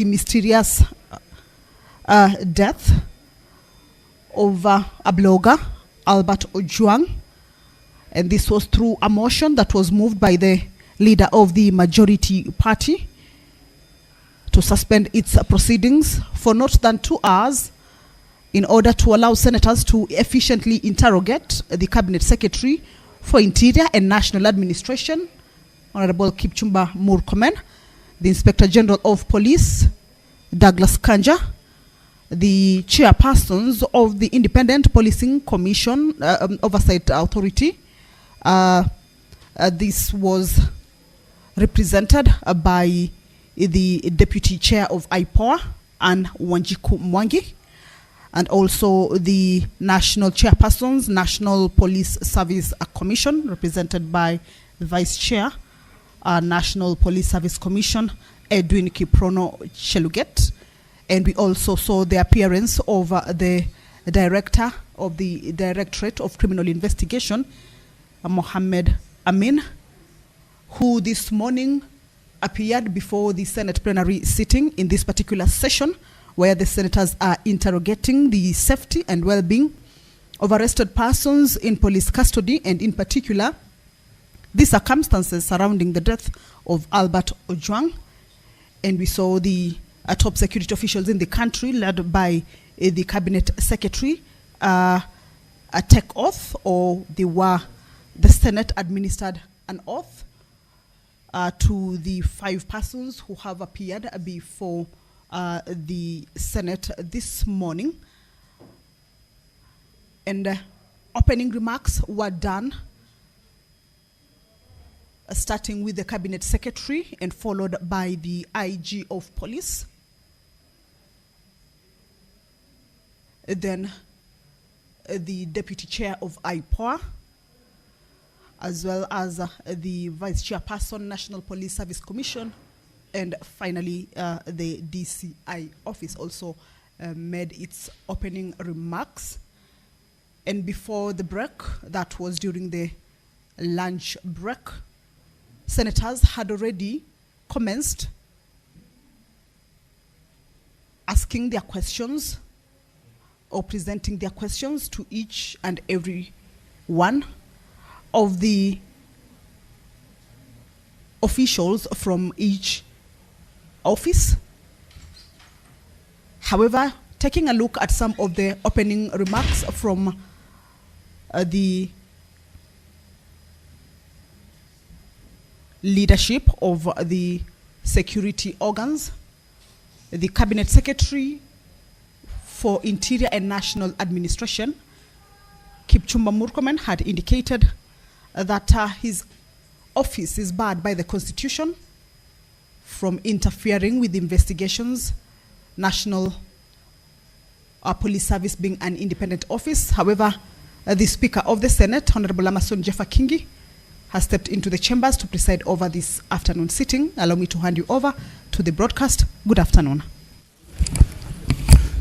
the mysterious death of a blogger, Albert Ojwang', and this was through a motion that was moved by the leader of the majority party to suspend its proceedings for not than 2 hours in order to allow senators to efficiently interrogate the Cabinet Secretary for Interior and National Administration, Honorable Kipchumba Murkomen, the Inspector General of Police, Douglas Kanja, the chairpersons of the Independent Policing Commission Oversight Authority. This was represented by the Deputy Chair of IPOA, and Wanjiku Mwangi, and also the National Chairpersons, National Police Service Commission, represented by the Vice Chair, National Police Service Commission, Edwin Kiprono Cheluget. And we also saw the appearance of the Director of the Directorate of Criminal Investigation, Mohammed Amin, who this morning appeared before the Senate plenary sitting in this particular session, where the senators are interrogating the safety and well-being of arrested persons in police custody, and in particular, the circumstances surrounding the death of Albert Ojwang'. And we saw the top security officials in the country, led by the Cabinet Secretary, take oath, or the Senate administered an oath to the 5 persons who have appeared before the Senate this morning. And opening remarks were done, starting with the Cabinet Secretary and followed by the IG of Police. Then the Deputy Chair of IPOA, as well as the Vice Chairperson, National Police Service Commission, and finally the DCI office also made its opening remarks. And before the break, that was during the lunch break, senators had already commenced asking their questions or presenting their questions to each and every one of the officials from each office. However, taking a look at some of the opening remarks from the leadership of the security organs, the Cabinet Secretary for Interior and National Administration, Kipchumba Murkomen, had indicated that his office is barred by the Constitution from interfering with investigations, National Police Service being an independent office. However, the Speaker of the Senate, Honorable Amason Jeffa Kingi, has stepped into the chambers to preside over this afternoon sitting. Allow me to hand you over to the broadcast. Good afternoon.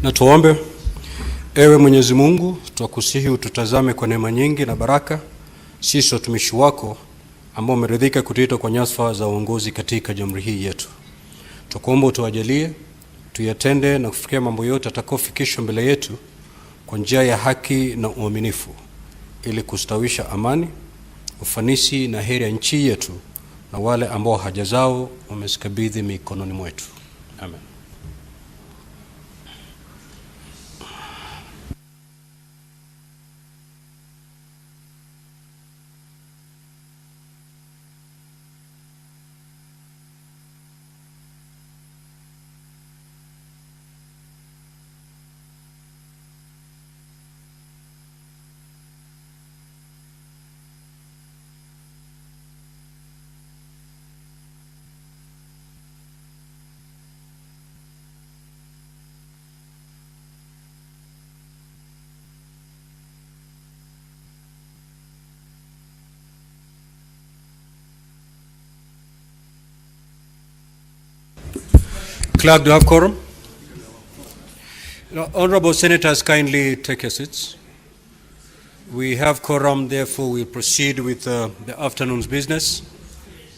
Na tuombe. Ewe Mwenyezi Mungu, twakusihi ututazame kwa neema nyingi na baraka, sisi watumishi wako ambao umeridhika kutuita kwa nyadhifa za uongozi katika jamhuri hii yetu. Tukuomba utuajalie tuyatende na kufikia mambo yote atakayofikishwa mbele yetu kwa njia ya haki na uaminifu, ili kustawisha amani, ufanisi na heri ya nchi yetu na wale ambao haja zao wamezikabidhi mikononi mwetu. Amen. Clerk, do you have quorum? Honorable Senators, kindly take your seats. We have quorum, therefore we'll proceed with the afternoon's business.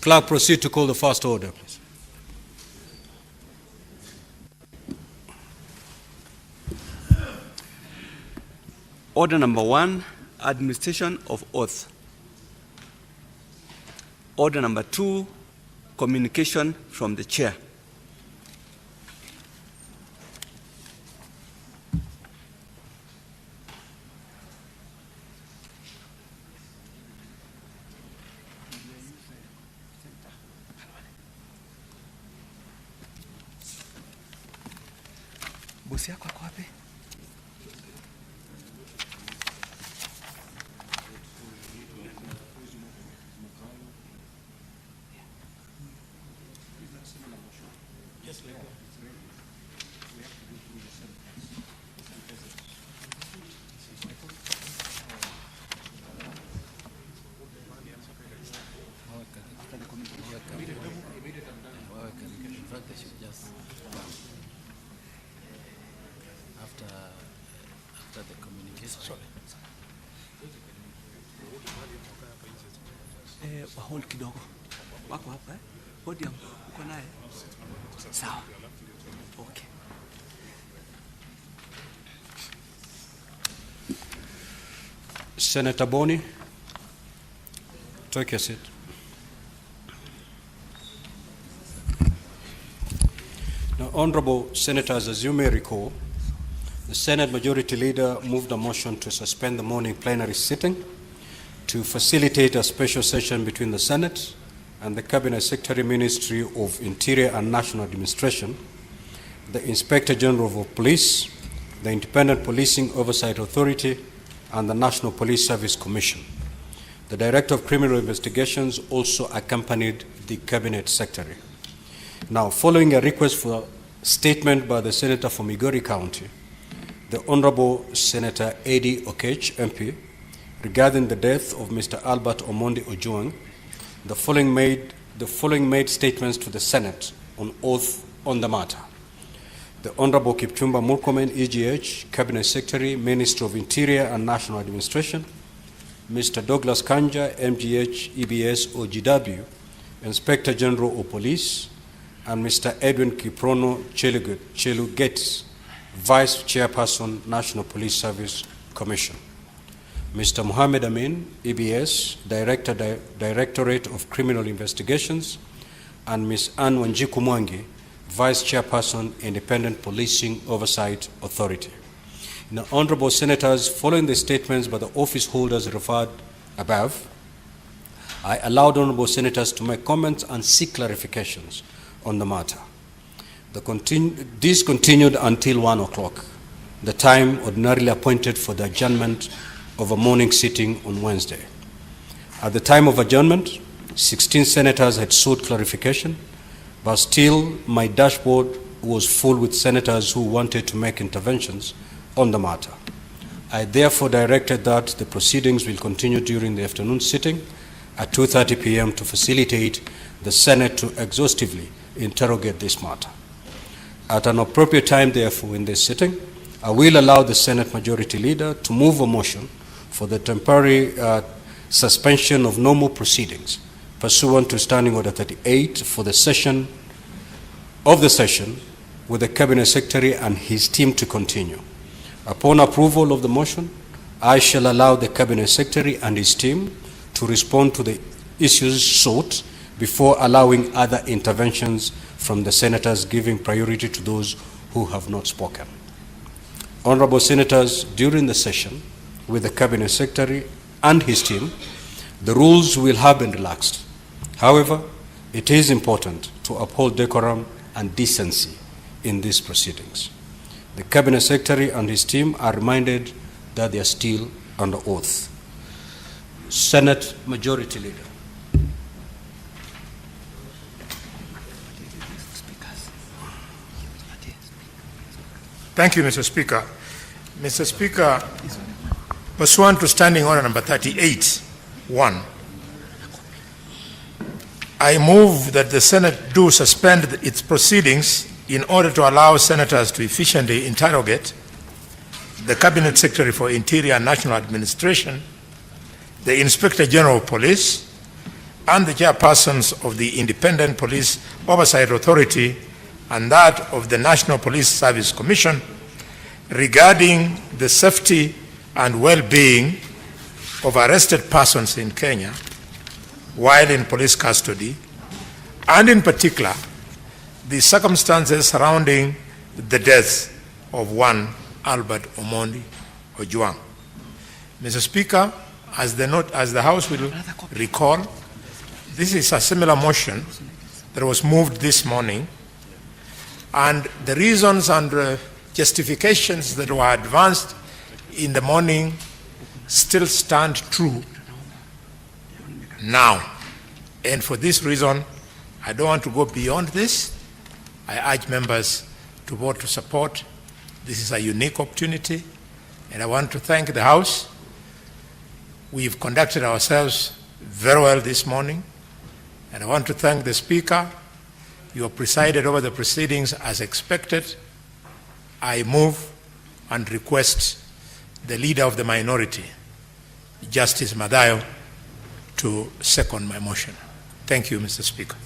Clerk, proceed to call the first order, please. Order number 1, administration of oath. Order number 2, communication from the chair. Bosi yako ako wapi? After the communication. Hold kidogo. Wako hapa Podium, uko naye? Sawa. Okay. Senator Boni, take your seat. Now, honorable senators, as you may recall, the Senate Majority Leader moved a motion to suspend the morning plenary sitting to facilitate a special session between the Senate and the Cabinet Secretary, Ministry of Interior and National Administration, the Inspector General of Police, the Independent Policing Oversight Authority, and the National Police Service Commission. The Director of Criminal Investigations also accompanied the Cabinet Secretary. Now, following a request for a statement by the Senator from Migori County, the Honorable Senator Eddie Okech, MP, regarding the death of Mr. Albert Omondi Ojwang, the following made statements to the Senate on oath on the matter. The Honorable Kipchumba Murkomen, EGH, Cabinet Secretary, Minister of Interior and National Administration, Mr. Douglas Kanja, MGH, EBS, OGW, Inspector General of Police, and Mr. Edwin Kiprono Chelugetis, Vice Chairperson, National Police Service Commission. Mr. Mohammed Amin, EBS, Directorate of Criminal Investigations, and Ms. Anne Wanjiku Mwangi, Vice Chairperson, Independent Policing Oversight Authority. Now, honorable senators, following the statements by the office holders referred above, I allowed honorable senators to make comments and seek clarifications on the matter. This continued until 1 o'clock, the time ordinarily appointed for the adjournment of a morning sitting on Wednesday. At the time of adjournment, 16 senators had sought clarification, but still my dashboard was full with senators who wanted to make interventions on the matter. I therefore directed that the proceedings will continue during the afternoon sitting at 2:30 p.m. to facilitate the Senate to exhaustively interrogate this matter. At an appropriate time, therefore, in this sitting, I will allow the Senate Majority Leader to move a motion for the temporary suspension of normal proceedings pursuant to Standing Order 38 for the session with the Cabinet Secretary and his team to continue. Upon approval of the motion, I shall allow the Cabinet Secretary and his team to respond to the issues sought before allowing other interventions from the senators, giving priority to those who have not spoken. Honorable senators, during the session with the Cabinet Secretary and his team, the rules will have been relaxed. However, it is important to uphold decorum and decency in these proceedings. The Cabinet Secretary and his team are reminded that they are still under oath. Senate Majority Leader. Thank you, Mr. Speaker. Mr. Speaker, pursuant to Standing Order number 38(1), I move that the Senate do suspend its proceedings in order to allow senators to efficiently interrogate the Cabinet Secretary for Interior and National Administration, the Inspector General of Police, and the chairpersons of the Independent Police Oversight Authority and that of the National Police Service Commission regarding the safety and well-being of arrested persons in Kenya while in police custody, and in particular, the circumstances surrounding the death of one Albert Omondi Ojwang'. Mr. Speaker, as the House will recall, this is a similar motion that was moved this morning, and the reasons and justifications that were advanced in the morning still stand true now. And for this reason, I don't want to go beyond this. I urge members to vote to support. This is a unique opportunity, and I want to thank the House. We've conducted ourselves very well this morning, and I want to thank the Speaker. You have presided over the proceedings as expected. I move and request the Leader of the Minority, Justice Mathayo, to second my motion. Thank you, Mr. Speaker.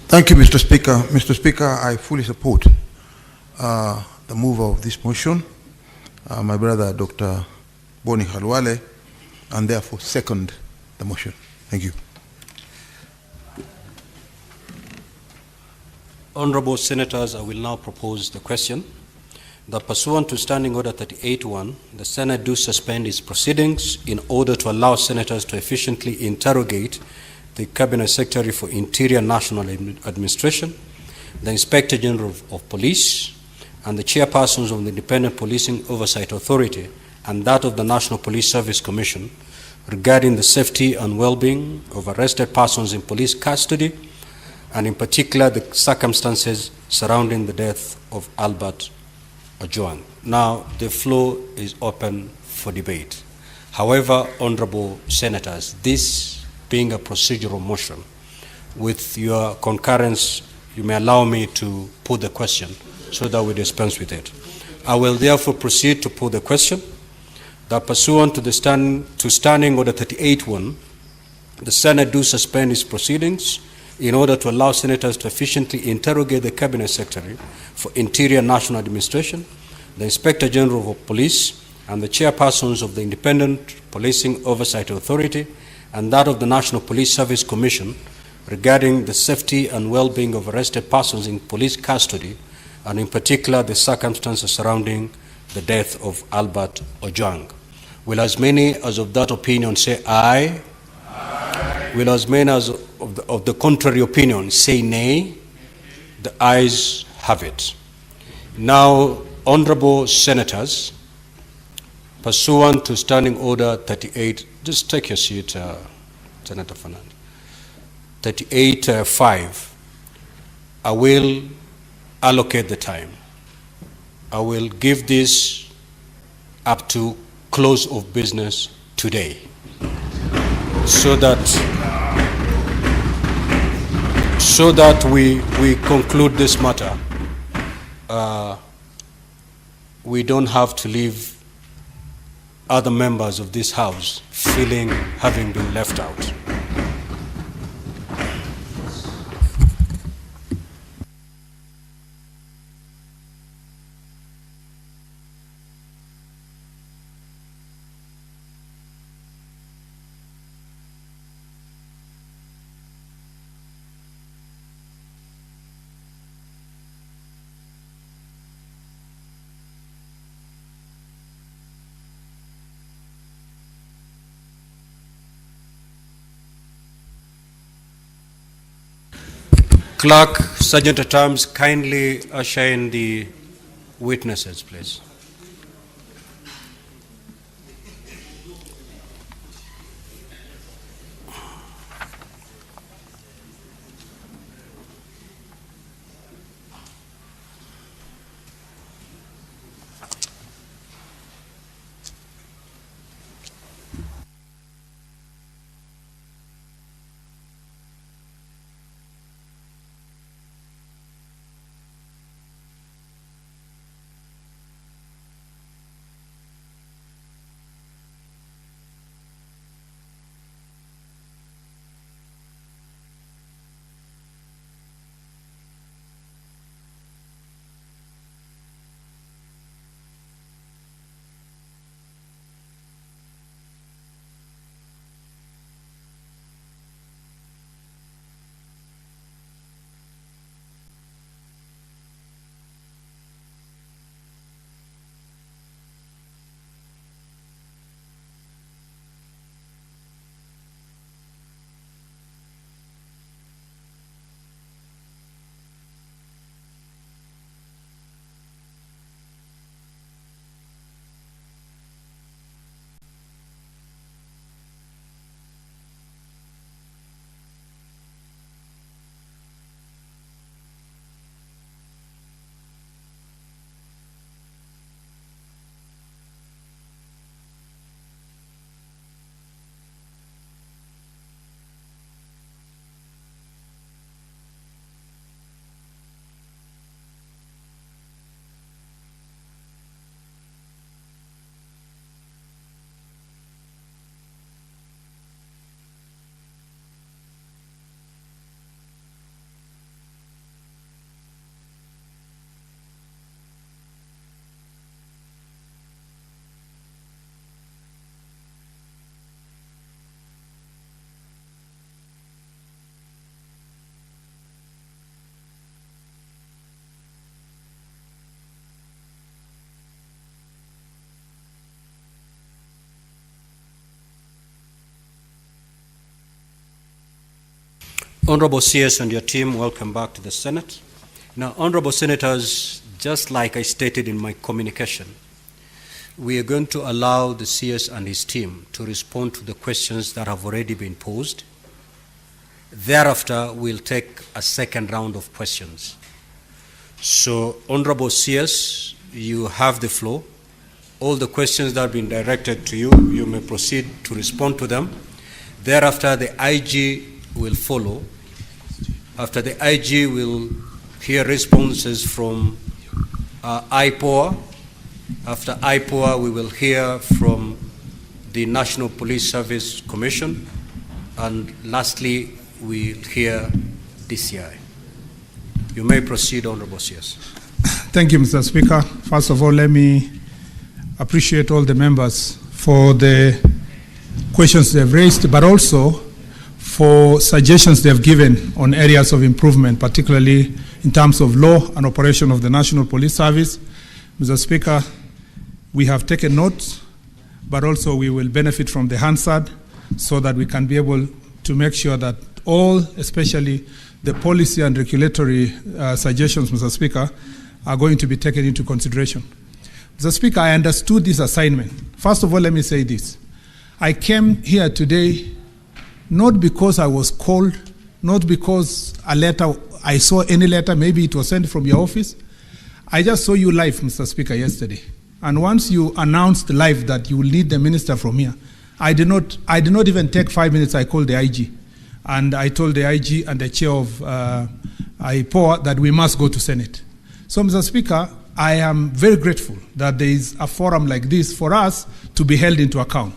Thank you, Mr. Speaker. Mr. Speaker, I fully support the move of this motion, my brother Dr. Boni Khalwale, and therefore second the motion. Thank you. Honorable Senators, I will now propose the question that pursuant to Standing Order 38.1, the Senate do suspend its proceedings in order to allow senators to efficiently interrogate the Cabinet Secretary for Interior National Administration, the Inspector General of Police, and the chairpersons of the Independent Policing Oversight Authority and that of the National Police Service Commission regarding the safety and well-being of arrested persons in police custody, and in particular the circumstances surrounding the death of Albert Ojwang'. Now, the floor is open for debate. However, Honorable Senators, this being a procedural motion, with your concurrence, you may allow me to put the question so that we dispense with it. I will therefore proceed to put the question that pursuant to Standing Order 38.1, the Senate do suspend its proceedings in order to allow senators to efficiently interrogate the Cabinet Secretary for Interior National Administration, the Inspector General of Police, and the chairpersons of the Independent Policing Oversight Authority and that of the National Police Service Commission regarding the safety and well-being of arrested persons in police custody, and in particular the circumstances surrounding the death of Albert Ojwang'. Will as many as of that opinion say aye? Aye. Will as many as of the contrary opinion say nay? The ayes have it. Now, Honorable Senators, pursuant to Standing Order 38, just take your seat, Senator Fernandez. 38.5, I will allocate the time. I will give this up to close of business today, so that we conclude this matter. We don't have to leave other members of this House feeling having been left out. Clerk, Sergeant at Arms, kindly usher in the witnesses, please. Honorable CS and your team, welcome back to the Senate. Now, Honorable Senators, just like I stated in my communication, we are going to allow the CS and his team to respond to the questions that have already been posed. Thereafter, we'll take a second round of questions. So, Honorable CS, you have the floor. All the questions that have been directed to you, you may proceed to respond to them. Thereafter, the IG will follow. After the IG will hear responses from IPOA. After IPOA, we will hear from the National Police Service Commission. And lastly, we'll hear DCI. You may proceed, Honorable CS. Thank you, Mr. Speaker. First of all, let me appreciate all the members for the questions they've raised, but also for suggestions they've given on areas of improvement, particularly in terms of law and operation of the National Police Service. Mr. Speaker, we have taken note, but also we will benefit from the Hansard so that we can be able to make sure that all, especially the policy and regulatory suggestions, Mr. Speaker, are going to be taken into consideration. Mr. Speaker, I understood this assignment. First of all, let me say this. I came here today not because I was called, not because I saw any letter, maybe it was sent from your office. I just saw you live, Mr. Speaker, yesterday. And once you announced live that you will need the minister from here, I did not even take 5 minutes. I called the IG. And I told the IG and the chair of IPOA that we must go to Senate. So, Mr. Speaker, I am very grateful that there is a forum like this for us to be held into account.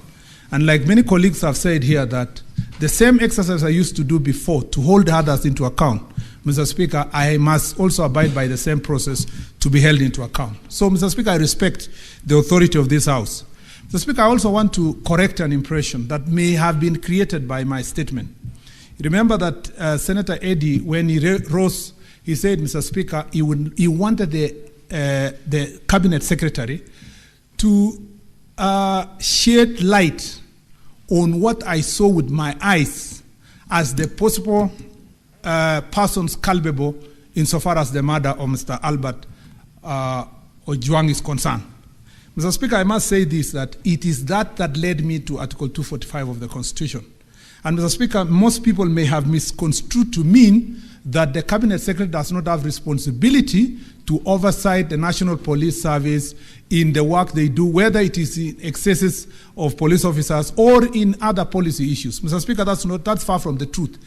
And like many colleagues have said here, that the same exercise I used to do before to hold others into account, Mr. Speaker, I must also abide by the same process to be held into account. So, Mr. Speaker, I respect the authority of this House. Mr. Speaker, I also want to correct an impression that may have been created by my statement. Remember that Senator Eddy, when he rose, he said, Mr. Speaker, he wanted the cabinet secretary to shed light on what I saw with my eyes as the possible persons culpable insofar as the murder of Mr. Albert Ojwang'S is concerned. Mr. Speaker, I must say this, that it is that led me to Article 245 of the Constitution. And Mr. Speaker, most people may have misconstrued to mean that the Cabinet Secretary does not have responsibility to oversight the National Police Service in the work they do, whether it is in excesses of police officers or in other policy issues. Mr. Speaker, that's far from the truth.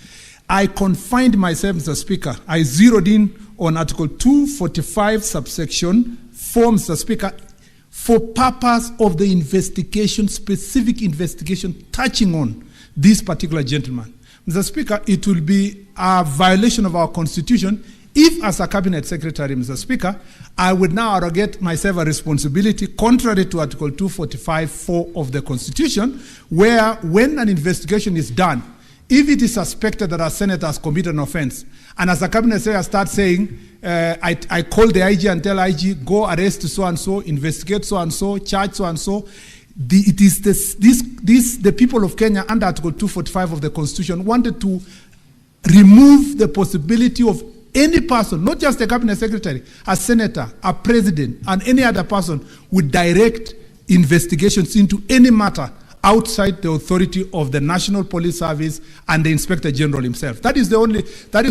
I confined myself, Mr. Speaker, I zeroed in on Article 245, subsection 4, Mr. Speaker, for purpose of the investigation, specific investigation touching on this particular gentleman. Mr. Speaker, it will be a violation of our Constitution if, as a Cabinet Secretary, Mr. Speaker, I would now arrogate myself a responsibility contrary to Article 245(4) of the Constitution, where when an investigation is done, if it is suspected that a senator has committed an offense, and as a Cabinet Secretary start saying, I call the IG and tell IG, go arrest so-and-so, investigate so-and-so, charge so-and-so, it is the people of Kenya under Article 245 of the Constitution wanted to remove the possibility of any person, not just the Cabinet Secretary, a senator, a president, and any other person would direct investigations into any matter outside the authority of the National Police Service and the Inspector General himself. That is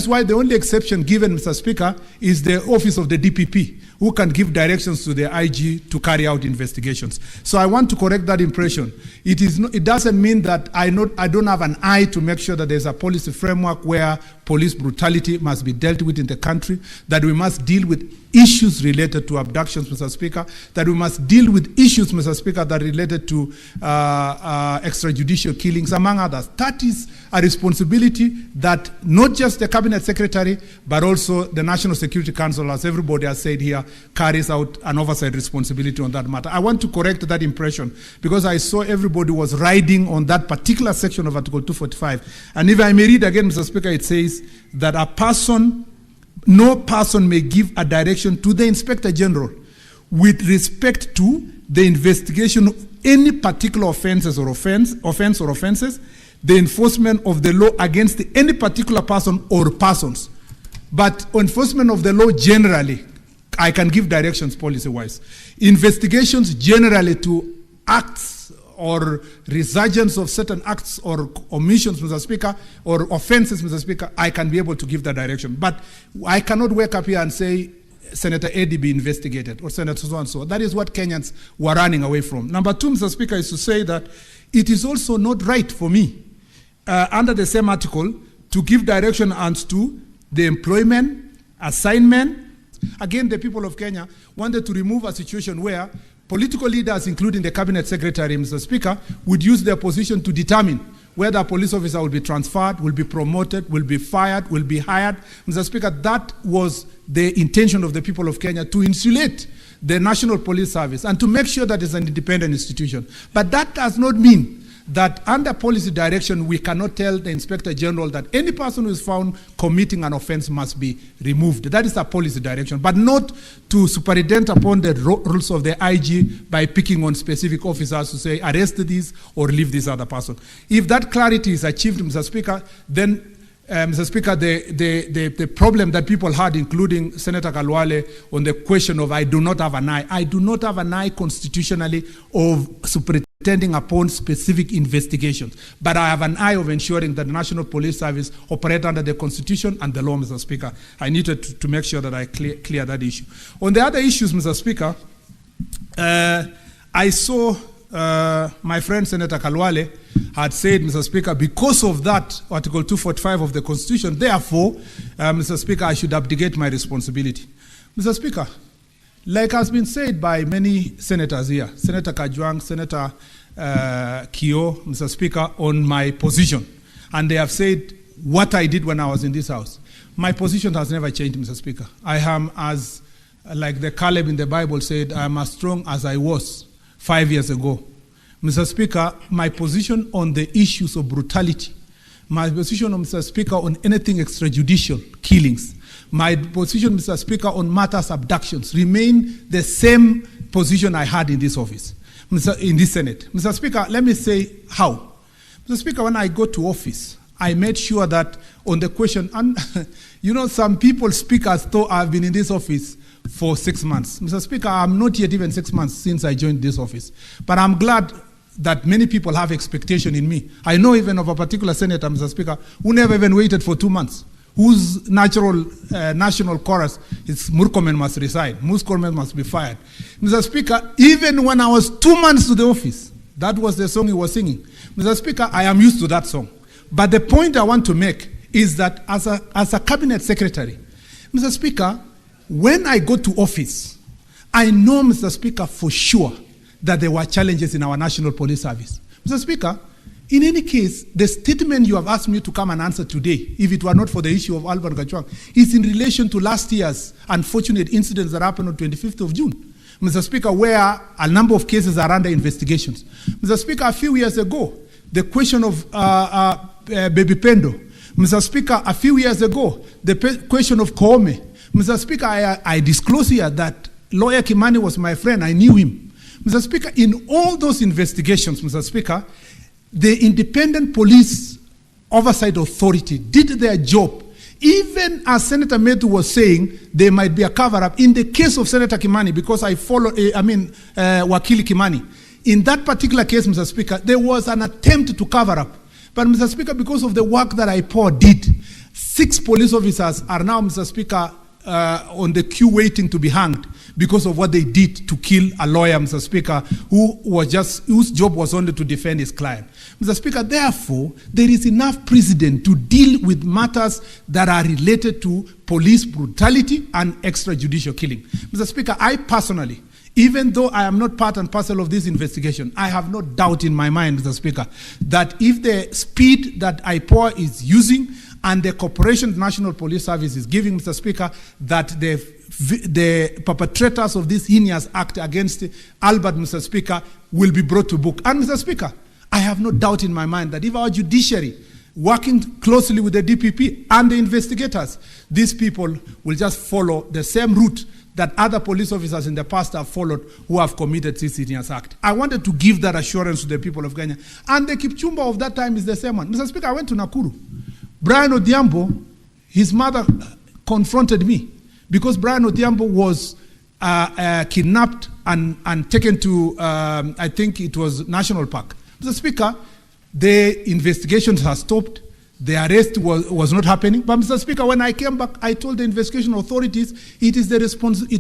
why the only exception given, Mr. Speaker, is the office of the DPP, who can give directions to the IG to carry out investigations. So I want to correct that impression. It doesn't mean that I don't have an eye to make sure that there's a policy framework where police brutality must be dealt with in the country, that we must deal with issues related to abductions, Mr. Speaker, that we must deal with issues, Mr. Speaker, that are related to extrajudicial killings, among others. That is a responsibility that not just the Cabinet Secretary, but also the National Security Council, as everybody has said here, carries out an oversight responsibility on that matter. I want to correct that impression because I saw everybody was riding on that particular section of Article 245. And if I may read again, Mr. Speaker, it says that no person may give a direction to the Inspector General with respect to the investigation of any particular offenses the enforcement of the law against any particular person or persons. But enforcement of the law generally, I can give directions policy-wise. Investigations generally to acts or resurgence of certain acts or omissions, Mr. Speaker, or offenses, Mr. Speaker, I can be able to give the direction. But I cannot wake up here and say, Senator Eddie be investigated, or Senator so-and-so. That is what Kenyans were running away from. Number two, Mr. Speaker, is to say that it is also not right for me, under the same article, to give direction as to the employment, assignment. Again, the people of Kenya wanted to remove a situation where political leaders, including the cabinet secretary, Mr. Speaker, would use their position to determine whether a police officer will be transferred, will be promoted, will be fired, will be hired. Mr. Speaker, that was the intention of the people of Kenya, to insulate the National Police Service and to make sure that it's an independent institution. But that does not mean that under policy direction, we cannot tell the Inspector General that any person who is found committing an offense must be removed. That is a policy direction, but not to superintend upon the rules of the IG by picking on specific officers to say, arrest this or leave this other person. If that clarity is achieved, Mr. Speaker, then Mr. Speaker, the problem that people had, including Senator Kalwale, on the question of I do not have an eye. I do not have an eye constitutionally of superintending upon specific investigations. But I have an eye of ensuring that the National Police Service operate under the Constitution and the law, Mr. Speaker. I needed to make sure that I clear that issue. On the other issues, Mr. Speaker, I saw my friend Senator Kalwale had said, Mr. Speaker, because of that Article 245 of the Constitution, therefore, Mr. Speaker, I should abdicate my responsibility. Mr. Speaker, like has been said by many senators here, Senator Ojwang'S, Senator Kio, Mr. Speaker, on my position, and they have said what I did when I was in this house. My position has never changed, Mr. Speaker. I am, as like the Caleb in the Bible said, I am as strong as I was 5 years ago. Mr. Speaker, my position on the issues of brutality, my position, Mr. Speaker, on anything extrajudicial killings, my position, Mr. Speaker, on matters abductions remain the same position I had in this office, in this Senate. Mr. Speaker, let me say how. Mr. Speaker, when I go to office, I made sure that on the question, and you know, some people speak as though I've been in this office for 6 months. Mr. Speaker, I'm not yet even 6 months since I joined this office. But I'm glad that many people have expectation in me. I know even of a particular senator, Mr. Speaker, who never even waited for 2 months, whose natural national chorus is Murkomen must resign, Murkomen must be fired. Mr. Speaker, even when I was 2 months to the office, that was the song he was singing. Mr. Speaker, I am used to that song. But the point I want to make is that as a cabinet secretary, Mr. Speaker, when I go to office, I know, Mr. Speaker, for sure that there were challenges in our National Police Service. Mr. Speaker, in any case, the statement you have asked me to come and answer today, if it were not for the issue of Albert Ojwang, is in relation to last year's unfortunate incidents that happened on 25th of June. Mr. Speaker, where a number of cases are under investigations. Mr. Speaker, a few years ago, the question of Baby Pendo. Mr. Speaker, a few years ago, the question of Koome. Mr. Speaker, I disclose here that lawyer Kimani was my friend. I knew him. Mr. Speaker, in all those investigations, Mr. Speaker, the Independent Police Oversight Authority did their job. Even as Senator Metu was saying, there might be a cover-up. In the case of Senator Kimani, because I follow, Wakili Kimani, in that particular case, Mr. Speaker, there was an attempt to cover up. But, Mr. Speaker, because of the work that IPOA did, 6 police officers are now, Mr. Speaker, on the queue waiting to be hanged because of what they did to kill a lawyer, Mr. Speaker, whose job was only to defend his client. Mr. Speaker, therefore, there is enough precedent to deal with matters that are related to police brutality and extrajudicial killing. Mr. Speaker, I personally, even though I am not part and parcel of this investigation, I have no doubt in my mind, Mr. Speaker, that if the speed that IPOA is using and the Corporation National Police Service is giving, Mr. Speaker, that the perpetrators of this heinous act against Albert, Mr. Speaker, will be brought to book. And, Mr. Speaker, I have no doubt in my mind that if our judiciary, working closely with the DPP and the investigators, these people will just follow the same route that other police officers in the past have followed who have committed this heinous act. I wanted to give that assurance to the people of Kenya. And the Kipchumba of that time is the same one. Mr. Speaker, I went to Nakuru. Brian Odhiambo, his mother confronted me because Brian Odhiambo was kidnapped and taken to, I think it was National Park. Mr. Speaker, the investigations have stopped. The arrest was not happening. But Mr. Speaker, when I came back, I told the investigation authorities, it's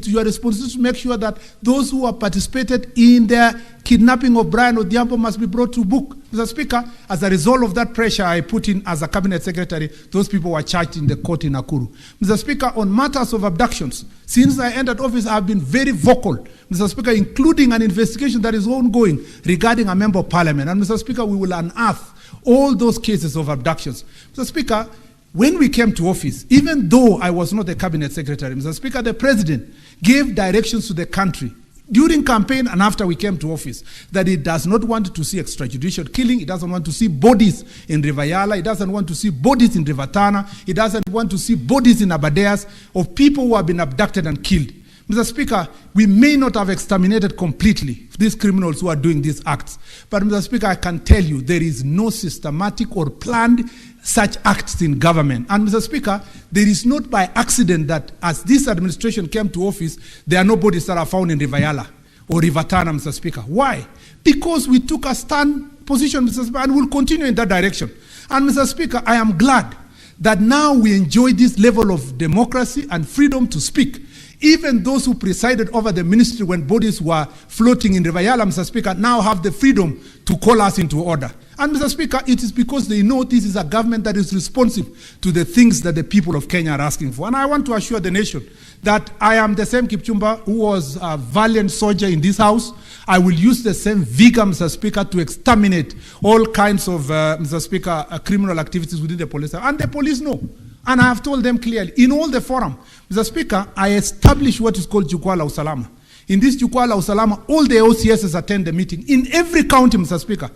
your responsibility to make sure that those who have participated in the kidnapping of Brian Odhiambo must be brought to book. Mr. Speaker, as a result of that pressure I put in as a cabinet secretary, those people were charged in the court in Nakuru. Mr. Speaker, on matters of abductions, since I entered office, I have been very vocal, Mr. Speaker, including an investigation that is ongoing regarding a member of parliament. And Mr. Speaker, we will unearth all those cases of abductions. Mr. Speaker, when we came to office, even though I was not a cabinet secretary, Mr. Speaker, the president gave directions to the country during campaign and after we came to office that he does not want to see extrajudicial killing, he doesn't want to see bodies in River Yala, he doesn't want to see bodies in River Tana, he doesn't want to see bodies in Abadeas of people who have been abducted and killed. Mr. Speaker, we may not have exterminated completely these criminals who are doing these acts. But Mr. Speaker, I can tell you there is no systematic or planned such acts in government. And Mr. Speaker, there is not by accident that as this administration came to office, there are no bodies that are found in River Yala or River Tana, Mr. Speaker. Why? Because we took a stand position, Mr. Speaker, and we'll continue in that direction. And Mr. Speaker, I am glad that now we enjoy this level of democracy and freedom to speak. Even those who presided over the ministry when bodies were floating in River Yala, Mr. Speaker, now have the freedom to call us into order. And Mr. Speaker, it is because they know this is a government that is responsive to the things that the people of Kenya are asking for. And I want to assure the nation that I am the same Kipchumba who was a valiant soldier in this house. I will use the same vigor, Mr. Speaker, to exterminate all kinds of, Mr. Speaker, criminal activities within the police. And the police know. And I have told them clearly, in all the forum, Mr. Speaker, I established what is called Jukwaa la Usalama. In this Jukwaa la Usalama, all the OCSs attend the meeting. In every county, Mr. Speaker,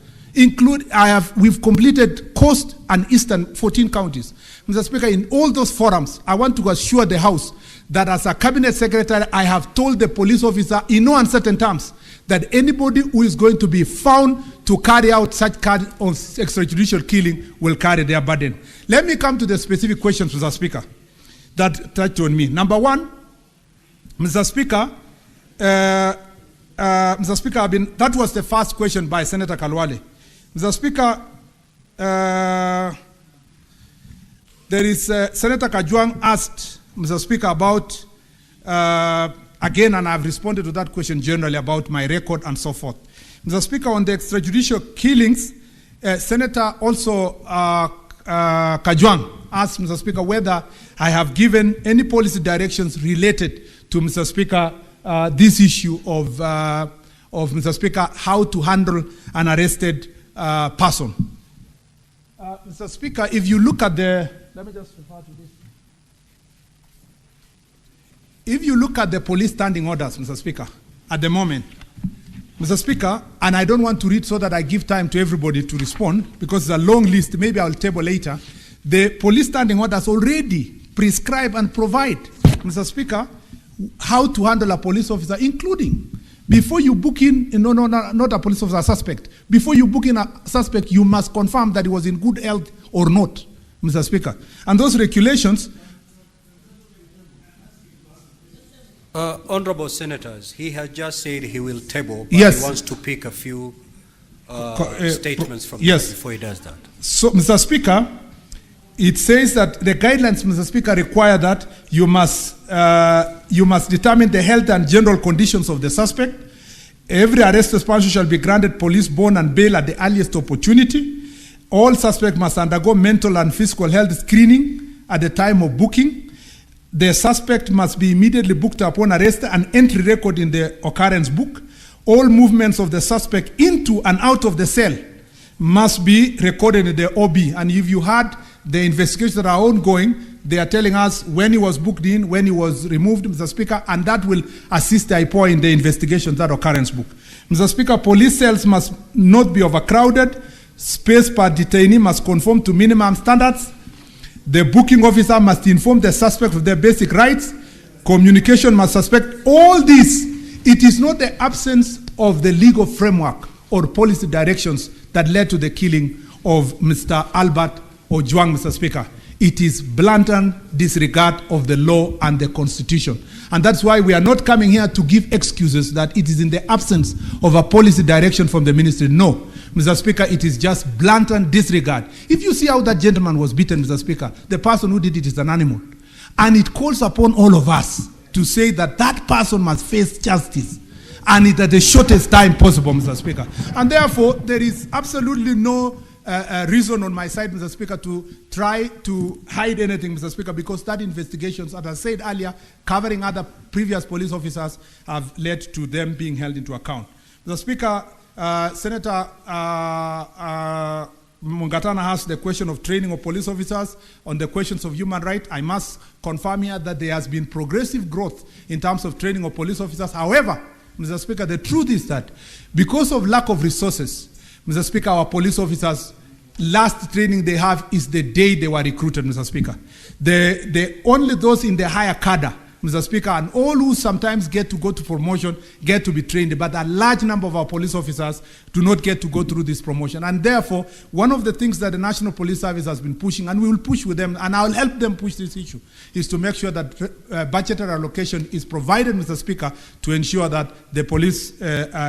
we've completed coast and eastern 14 counties. Mr. Speaker, in all those forums, I want to assure the House that as a cabinet secretary, I have told the police officer in no uncertain terms that anybody who is going to be found to carry out such extrajudicial killing will carry their burden. Let me come to the specific questions, Mr. Speaker, that touched on me. Number one, Mr. Speaker, that was the first question by Senator Kalwale. Mr. Speaker, there is Senator Ojwang'S asked, Mr. Speaker, about, again, and I've responded to that question generally about my record and so forth. Mr. Speaker, on the extrajudicial killings, Senator also Ojwang' asked, Mr. Speaker, whether I have given any policy directions related to, Mr. Speaker, this issue of Mr. Speaker, how to handle an arrested person. Mr. Speaker, if you look at the, let me just refer to this. If you look at the police standing orders, Mr. Speaker, at the moment, Mr. Speaker, and I don't want to read so that I give time to everybody to respond, because it's a long list, maybe I'll table later. The police standing orders already prescribe and provide, Mr. Speaker, how to handle a police officer, including before you book in, not a police officer, a suspect. Before you book in a suspect, you must confirm that he was in good health or not, Mr. Speaker. And those regulations... Honorable Senators, he has just said he will table, but yes, he wants to pick a few statements from yes, before he does that. So, Mr. Speaker, it says that the guidelines, Mr. Speaker, require that you must determine the health and general conditions of the suspect. Every arrested person shall be granted police bond and bail at the earliest opportunity. All suspects must undergo mental and physical health screening at the time of booking. The suspect must be immediately booked upon arrest and entry record in the occurrence book. All movements of the suspect into and out of the cell must be recorded in the OB. And if you had the investigations that are ongoing, they are telling us when he was booked in, when he was removed, Mr. Speaker, and that will assist the IPOA in the investigations, that occurrence book. Mr. Speaker, police cells must not be overcrowded. Space per detainee must conform to minimum standards. The booking officer must inform the suspect of their basic rights. Communication must suspect all this. It is not the absence of the legal framework or policy directions that led to the killing of Mr. Albert Ojwang, Mr. Speaker. It is blatant disregard of the law and the Constitution. And that's why we are not coming here to give excuses that it is in the absence of a policy direction from the ministry. No, Mr. Speaker, it is just blatant disregard. If you see how that gentleman was beaten, Mr. Speaker, the person who did it is an animal. And it calls upon all of us to say that that person must face justice, and it at the shortest time possible, Mr. Speaker. And therefore, there is absolutely no reason on my side, Mr. Speaker, to try to hide anything, Mr. Speaker, because that investigations, as I said earlier, covering other previous police officers have led to them being held into account. Mr. Speaker, Senator Mungatana asked the question of training of police officers on the questions of human rights. I must confirm here that there has been progressive growth in terms of training of police officers. However, Mr. Speaker, the truth is that because of lack of resources, Mr. Speaker, our police officers, last training they have is the day they were recruited, Mr. Speaker. Only those in the higher cadre, Mr. Speaker, and all who sometimes get to go to promotion get to be trained, but a large number of our police officers do not get to go through this promotion. And therefore, one of the things that the National Police Service has been pushing, and we will push with them, and I'll help them push this issue, is to make sure that budgetary allocation is provided, Mr. Speaker, to ensure that the police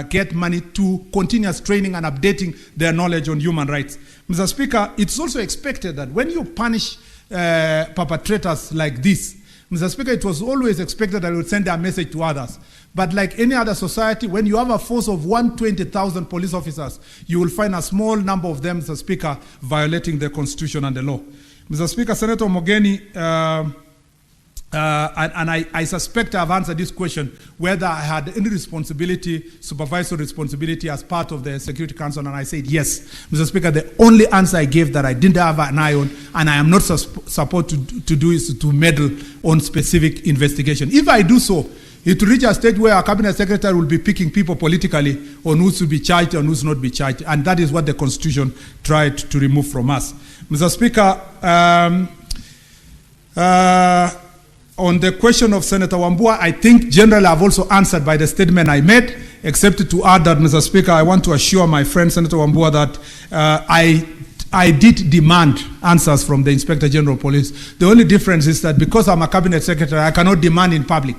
get money to continuous training and updating their knowledge on human rights. Mr. Speaker, it's also expected that when you punish perpetrators like this, Mr. Speaker, it was always expected that we would send a message to others. But like any other society, when you have a force of 120,000 police officers, you will find a small number of them, Mr. Speaker, violating the Constitution and the law. Mr. Speaker, Senator Mogeni, and I suspect I've answered this question, whether I had any responsibility, supervisory responsibility as part of the Security Council, and I said yes. Mr. Speaker, the only answer I gave that I didn't have an eye on, and I am not supposed to do, is to meddle on specific investigation. If I do so, it will reach a stage where our cabinet secretary will be picking people politically on who should be charged and who should not be charged, and that is what the Constitution tried to remove from us. Mr. Speaker, on the question of Senator Wambua, I think generally I've also answered by the statement I made, except to add that, Mr. Speaker, I want to assure my friend Senator Wambua that I did demand answers from the Inspector General of Police. The only difference is that because I'm a cabinet secretary, I cannot demand in public.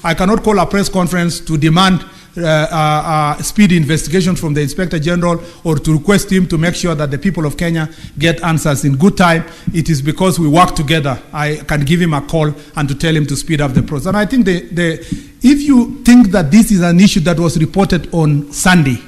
I cannot call a press conference to demand speedy investigation from the Inspector General or to request him to make sure that the people of Kenya get answers in good time. It is because we work together. I can give him a call and to tell him to speed up the process. And I think if you think that this is an issue that was reported on Sunday,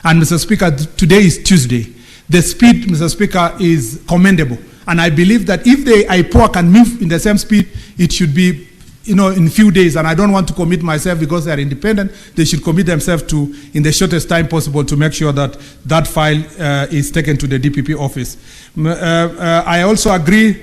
and Mr. Speaker, today is Tuesday, the speed, Mr. Speaker, is commendable. And I believe that if the IPOA can move in the same speed, it should be in a few days, and I don't want to commit myself because they are independent. They should commit themselves to, in the shortest time possible, to make sure that that file is taken to the DPP office. I also agree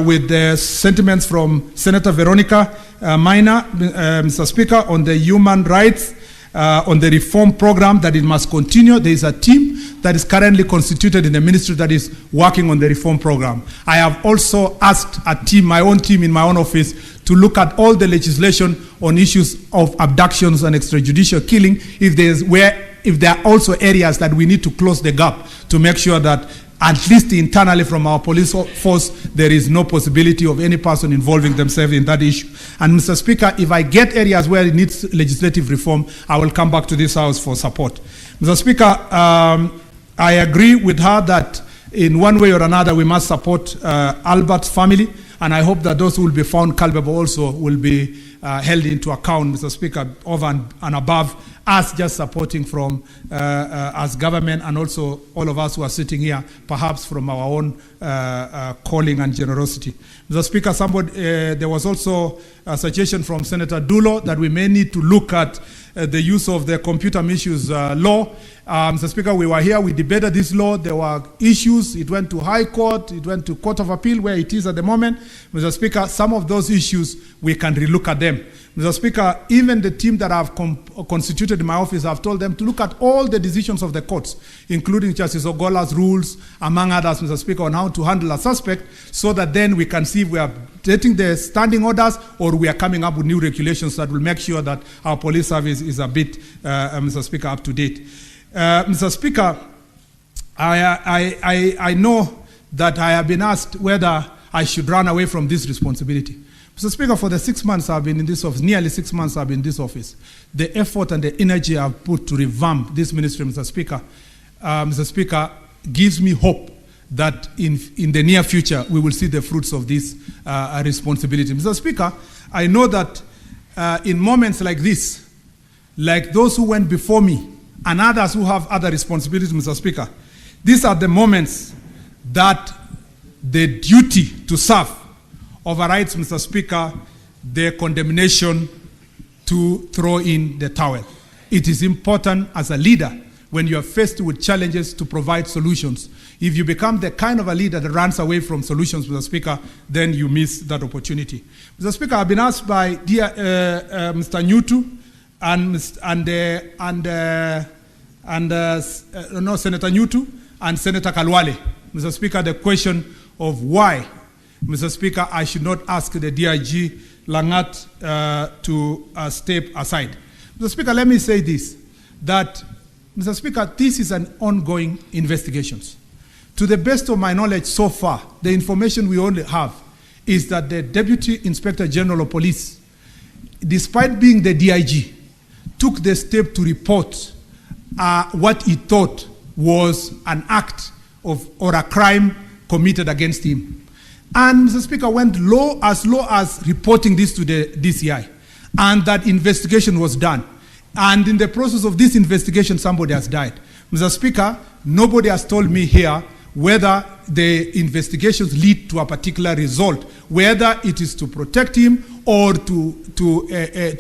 with the sentiments from Senator Veronica Maina, Mr. Speaker, on the human rights, on the reform program, that it must continue. There is a team that is currently constituted in the ministry that is working on the reform program. I have also asked a team, my own team in my own office, to look at all the legislation on issues of abductions and extrajudicial killing, if there are also areas that we need to close the gap to make sure that at least internally from our police force, there is no possibility of any person involving themselves in that issue. And Mr. Speaker, if I get areas where it needs legislative reform, I will come back to this House for support. Mr. Speaker, I agree with her that in one way or another we must support Albert's family, and I hope that those who will be found culpable also will be held into account, Mr. Speaker, over and above us just supporting from as government, and also all of us who are sitting here, perhaps from our own calling and generosity. Mr. Speaker, there was also a suggestion from Senator Dulo that we may need to look at the use of the computer misuse law. Mr. Speaker, we were here, we debated this law, there were issues, it went to High Court, it went to Court of Appeal, where it is at the moment. Mr. Speaker, some of those issues, we can relook at them. Mr. Speaker, even the team that I've constituted in my office, I've told them to look at all the decisions of the courts, including Justice Ogola's rules, among others, Mr. Speaker, on how to handle a suspect, so that then we can see if we are getting the standing orders or we are coming up with new regulations that will make sure that our police service is a bit, Mr. Speaker, up to date. Mr. Speaker, I know that I have been asked whether I should run away from this responsibility. Mr. Speaker, for the 6 months I've been in this office, nearly 6 months I've been in this office, the effort and the energy I've put to revamp this ministry, Mr. Speaker, gives me hope that in the near future we will see the fruits of this responsibility. Mr. Speaker, I know that in moments like this, like those who went before me and others who have other responsibilities, Mr. Speaker, these are the moments that the duty to serve overrides, Mr. Speaker, the condemnation to throw in the towel. It is important as a leader, when you are faced with challenges, to provide solutions. If you become the kind of a leader that runs away from solutions, Mr. Speaker, then you miss that opportunity. Mr. Speaker, I've been asked by Mr. Nyutu Senator Nyutu and Senator Kalwale, Mr. Speaker, the question of why, Mr. Speaker, I should not ask the DIG Langat to step aside. Mr. Speaker, let me say this, that, Mr. Speaker, this is an ongoing investigation. To the best of my knowledge so far, the information we only have is that the Deputy Inspector General of Police, despite being the DIG, took the step to report what he thought was an act of or a crime committed against him. And Mr. Speaker, went low as reporting this to the DCI. And that investigation was done. And in the process of this investigation, somebody has died. Mr. Speaker, nobody has told me here whether the investigations lead to a particular result, whether it is to protect him or to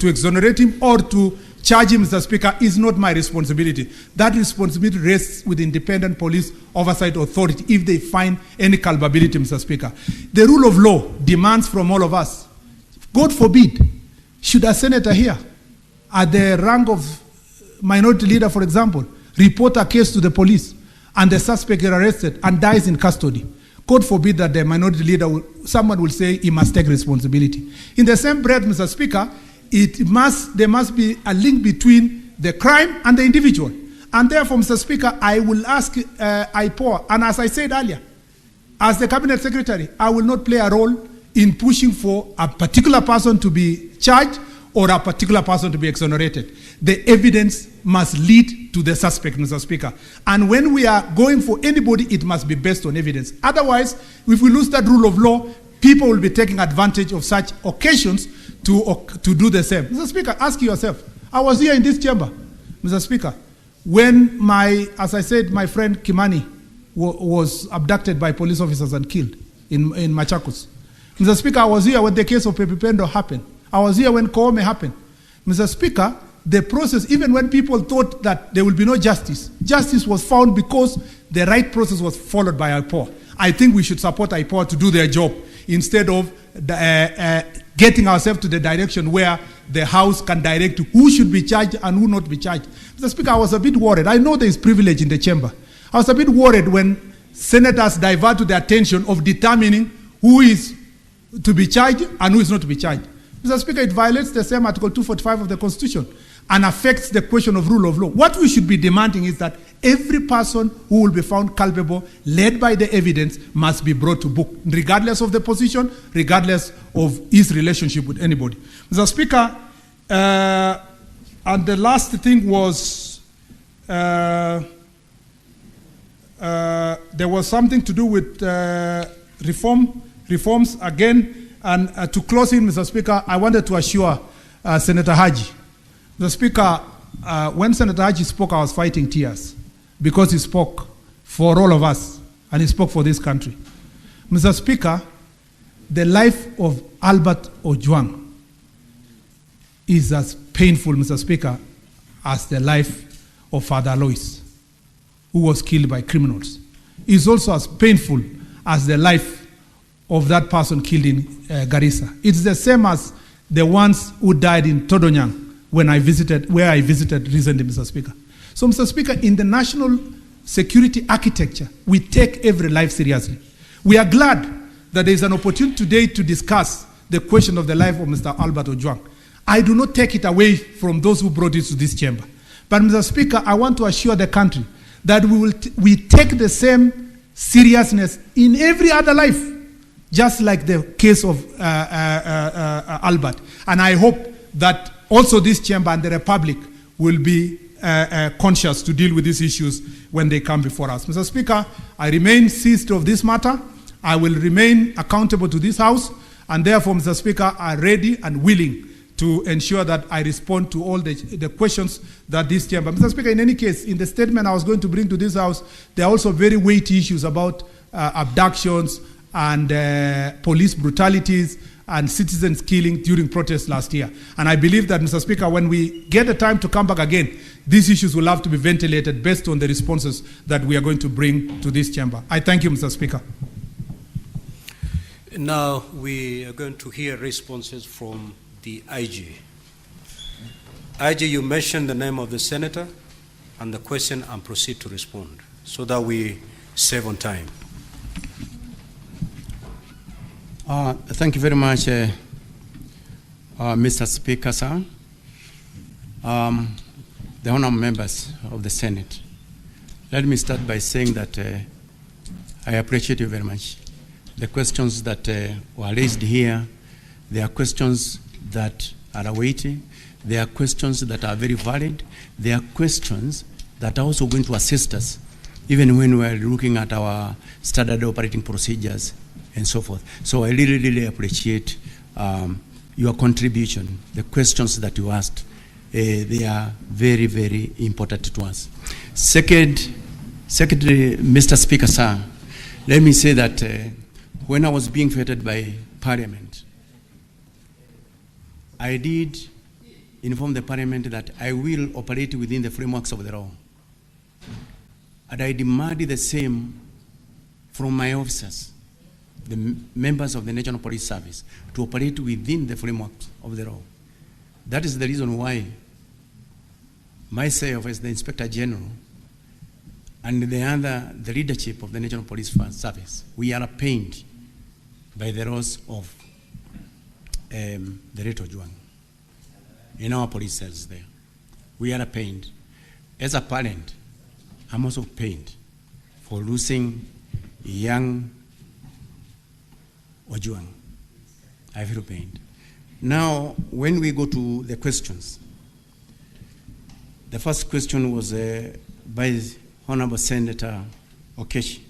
exonerate him or to charge him, Mr. Speaker, is not my responsibility. That responsibility rests with independent police oversight authority if they find any culpability, Mr. Speaker. The rule of law demands from all of us, God forbid, should a senator here, at the rank of minority leader, for example, report a case to the police and the suspect is arrested and dies in custody, God forbid that the minority leader, someone will say he must take responsibility. In the same breath, Mr. Speaker, there must be a link between the crime and the individual. And therefore, Mr. Speaker, I will ask IPOA, and as I said earlier, as the Cabinet Secretary, I will not play a role in pushing for a particular person to be charged or a particular person to be exonerated. The evidence must lead to the suspect, Mr. Speaker. And when we are going for anybody, it must be based on evidence. Otherwise, if we lose that rule of law, people will be taking advantage of such occasions to do the same. Mr. Speaker, ask yourself. I was here in this chamber, Mr. Speaker, when as I said, my friend Kimani was abducted by police officers and killed in Machakos. Mr. Speaker, I was here when the case of Pepe Pendo happened. I was here when Koome happened. Mr. Speaker, the process, even when people thought that there will be no justice, justice was found because the right process was followed by IPOA. I think we should support IPOA to do their job instead of getting ourselves to the direction where the House can direct who should be charged and who not be charged. Mr. Speaker, I was a bit worried. I know there is privilege in the chamber. I was a bit worried when senators divert to the attention of determining who is to be charged and who is not to be charged. Mr. Speaker, it violates the same Article 245 of the Constitution and affects the question of rule of law. What we should be demanding is that every person who will be found culpable, led by the evidence, must be brought to book, regardless of the position, regardless of his relationship with anybody. Mr. Speaker, and the last thing was, there was something to do with reforms again. And to close in, Mr. Speaker, I wanted to assure Senator Haji. Mr. Speaker, when Senator Haji spoke, I was fighting tears because he spoke for all of us and he spoke for this country. Mr. Speaker, the life of Albert Ojwang is as painful, Mr. Speaker, as the life of Father Alois, who was killed by criminals. It's also as painful as the life of that person killed in Garissa. It's the same as the ones who died in Todonyang where I visited recently, Mr. Speaker. So, Mr. Speaker, in the national security architecture, we take every life seriously. We are glad that there is an opportunity today to discuss the question of the life of Mr. Albert Ojwang. I do not take it away from those who brought it to this chamber. But, Mr. Speaker, I want to assure the country that we take the same seriousness in every other life, just like the case of Albert. And I hope that also this chamber and the Republic will be conscious to deal with these issues when they come before us. Mr. Speaker, I remain seized of this matter. I will remain accountable to this House, and therefore, Mr. Speaker, I am ready and willing to ensure that I respond to all the questions that this chamber. Mr. Speaker, in any case, in the statement I was going to bring to this House, there are also very weighty issues about abductions and police brutalities and citizens killing during protests last year. And I believe that, Mr. Speaker, when we get the time to come back again, these issues will have to be ventilated based on the responses that we are going to bring to this chamber. I thank you, Mr. Speaker. Now we are going to hear responses from the IG. IG, you mentioned the name of the senator and the question and proceed to respond so that we save on time. Thank you very much, Mr. Speaker, sir. The honorable members of the Senate. Let me start by saying that I appreciate you very much. The questions that were raised here, they are questions that are weighty. They are questions that are very valid. They are questions that are also going to assist us, even when we are looking at our standard operating procedures and so forth. So I really, really appreciate your contribution, the questions that you asked. They are very, very important to us. Secondly, Mr. Speaker, sir, let me say that when I was being vetted by Parliament, I did inform the Parliament that I will operate within the frameworks of the law. And I demanded the same from my officers, the members of the National Police Service, to operate within the frameworks of the law. That is the reason why myself as the Inspector General and the leadership of the National Police Service, we are pained by the loss of the late Ojwang in our police cells there. We are pained. As a parent, I'm also pained for losing young Ojwang. I feel pained. Now, when we go to the questions, the first question was by Honorable Senator Okechi.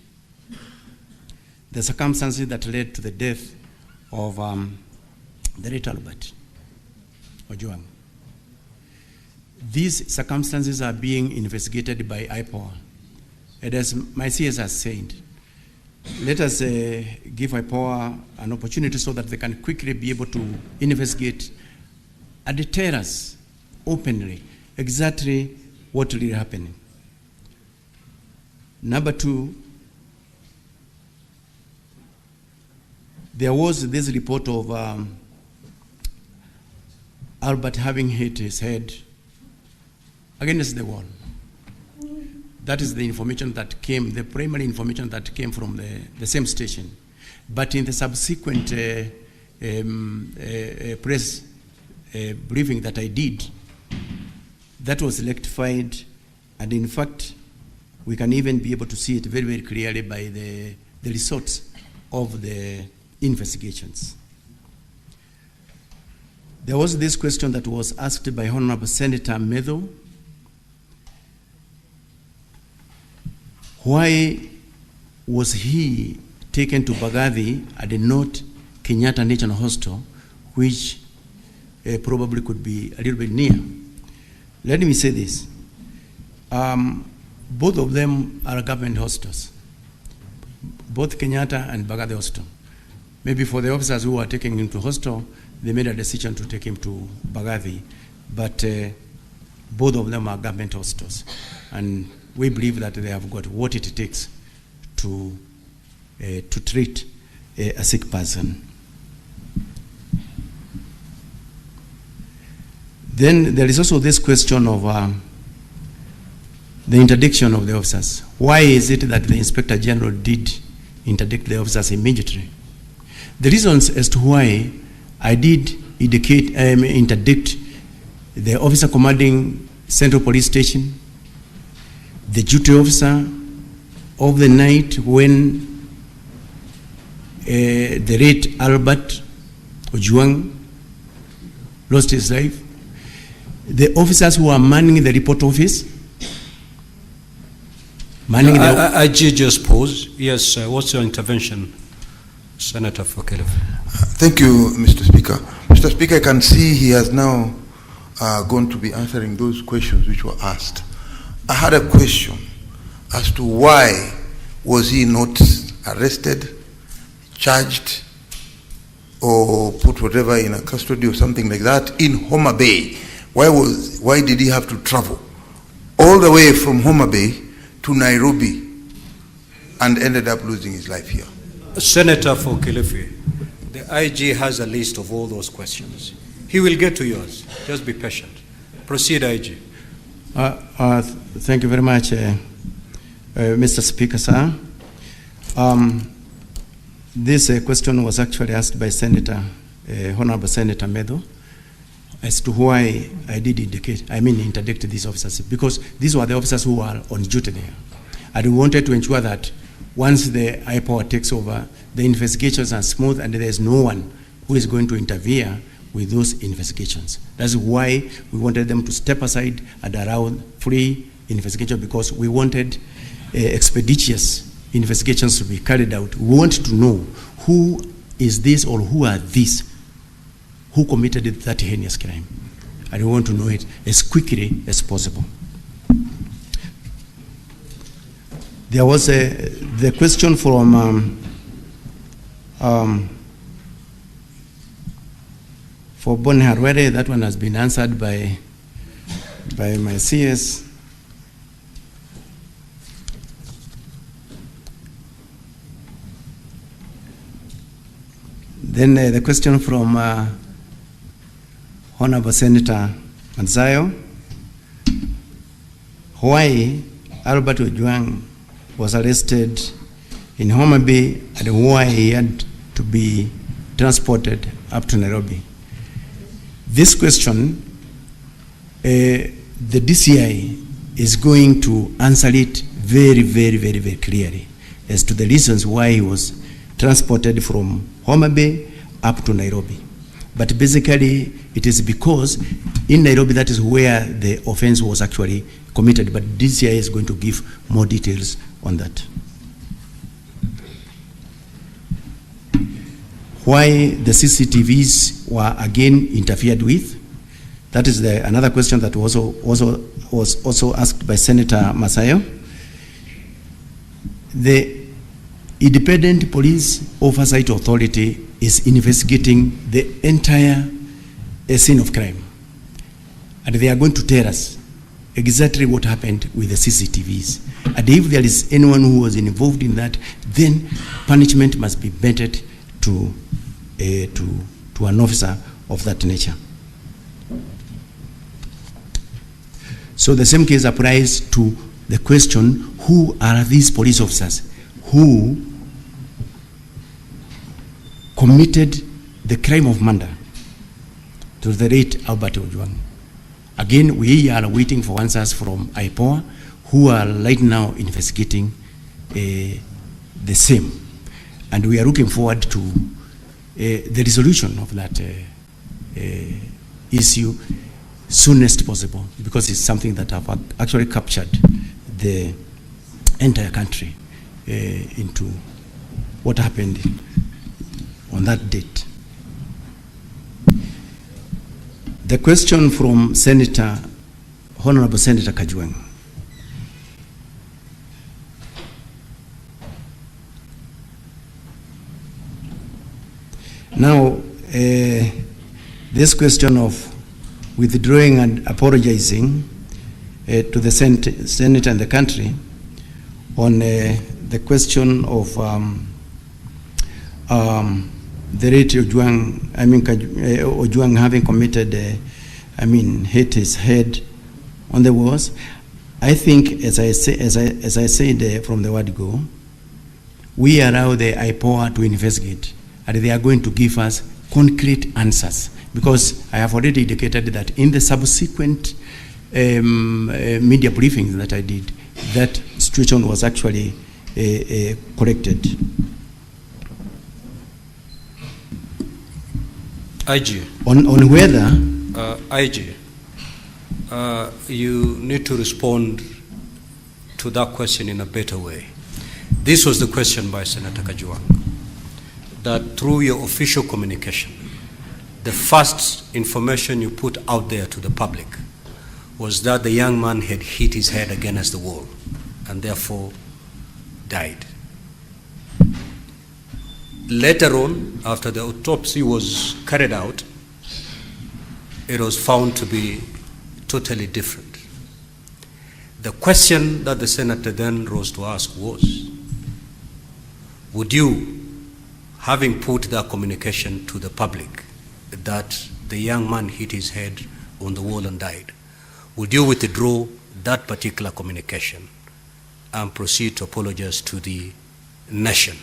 The circumstances that led to the death of the late Albert Ojwang. These circumstances are being investigated by IPOA. And as my CS has said, let us give IPOA an opportunity so that they can quickly be able to investigate and tell us openly exactly what really happened. Number two, there was this report of Albert having hit his head against the wall. That is the information that came, the primary information that came from the same station. But in the subsequent press briefing that I did, that was rectified, and in fact, we can even be able to see it very, very clearly by the results of the investigations. There was this question that was asked by Honorable Senator Medho. Why was he taken to Bagathi and not Kenyatta National Hospital, which probably could be a little bit near? Let me say this. Both of them are government hospitals, both Kenyatta and Bagathi Hospital. Maybe for the officers who are taking him to hospital, they made a decision to take him to Bagathi, but both of them are government hospitals. And we believe that they have got what it takes to treat a sick person. Then there is also this question of the interdiction of the officers. Why is it that the Inspector General did interdict the officers immediately? The reasons as to why I did interdict the officer commanding Central Police Station, the duty officer of the night when the late Albert Ojwang lost his life, the officers who are manning the report office, manning IG just pause. Yes, what's your intervention, Senator Fokelef? Thank you, Mr. Speaker. Mr. Speaker, I can see he has now going to be answering those questions which were asked. I had a question as to why was he not arrested, charged, or put whatever in a custody or something like that in Homa Bay. Why did he have to travel all the way from Homa Bay to Nairobi and ended up losing his life here? Senator Fokelef, the IG has a list of all those questions. He will get to yours. Just be patient. Proceed, IG. Thank you very much, Mr. Speaker, sir. This question was actually asked by Honorable Senator Medo, as to why I did interdict these officers, because these were the officers who were on duty there. And we wanted to ensure that once the IPOA takes over, the investigations are smooth and there is no one who is going to interfere with those investigations. That's why we wanted them to step aside and allow free investigation, because we wanted expeditious investigations to be carried out. We want to know who is this or who are these who committed that heinous crime. And we want to know it as quickly as possible. There was the question from for Boni Harwere. That one has been answered by my CS. Then the question from Honorable Senator Manzayo, why Albert Ojwang was arrested in Homa Bay and why he had to be transported up to Nairobi. This question, the DCI is going to answer it very, very, very, very clearly as to the reasons why he was transported from Homa Bay up to Nairobi. But basically, it is because in Nairobi, that is where the offense was actually committed. But DCI is going to give more details on that. Why the CCTVs were again interfered with? That is another question that was also asked by Senator Masayo. The Independent Police Oversight Authority is investigating the entire scene of crime. And they are going to tell us exactly what happened with the CCTVs. And if there is anyone who was involved in that, then punishment must be meted to an officer of that nature. So the same case applies to the question, who are these police officers who committed the crime of murder to the late Albert Ojwang? Again, we are waiting for answers from IPOA, who are right now investigating the same. And we are looking forward to the resolution of that issue soonest possible, because it's something that have actually captured the entire country into what happened on that date. The question from Honorable Senator Kajwang. Now, this question of withdrawing and apologizing to the Senate and the country on the question of the late Ojwang, Ojwang having committed hit his head on the walls. I think, as I said from the word go, we allow the IPOA to investigate, and they are going to give us concrete answers, because I have already indicated that in the subsequent media briefings that I did, that situation was actually corrected. IG. On whether... IG, you need to respond to that question in a better way. This was the question by Senator Ojwang', that through your official communication, the first information you put out there to the public was that the young man had hit his head against the wall and therefore died. Later on, after the autopsy was carried out, it was found to be totally different. The question that the senator then rose to ask was, would you, having put that communication to the public that the young man hit his head on the wall and died, would you withdraw that particular communication and proceed to apologize to the nation?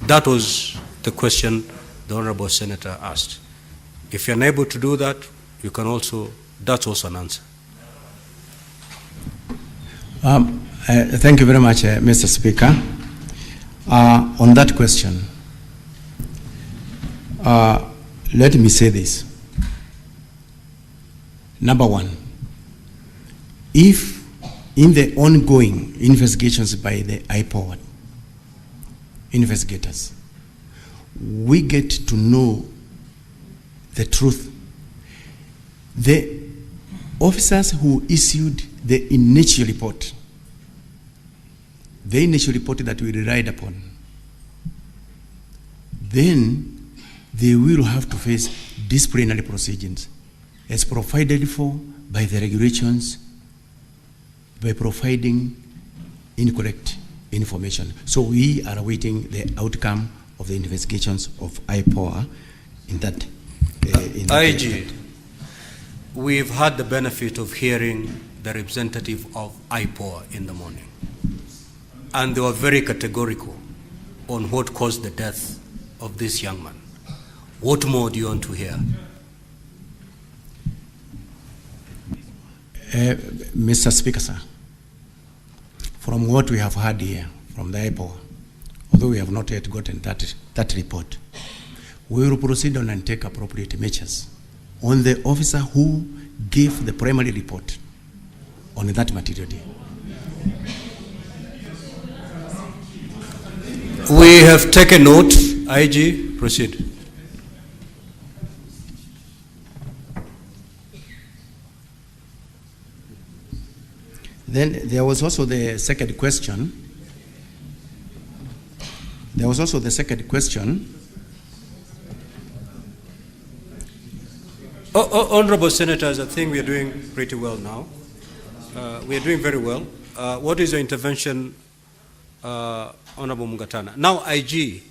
That was the question the Honorable Senator asked. If you're unable to do that, you can also, that's also an answer. Thank you very much, Mr. Speaker. On that question, let me say this. Number one, if in the ongoing investigations by the IPOA investigators, we get to know the truth, the officers who issued the initial report that we relied upon, then they will have to face disciplinary proceedings as provided for by the regulations by providing incorrect information. So we are awaiting the outcome of the investigations of IPOA in that. IG, we've had the benefit of hearing the representative of IPOA in the morning, and they were very categorical on what caused the death of this young man. What more do you want to hear? Mr. Speaker, sir, from what we have heard here from the IPOA, although we have not yet gotten that report, we will proceed on and take appropriate measures on the officer who gave the primary report on that material day. We have taken note. IG, proceed. Then there was also the second question. Honorable Senators, I think we are doing pretty well now. We are doing very well. What is your intervention, Honorable Mungatana? Now, IG,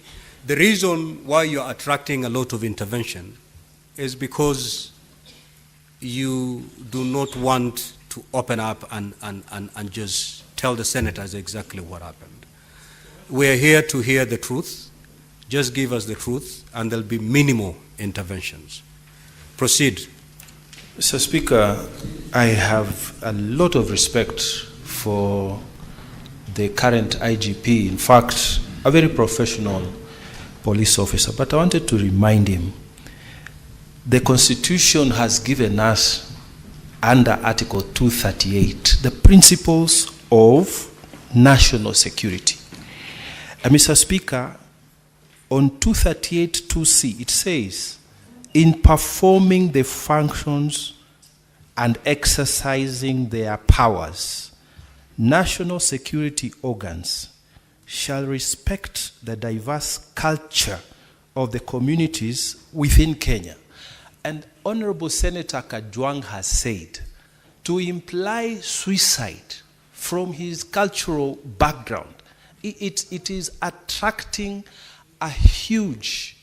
the reason why you are attracting a lot of intervention is because you do not want to open up and just tell the senators exactly what happened. We are here to hear the truth. Just give us the truth, and there'll be minimal interventions. Proceed. Mr. Speaker, I have a lot of respect for the current IGP, in fact, a very professional police officer, but I wanted to remind him, the Constitution has given us, under Article 238, the principles of national security. And Mr. Speaker, on 238(2)(c), it says, in performing the functions and exercising their powers, national security organs shall respect the diverse culture of the communities within Kenya. And Honorable Senator Ojwang' has said, to imply suicide from his cultural background, it is attracting a huge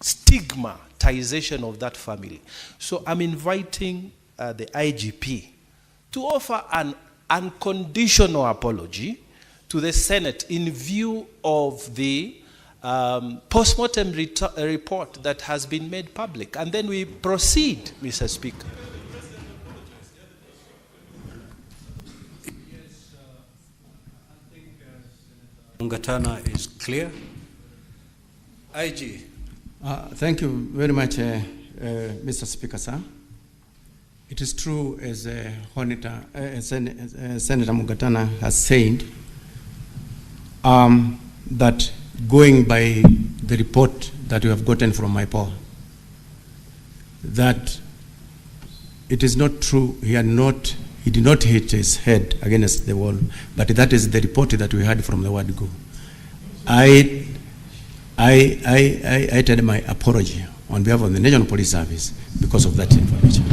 stigmatization of that family. So I'm inviting the IGP to offer an unconditional apology to the Senate in view of the post-mortem report that has been made public. And then we proceed, Mr. Speaker. Mungatana is clear. IG. Thank you very much, Mr. Speaker, sir. It is true, as Senator Mungatana has said, that going by the report that we have gotten from IPOA, that it is not true, he did not hit his head against the wall, but that is the report that we had from the word go. I tell my apology on behalf of the National Police Service because of that information.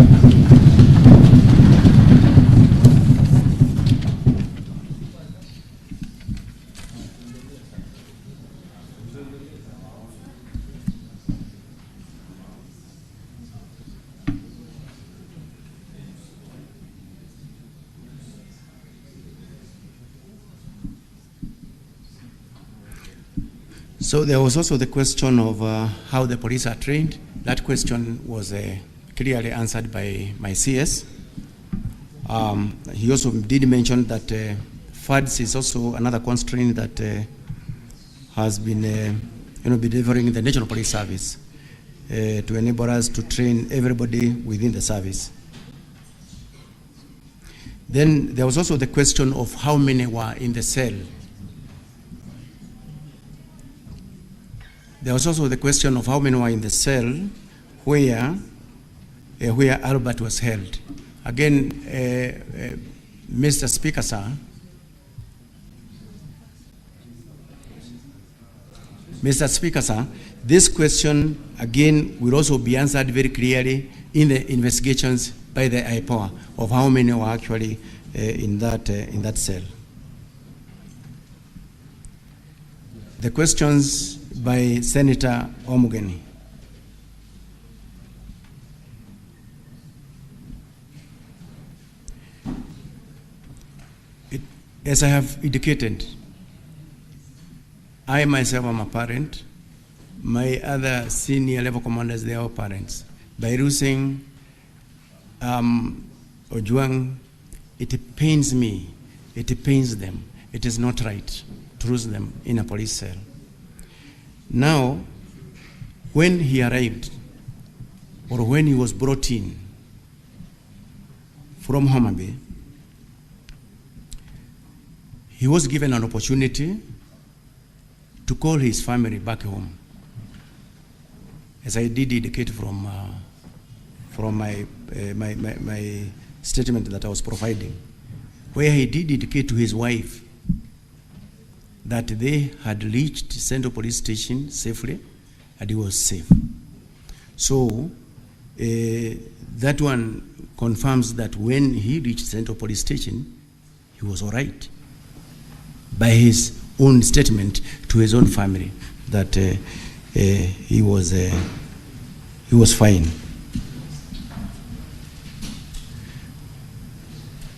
So there was also the question of how the police are trained. That question was clearly answered by my CS. He also did mention that FADS is also another constraint that has been delivering the National Police Service to enable us to train everybody within the service. Then there was also the question of how many were in the cell. There was also the question of how many were in the cell where Albert was held. Again, Mr. Speaker, sir, this question again will also be answered very clearly in the investigations by the IPOA of how many were actually in that cell. The questions by Senator Ojwang'S. As I have indicated, I myself am a parent. My other senior level commanders, they are all parents. By losing Ojwang', it pains me, it pains them. It is not right to lose them in a police cell. Now, when he arrived, or when he was brought in from Homa Bay, he was given an opportunity to call his family back home. As I did indicate from my statement that I was providing, where he did indicate to his wife that they had reached Central Police Station safely and he was safe. So that one confirms that when he reached Central Police Station, he was all right. By his own statement to his own family, that he was fine.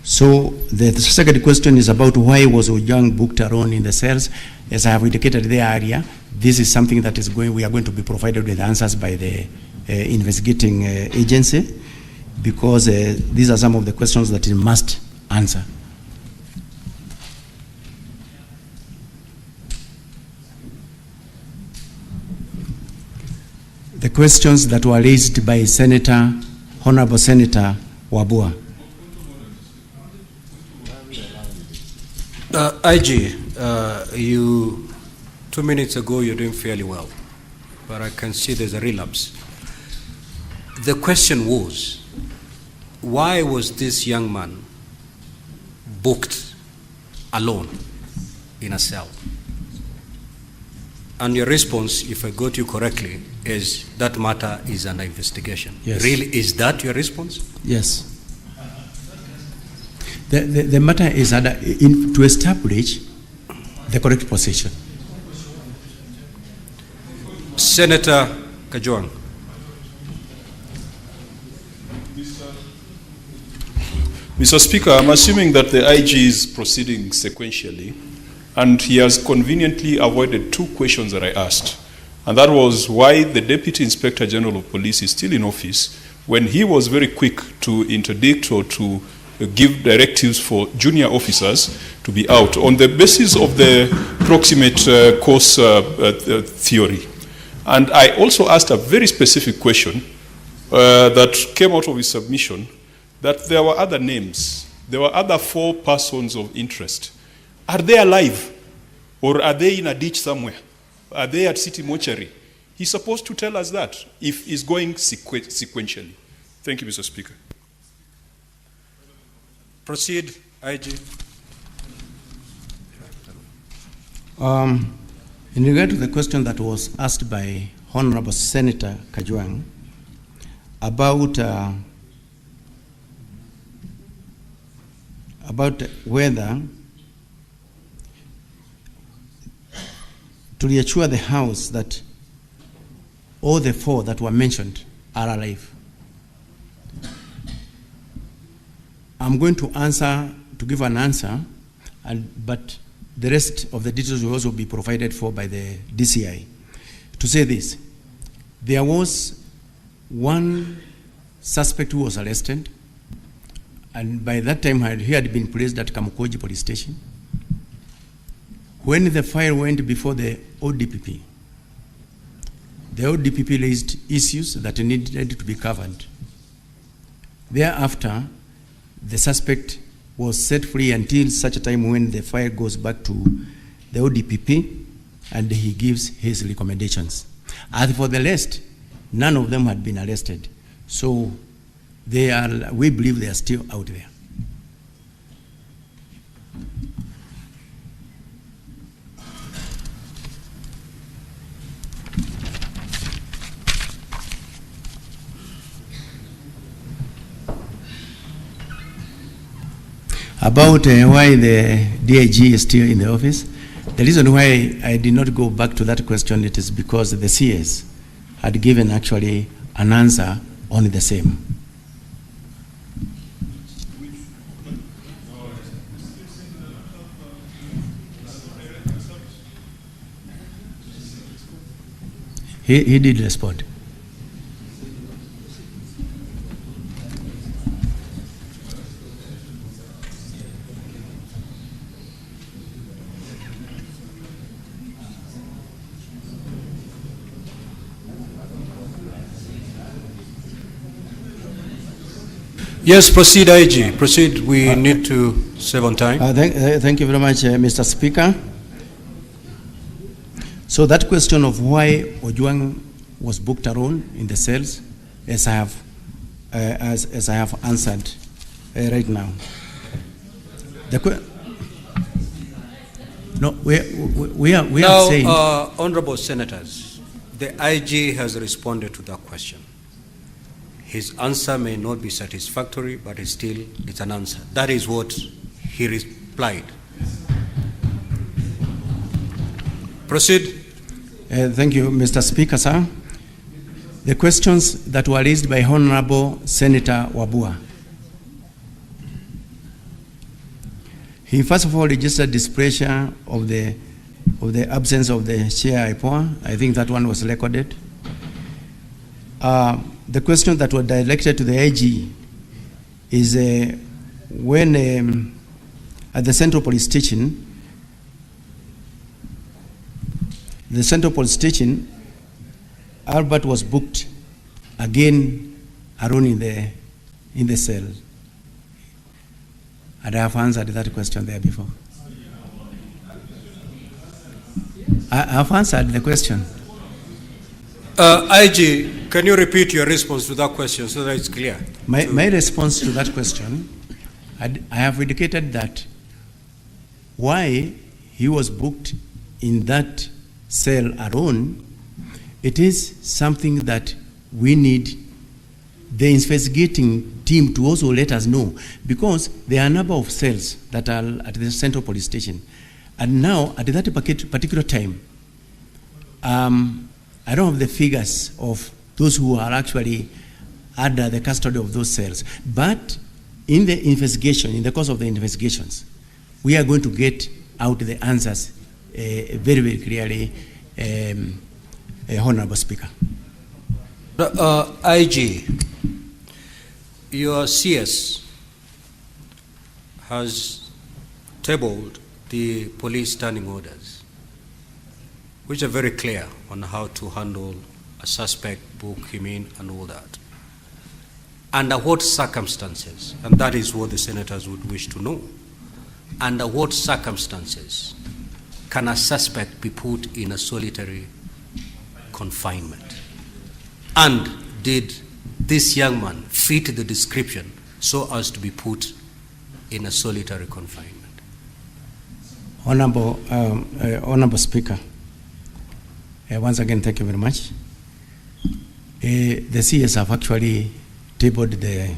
So the second question is about why was Ojwang' booked alone in the cells. As I have indicated there earlier, this is something that we are going to be provided with answers by the investigating agency, because these are some of the questions that it must answer. The questions that were raised by Honorable Senator Wabua. IG, you 2 minutes ago you're doing fairly well, but I can see there's a relapse. The question was, why was this young man booked alone in a cell? And your response, if I got you correctly, is that matter is under investigation. Yes. Really, is that your response? Yes. The matter is to establish the correct position. Senator Ojwang'. Mr. Speaker, I'm assuming that the IG is proceeding sequentially, and he has conveniently avoided two questions that I asked. And that was why the Deputy Inspector General of Police is still in office when he was very quick to interdict or to give directives for junior officers to be out on the basis of the proximate cause theory. And I also asked a very specific question that came out of his submission, that there were other names, there were other 4 persons of interest. Are they alive? Or are they in a ditch somewhere? Are they at City Mortuary? He's supposed to tell us that if he's going sequentially. Thank you, Mr. Speaker. Proceed, IG. In regard to the question that was asked by Honorable Senator Ojwang' about whether to reassure the House that all the 4 that were mentioned are alive. I'm going to give an answer, but the rest of the details will also be provided for by the DCI. To say this, there was one suspect who was arrested, and by that time he had been placed at Kamukoji police station. When the file went before the ODPP raised issues that needed to be covered. Thereafter, the suspect was set free until such a time when the file goes back to the ODPP and he gives his recommendations. As for the rest, none of them had been arrested. So we believe they are still out there. About why the DIG is still in the office, the reason why I did not go back to that question, it is because the CS had given actually an answer on the same. He did respond. Yes, proceed, IG. Proceed. We need to save on time. Thank you very much, Mr. Speaker. So that question of why Ojwang' was booked alone in the cells, as I have answered right now. We are saying. Honorable Senators, the IG has responded to that question. His answer may not be satisfactory, but it's an answer. That is what he replied. Proceed. Thank you, Mr. Speaker, sir. The questions that were raised by Honorable Senator Wabua. He first of all registered displeasure of the absence of the chair IPOA. I think that one was recorded. The questions that were directed to the IG is when at the Central Police Station, Albert was booked again alone in the cell. And I have answered that question there before. I have answered the question. IG, can you repeat your response to that question so that it's clear? My response to that question, I have indicated that why he was booked in that cell alone, it is something that we need the investigating team to also let us know, because there are a number of cells that are at the Central Police Station. And now, at that particular time, I don't have the figures of those who are actually under the custody of those cells. But in the investigation, in the course of the investigations, we are going to get out the answers very, very clearly, Honorable Speaker. IG, your CS has tabled the police standing orders, which are very clear on how to handle a suspect, book him in, and all that. Under what circumstances, and that is what the senators would wish to know, under what circumstances can a suspect be put in a solitary confinement? And did this young man fit the description so as to be put in a solitary confinement? Honorable Speaker, once again, thank you very much. The CS have actually tabled the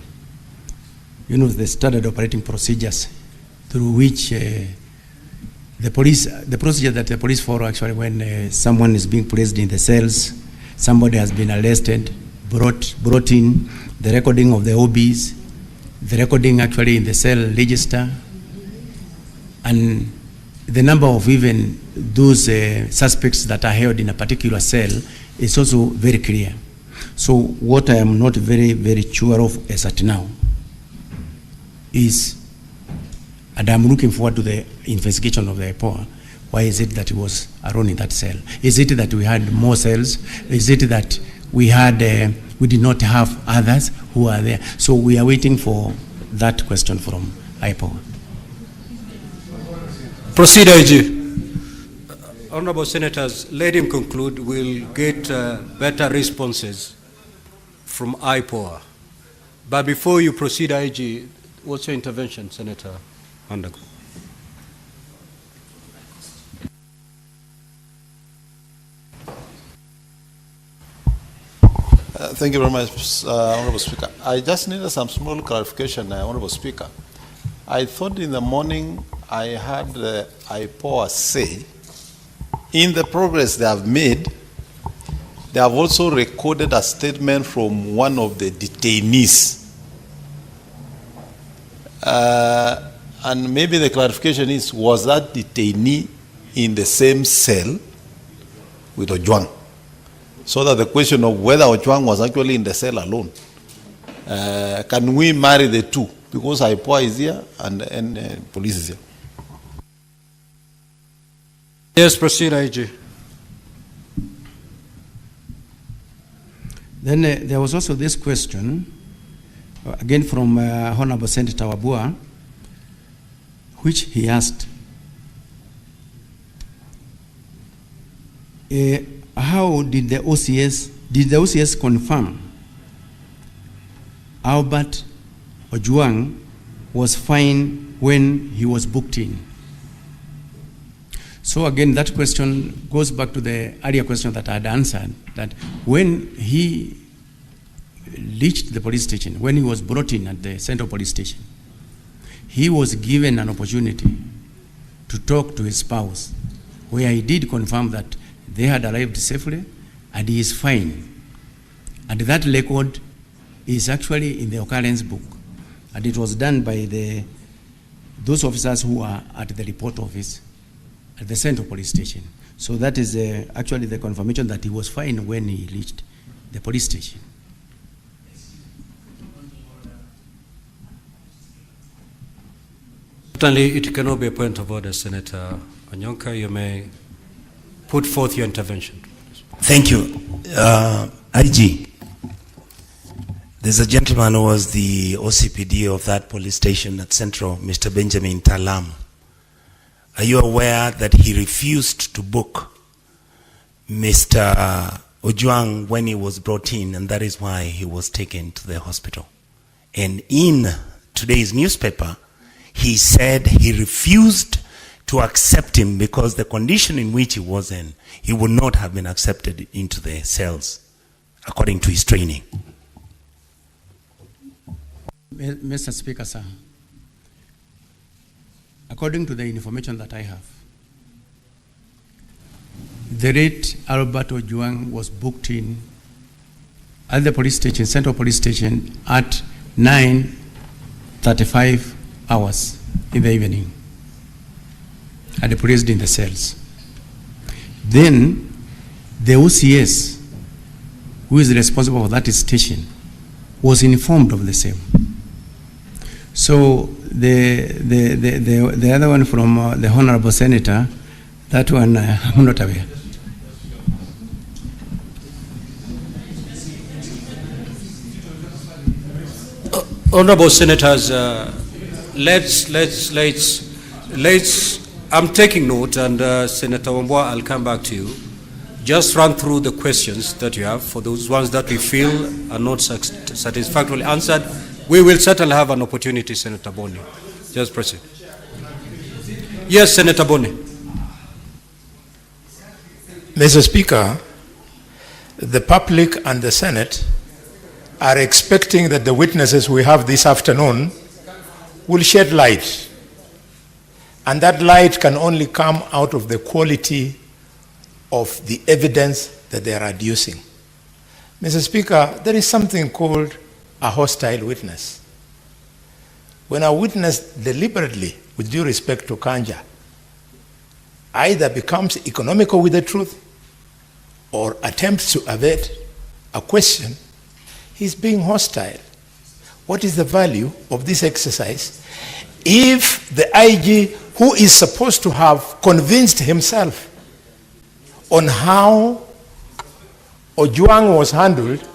standard operating procedures through which the procedure that the police follow actually when someone is being placed in the cells, somebody has been arrested, brought in, the recording of the OBs, the recording actually in the cell register, and the number of even those suspects that are held in a particular cell is also very clear. So what I am not very, very sure of as at now is, and I'm looking forward to the investigation of the IPOA, why is it that he was alone in that cell? Is it that we had more cells? Is it that we did not have others who are there? So we are waiting for that question from IPOA. Proceed, IG. Honorable Senators, let him conclude. We'll get better responses from IPOA. But before you proceed, IG, what's your intervention, Senator Undergo? Thank you very much, Honorable Speaker. I just needed some small clarification, Honorable Speaker. I thought in the morning I heard the IPOA say, in the progress they have made, they have also recorded a statement from one of the detainees. And maybe the clarification is, was that detainee in the same cell with Ojwang? So that the question of whether Ojwang was actually in the cell alone. Can we marry the two? Because IPOA is here and police is here. Yes, proceed, IG. Then there was also this question, again from Honorable Senator Wabua, which he asked, how did the OCS confirm Albert Ojwang was fine when he was booked in? So again, that question goes back to the earlier question that I had answered, that when he reached the police station, when he was brought in at the Central Police Station, he was given an opportunity to talk to his spouse, where he did confirm that they had arrived safely and he is fine. And that record is actually in the occurrence book. And it was done by those officers who are at the report office at the Central Police Station. So that is actually the confirmation that he was fine when he reached the police station. Certainly, it cannot be a point of order, Senator Onyonka. You may put forth your intervention. Thank you. IG, there's a gentleman who was the OCPD of that police station at Central, Mr. Benjamin Talam. Are you aware that he refused to book Mr. Ojwang when he was brought in, and that is why he was taken to the hospital? And in today's newspaper, he said he refused to accept him because the condition in which he was in, he would not have been accepted into the cells according to his training. Mr. Speaker, sir, according to the information that I have, the late Albert Ojwang was booked in at the police station, Central Police Station, at 9:35 hours in the evening, and placed in the cells. Then the OCS, who is responsible for that station, was informed of the same. So the other one from the Honorable Senator, that one I'm not aware. Honorable Senators, I'm taking note, and Senator Wambua, I'll come back to you. Just run through the questions that you have. For those ones that we feel are not satisfactorily answered, we will certainly have an opportunity, Senator Boni. Just proceed. Yes, Senator Boni. Mr. Speaker, the public and the Senate are expecting that the witnesses we have this afternoon will shed light. And that light can only come out of the quality of the evidence that they are adducing. Mr. Speaker, there is something called a hostile witness. When a witness deliberately, with due respect to Kanja, either becomes economical with the truth or attempts to evade a question, he's being hostile. What is the value of this exercise if the IG, who is supposed to have convinced himself on how Ojwang was handled,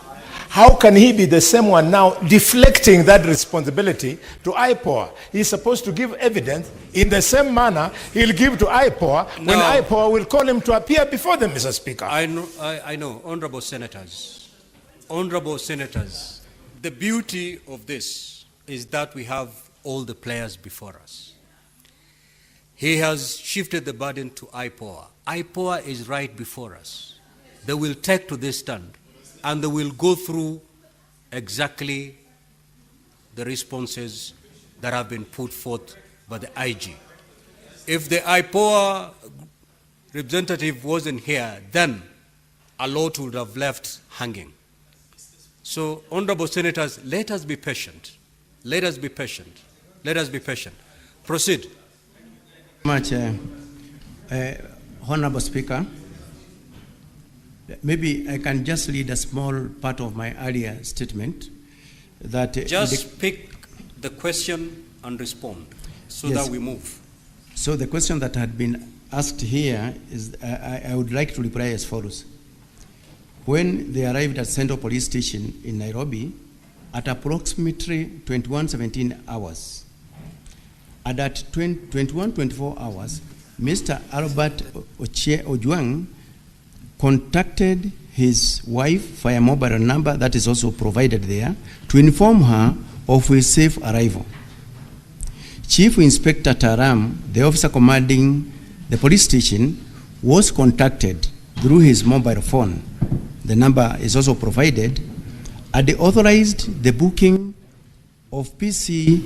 how can he be the same one now deflecting that responsibility to IPOA? He's supposed to give evidence in the same manner he'll give to IPOA when IPOA will call him to appear before them, Mr. Speaker. I know, Honorable Senators, the beauty of this is that we have all the players before us. He has shifted the burden to IPOA. IPOA is right before us. They will take to this stand, and they will go through exactly the responses that have been put forth by the IG. If the IPOA representative wasn't here, then a lot would have left hanging. So, Honorable Senators, let us be patient. Let us be patient. Let us be patient. Proceed. Honorable Speaker, maybe I can just read a small part of my earlier statement. That just pick the question and respond so that we move. So the question that had been asked here is, I would like to reply as follows. When they arrived at Central Police Station in Nairobi at approximately 21:17 hours, and at 21:24 hours, Mr. Albert Ojwang contacted his wife via mobile number that is also provided there to inform her of his safe arrival. Chief Inspector Taram, the officer commanding the police station, was contacted through his mobile phone. The number is also provided, and they authorized the booking of PC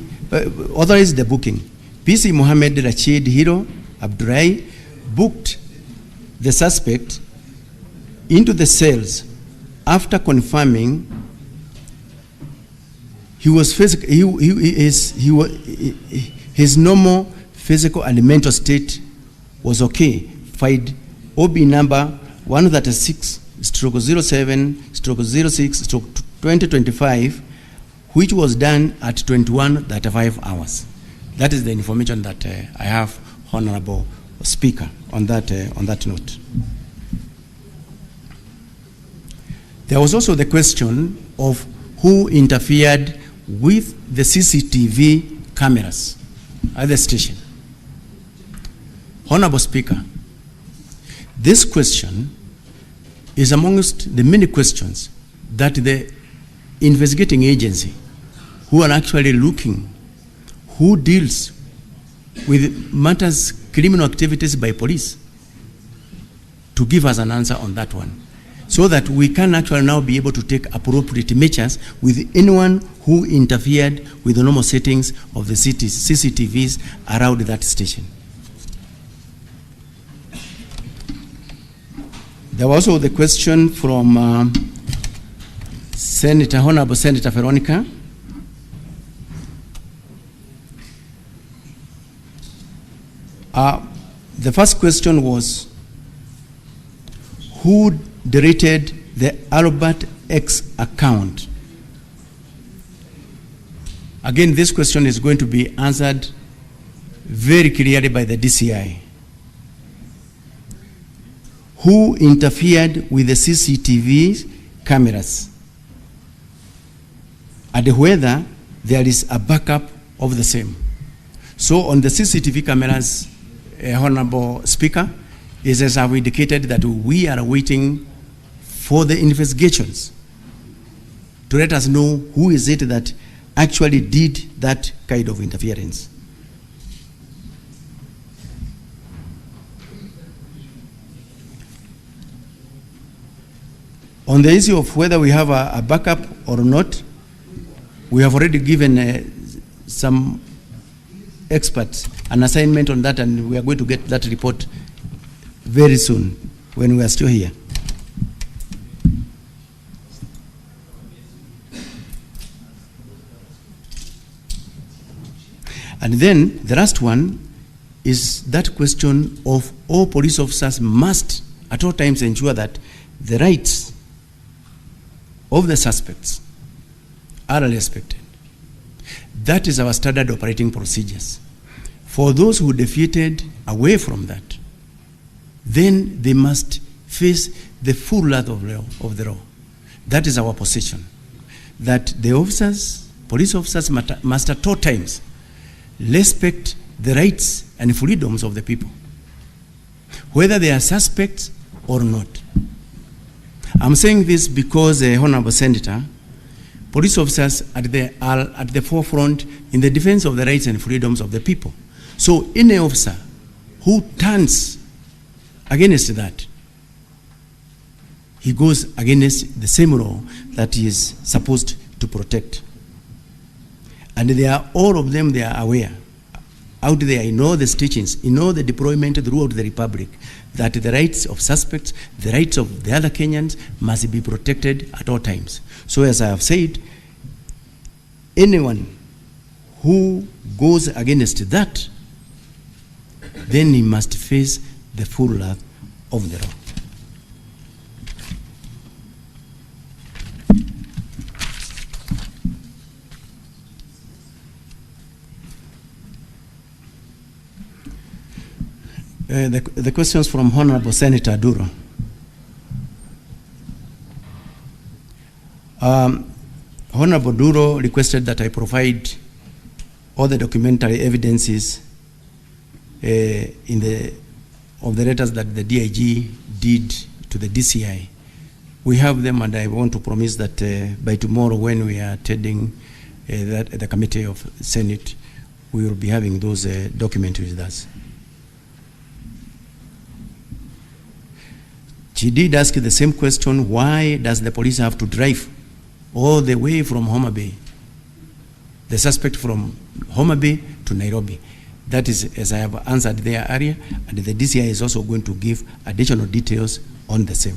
Mohammed Rashid Hiro Abdurai booked the suspect into the cells after confirming his normal physical and mental state was okay. Filed OB number 136/07/06/2025, which was done at 21:35 hours. That is the information that I have, Honorable Speaker, on that note. There was also the question of who interfered with the CCTV cameras at the station. Honorable Speaker, this question is amongst the many questions that the investigating agency, who are actually looking, who deals with matters, criminal activities by police, to give us an answer on that one, so that we can actually now be able to take appropriate measures with anyone who interfered with the normal settings of the CCTVs around that station. There was also the question from Honorable Senator Veronica. The first question was, who deleted the Albert X account? Again, this question is going to be answered very clearly by the DCI. Who interfered with the CCTV cameras? And whether there is a backup of the same. So on the CCTV cameras, Honorable Speaker, is as I've indicated that we are waiting for the investigations to let us know who is it that actually did that kind of interference. On the issue of whether we have a backup or not, we have already given some experts an assignment on that, and we are going to get that report very soon when we are still here. And then the last one is that question of all police officers must at all times ensure that the rights of the suspects are respected. That is our standard operating procedures. For those who defeated away from that, then they must face the full wrath of the law. That is our position. That the officers, police officers must at all times respect the rights and freedoms of the people, whether they are suspects or not. I'm saying this because, Honorable Senator, police officers are at the forefront in the defense of the rights and freedoms of the people. So any officer who turns against that, he goes against the same law that he is supposed to protect. And they are, all of them, they are aware out there in all the stations, in all the deployment throughout the Republic, that the rights of suspects, the rights of the other Kenyans must be protected at all times. So as I have said, anyone who goes against that, then he must face the full wrath of the law. The questions from Honorable Senator Duro. Honorable Duro requested that I provide all the documentary evidences of the letters that the DIG did to the DCI. We have them, and I want to promise that by tomorrow, when we are attending the Committee of Senate, we will be having those documents with us. She did ask the same question, why does the police have to drive all the way from Homa Bay, the suspect from Homa Bay to Nairobi? That is, as I have answered there earlier, and the DCI is also going to give additional details on the same.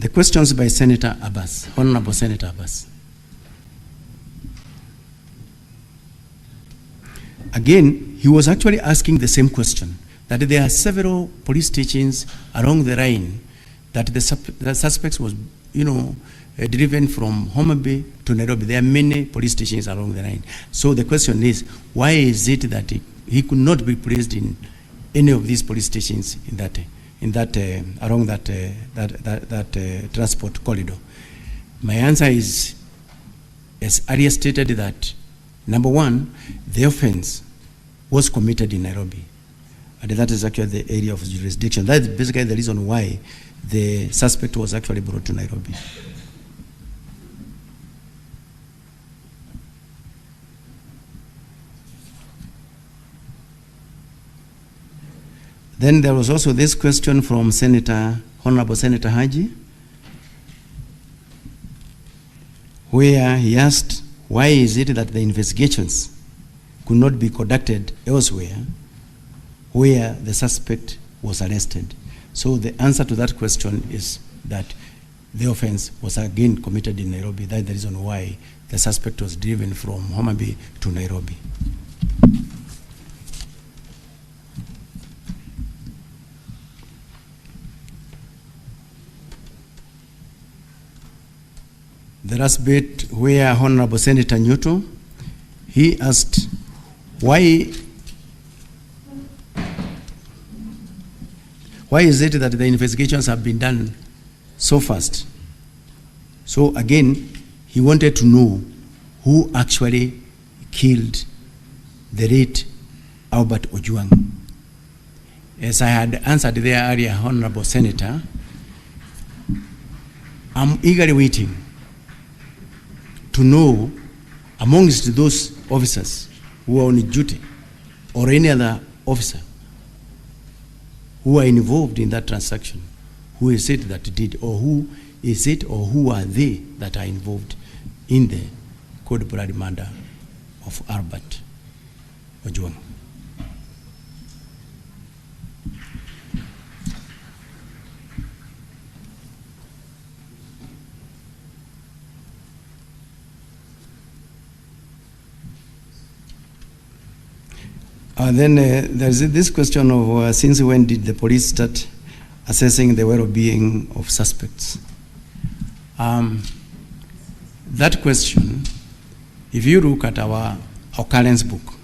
The questions by Senator Abbas, Honorable Senator Abbas. Again, he was actually asking the same question, that there are several police stations along the line that the suspects was, driven from Homa Bay to Nairobi. There are many police stations along the line. So the question is, why is it that he could not be placed in any of these police stations along that transport corridor? My answer is, as earlier stated, that number one, the offense was committed in Nairobi, and that is actually the area of jurisdiction. That is basically the reason why the suspect was actually brought to Nairobi. Then there was also this question from Honorable Senator Haji, where he asked, why is it that the investigations could not be conducted elsewhere where the suspect was arrested? So the answer to that question is that the offense was again committed in Nairobi. That's the reason why the suspect was driven from Homa Bay to Nairobi. The last bit where Honorable Senator Nyuto, he asked why is it that the investigations have been done so fast? So again, he wanted to know who actually killed the late Albert Ojwang. As I had answered there earlier, Honorable Senator, I'm eagerly waiting to know amongst those officers who are on duty or any other officer who are involved in that transaction, who is it that did, or who is it, or who are they that are involved in the cold-blooded murder of Albert Ojwang. Then there's this question of since when did the police start assessing the well-being of suspects? That question, if you look at our occurrence book,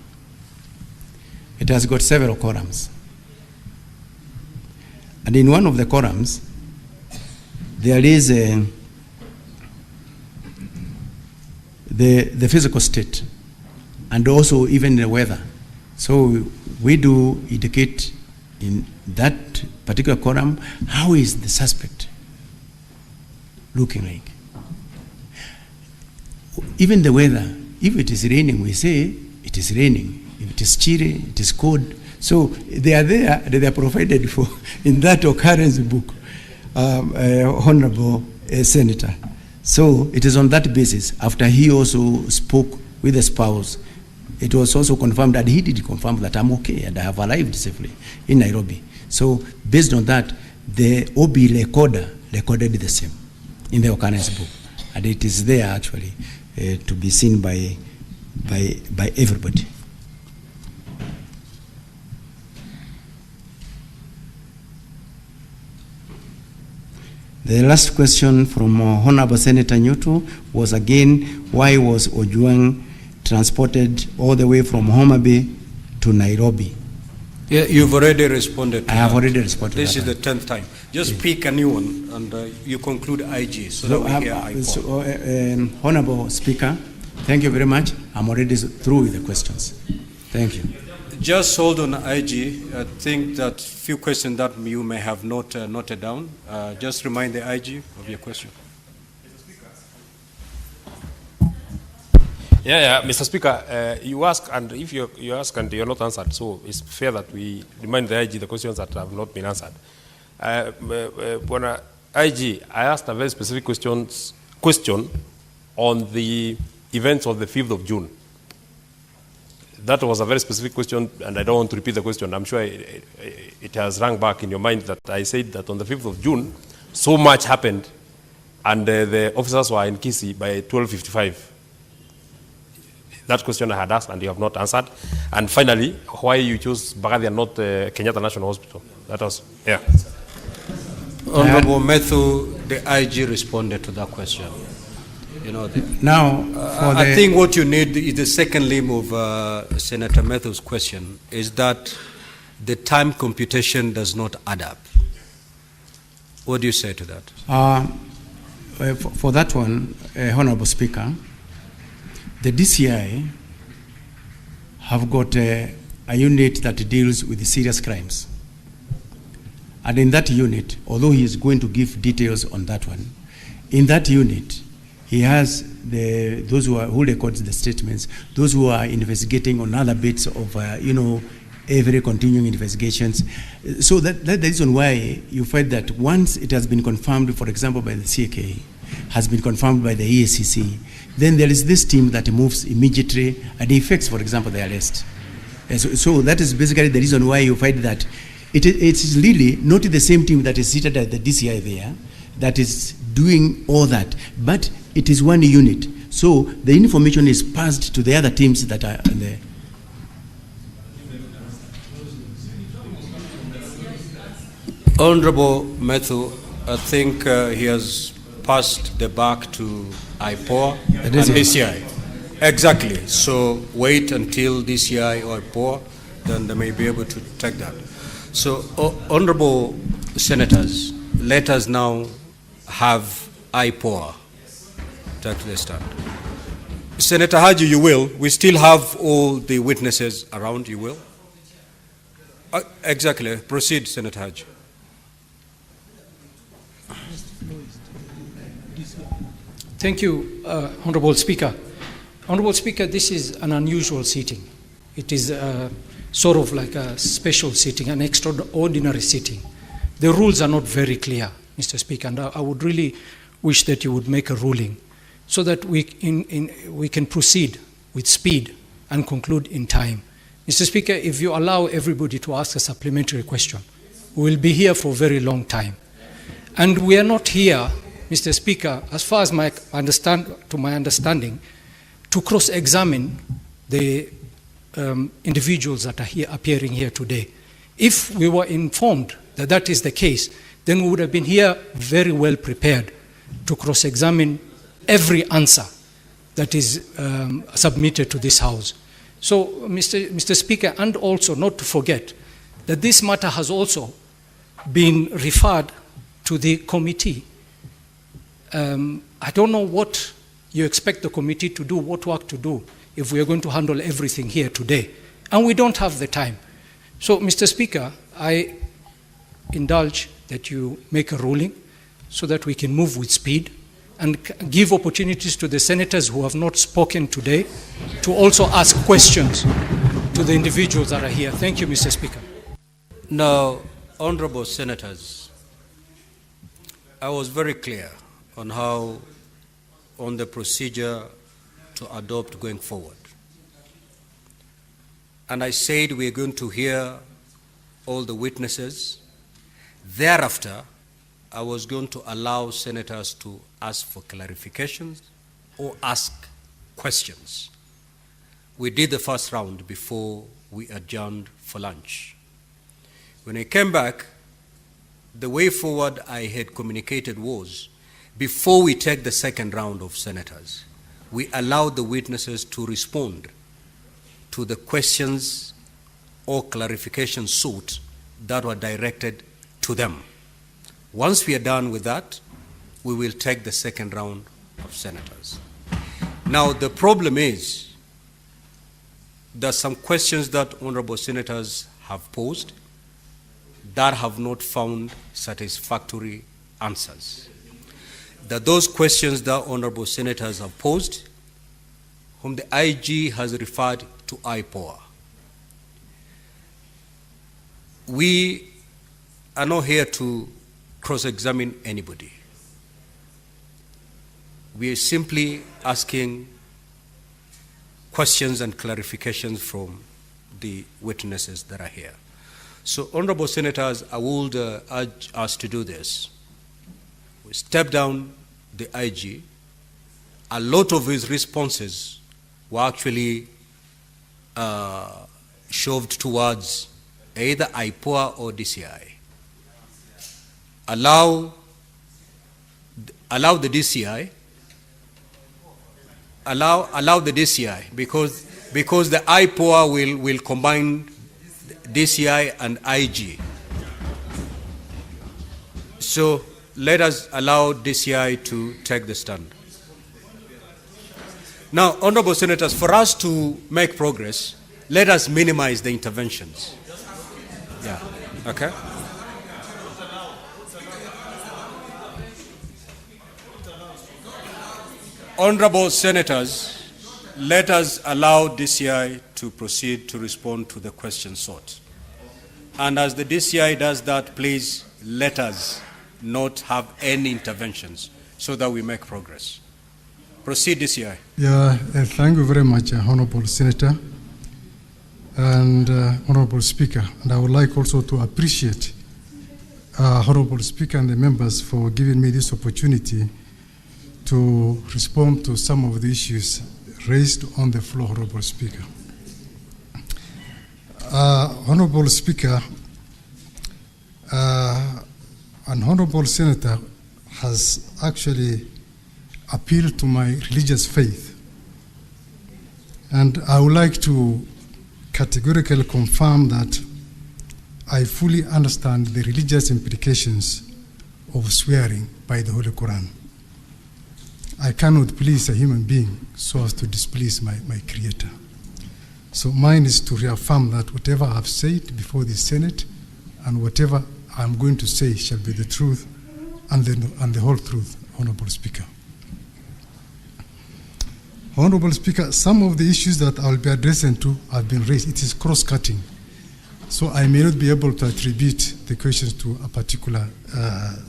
it has got several columns. And in one of the columns, there is the physical state and also even the weather. So we do indicate in that particular column, how is the suspect looking like? Even the weather, if it is raining, we say it is raining. If it is chilly, it is cold. So they are there, they are provided for in that occurrence book, Honorable Senator. So it is on that basis, after he also spoke with the spouse, it was also confirmed that he did confirm that I'm okay and I have arrived safely in Nairobi. So based on that, the OB recorder recorded the same in the occurrence book. And it is there actually to be seen by everybody. The last question from Honorable Senator Nyuto was again, why was Ojwang transported all the way from Homa Bay to Nairobi? Yeah, you've already responded to I have already responded This to is that. the 10th time. Just pick a new one and you conclude IG so that we hear IPOA. Honorable Speaker, thank you very much. I'm already through with the questions. Thank you. Just hold on IG. I think that few questions that you may have noted down. Just remind the IG of your question. Yeah, Mr. Speaker, you ask, and if you ask and you're not answered, so it's fair that we remind the IG the questions that have not been answered. When IG, I asked a very specific question on the events of the 5th of June. That was a very specific question, and I don't want to repeat the question. I'm sure it has rung back in your mind that I said that on the 5th of June, so much happened, and the officers were in Kisii by 12:55. That question I had asked and you have not answered. And finally, why you chose Bagadia and not Kenyatta National Hospital? That was, yeah. Honorable Methu, the IG responded to that question. You know, I think what you need is the second limb of Senator Methu's question, is that the time computation does not add up. What do you say to that? For that one, Honorable Speaker, the DCI have got a unit that deals with serious crimes. And in that unit, although he is going to give details on that one, in that unit, he has those who records the statements, those who are investigating on other bits of, every continuing investigations. So that's the reason why you find that once it has been confirmed, for example, by the CAK, has been confirmed by the EACC, then there is this team that moves immediately and effects, for example, the arrest. So that is basically the reason why you find that it is really not the same team that is seated at the DCI there that is doing all that, but it is one unit. So the information is passed to the other teams that are there. Honorable Methu, I think he has passed the buck to IPOA and DCI. Exactly. So wait until DCI or IPOA, then they may be able to take that. So, honorable senators, let us now have IPOA take the stand. Senator Haji, you will. We still have all the witnesses around, you will. Exactly. Proceed, Senator Haji. Thank you, Honorable Speaker. Honorable Speaker, this is an unusual sitting. It is sort of like a special sitting, an extraordinary sitting. The rules are not very clear, Mr. Speaker, and I would really wish that you would make a ruling so that we can proceed with speed and conclude in time. Mr. Speaker, if you allow everybody to ask a supplementary question, we will be here for a very long time. And we are not here, Mr. Speaker, as far as my understanding, to cross-examine the individuals that are here appearing here today. If we were informed that that is the case, then we would have been here very well prepared to cross-examine every answer that is submitted to this House. So, Mr. Speaker, and also not to forget that this matter has also been referred to the committee. I don't know what you expect the committee to do, what work to do, if we are going to handle everything here today. And we don't have the time. So, Mr. Speaker, I indulge that you make a ruling so that we can move with speed and give opportunities to the senators who have not spoken today to also ask questions to the individuals that are here. Thank you, Mr. Speaker. Now, honorable senators, I was very clear on the procedure to adopt going forward. And I said we're going to hear all the witnesses. Thereafter, I was going to allow senators to ask for clarifications or ask questions. We did the first round before we adjourned for lunch. When I came back, the way forward I had communicated was, before we take the second round of senators, we allowed the witnesses to respond to the questions or clarification sought that were directed to them. Once we are done with that, we will take the second round of senators. Now, the problem is there are some questions that honorable senators have posed that have not found satisfactory answers. That those questions that honorable senators have posed, whom the IG has referred to IPOA. We are not here to cross-examine anybody. We are simply asking questions and clarifications from the witnesses that are here. So, honorable senators, I would urge us to do this. We step down the IG. A lot of his responses were actually shoved towards either IPOA or DCI. Allow the DCI. Allow the DCI because the IPOA will combine DCI and IG. So let us allow DCI to take the stand. Now, honorable senators, for us to make progress, let us minimize the interventions. Yeah, okay? Honorable senators, let us allow DCI to proceed to respond to the questions sought. And as the DCI does that, please let us not have any interventions. so that we make progress. Proceed, DCI. Yeah, thank you very much, Honorable Senator and Honorable Speaker. And I would like also to appreciate Honorable Speaker and the members for giving me this opportunity to respond to some of the issues raised on the floor, Honorable Speaker. Honorable Speaker, an Honorable Senator has actually appealed to my religious faith. And I would like to categorically confirm that I fully understand the religious implications of swearing by the Holy Quran. I cannot please a human being so as to displease my Creator. So mine is to reaffirm that whatever I've said before the Senate and whatever I'm going to say shall be the truth and the whole truth, Honorable Speaker. Honorable Speaker, some of the issues that I'll be addressing to have been raised. It is cross-cutting. So I may not be able to attribute the questions to a particular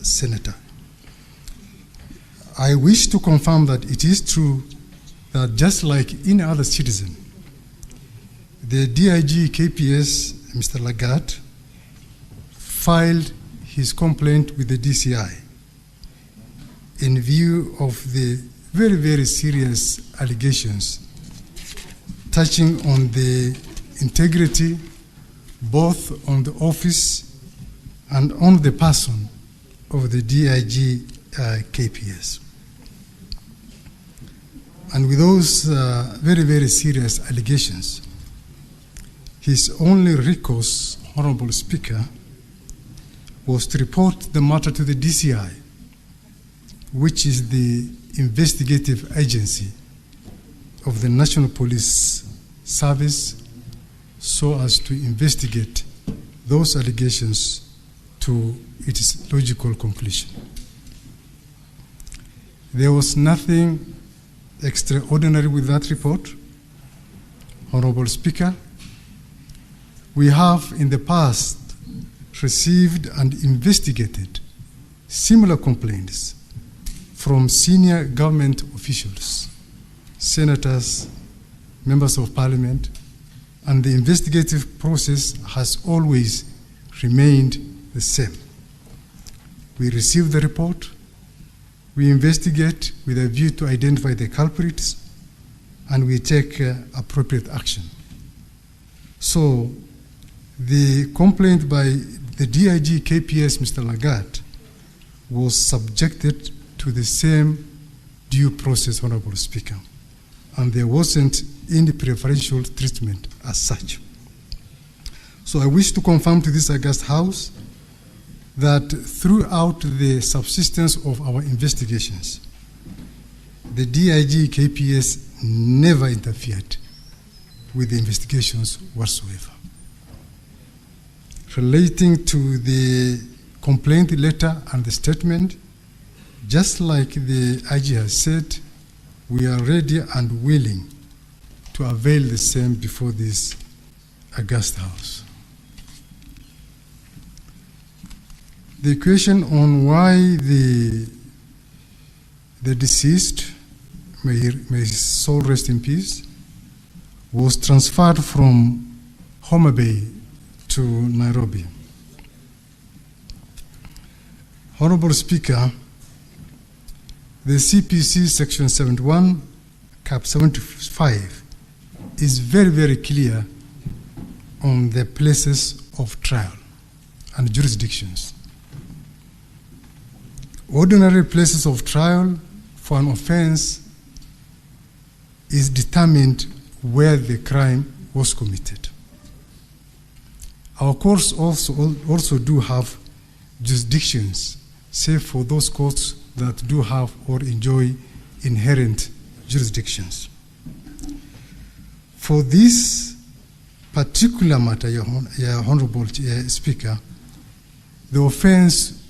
senator. I wish to confirm that it is true that just like any other citizen, the DIG KPS, Mr. Lagat, filed his complaint with the DCI in view of the very, very serious allegations touching on the integrity both on the office and on the person of the DIG KPS. And with those very, very serious allegations, his only recourse, Honorable Speaker, was to report the matter to the DCI, which is the investigative agency of the National Police Service, so as to investigate those allegations to its logical conclusion. There was nothing extraordinary with that report. Honorable Speaker, we have in the past received and investigated similar complaints from senior government officials, senators, members of parliament, and the investigative process has always remained the same. We receive the report, we investigate with a view to identify the culprits, and we take appropriate action. So the complaint by the DIG KPS, Mr. Lagat, was subjected to the same due process, Honorable Speaker, and there wasn't any preferential treatment as such. So I wish to confirm to this august House that throughout the subsistence of our investigations, the DIG KPS never interfered with the investigations whatsoever. Relating to the complaint letter and the statement, just like the IG has said, we are ready and willing to avail the same before this august House. The question on why the deceased, may his soul rest in peace, was transferred from Homa Bay to Nairobi. Honorable Speaker, the CPC Section 71, Cap 75, is very, very clear on the places of trial and jurisdictions. Ordinary places of trial for an offense is determined where the crime was committed. Our courts also do have jurisdictions, save for those courts that do have or enjoy inherent jurisdictions. For this particular matter, Your Honorable Speaker, the offense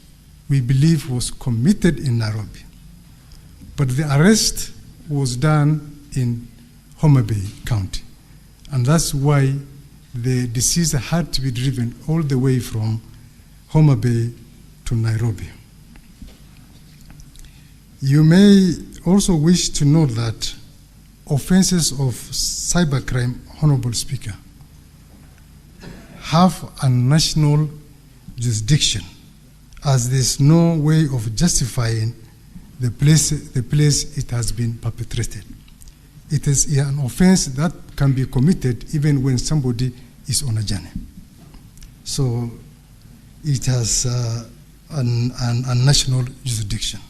we believe was committed in Nairobi, but the arrest was done in Homa Bay County, and that's why the deceased had to be driven all the way from Homa Bay to Nairobi. You may also wish to note that offenses of cybercrime, Honorable Speaker, have a national jurisdiction, as there's no way of justifying the place it has been perpetrated. It is an offense that can be committed even when somebody is on a journey. So it has a national jurisdiction.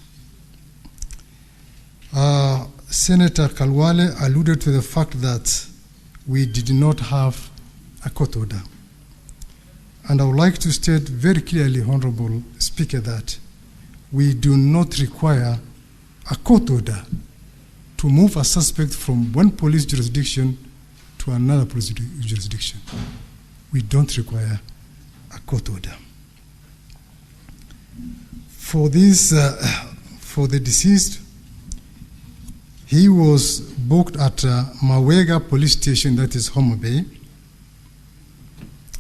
Senator Kalwale alluded to the fact that we did not have a court order. And I would like to state very clearly, Honorable Speaker, that we do not require a court order to move a suspect from one police jurisdiction to another police jurisdiction. We don't require a court order. For this, for the deceased, he was booked at Mawega Police Station, that is Homa Bay,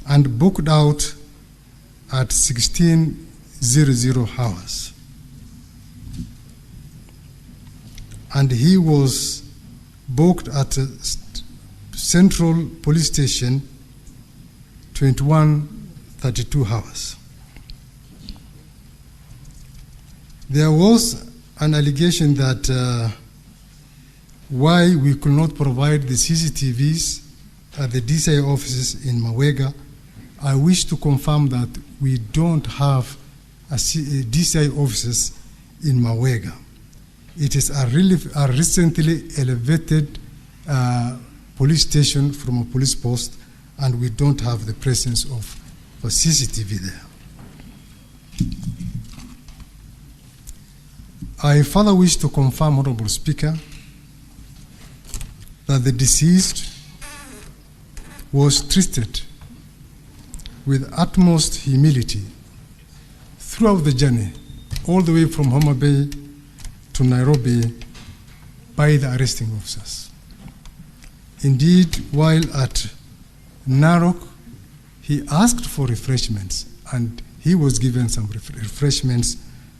and booked out at 16:00 hours. And he was booked at Central Police Station 21:32 hours. There was an allegation that why we could not provide the CCTVs at the DCI offices in Mawega. I wish to confirm that we don't have a DCI offices in Mawega. It is a recently elevated police station from a police post, and we don't have the presence of a CCTV there. I further wish to confirm, Honorable Speaker, that the deceased was treated with utmost humility throughout the journey, all the way from Homa Bay to Nairobi, by the arresting officers. Indeed, while at Narok, he asked for refreshments, and he was given some refreshments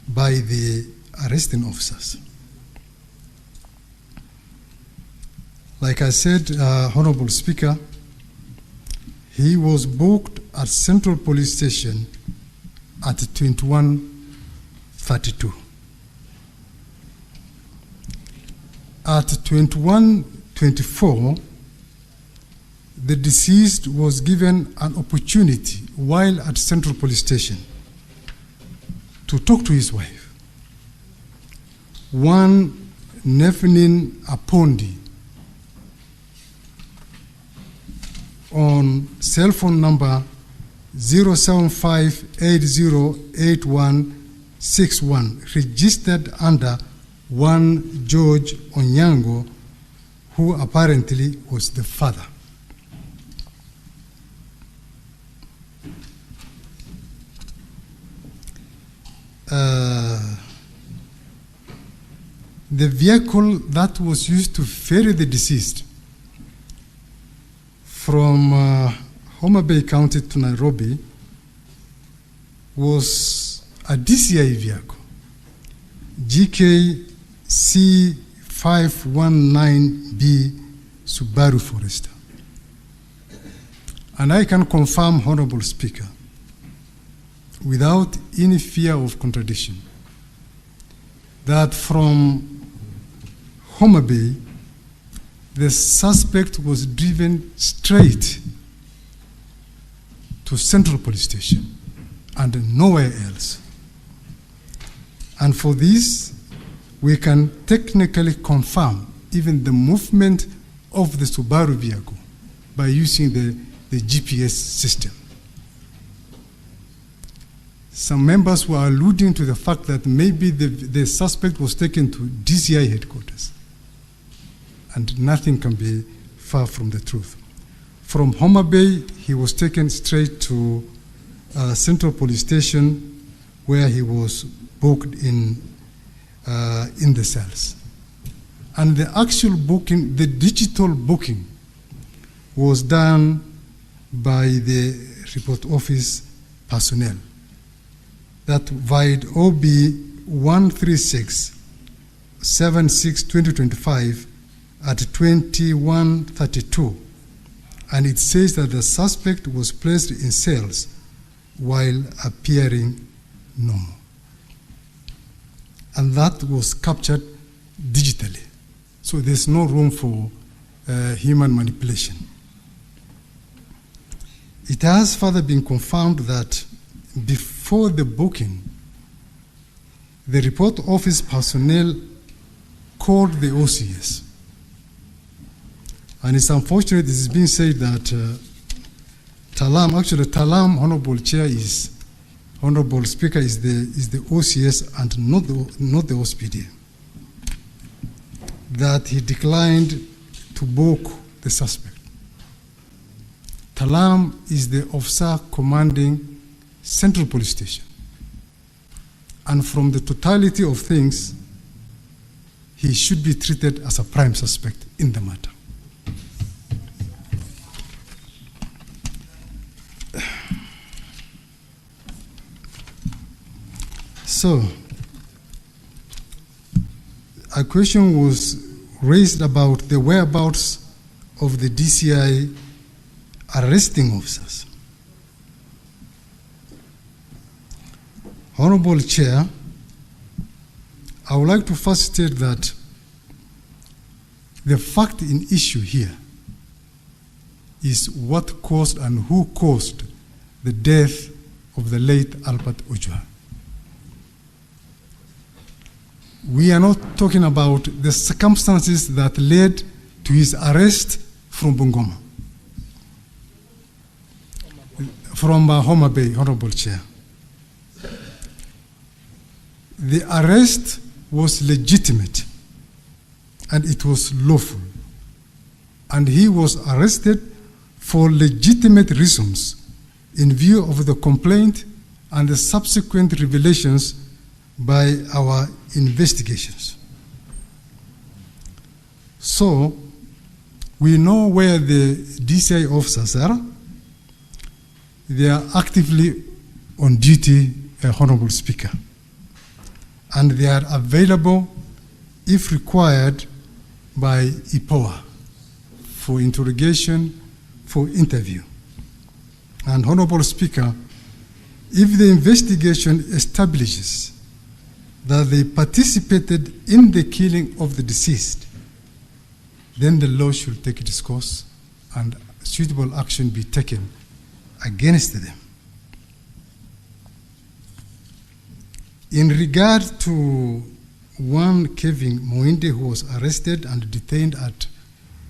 by the arresting officers. Like I said, Honorable Speaker, he was booked at Central Police Station at 21:32. At 21:24, the deceased was given an opportunity while at Central Police Station to talk to his wife. One Nefnin Apondi, on cell phone number 075808161, registered under one George Onyango, who apparently was the father. The vehicle that was used to ferry the deceased from Homa Bay County to Nairobi was a DCI vehicle, GKC 519B Subaru Forester. And I can confirm, Honorable Speaker, without any fear of contradiction, that from Homa Bay, the suspect was driven straight to Central Police Station and nowhere else. And for this, we can technically confirm even the movement of the Subaru vehicle by using the GPS system. Some members were alluding to the fact that maybe the suspect was taken to DCI headquarters, and nothing can be far from the truth. From Homa Bay, he was taken straight to Central Police Station, where he was booked in the cells. And the actual booking, the digital booking, was done by the report office personnel that via OB 136 7/6/2025 at 21:32, and it says that the suspect was placed in cells while appearing normal. And that was captured digitally. So there's no room for human manipulation. It has further been confirmed that before the booking, the report office personnel called the OCS. And it's unfortunate it is being said that Talam, Honorable Chair, Honorable Speaker, is the OCS and not the OSPD. That he declined to book the suspect. Talam is the officer commanding Central Police Station. And from the totality of things, he should be treated as a prime suspect in the matter. So, a question was raised about the whereabouts of the DCI arresting officers. Honorable Chair, I would like to first state that the fact in issue here is what caused and who caused the death of the late Albert Ojwang. We are not talking about the circumstances that led to his arrest from Bungoma, from Homa Bay, Honorable Chair. The arrest was legitimate and it was lawful. And he was arrested for legitimate reasons in view of the complaint and the subsequent revelations by our investigations. So, we know where the DCI officers are. They are actively on duty, Honorable Speaker. And they are available, if required, by IPOA for interrogation, for interview. And Honorable Speaker, if the investigation establishes that they participated in the killing of the deceased, then the law should take its course and suitable action be taken against them. In regard to one Kevin Moinde who was arrested and detained at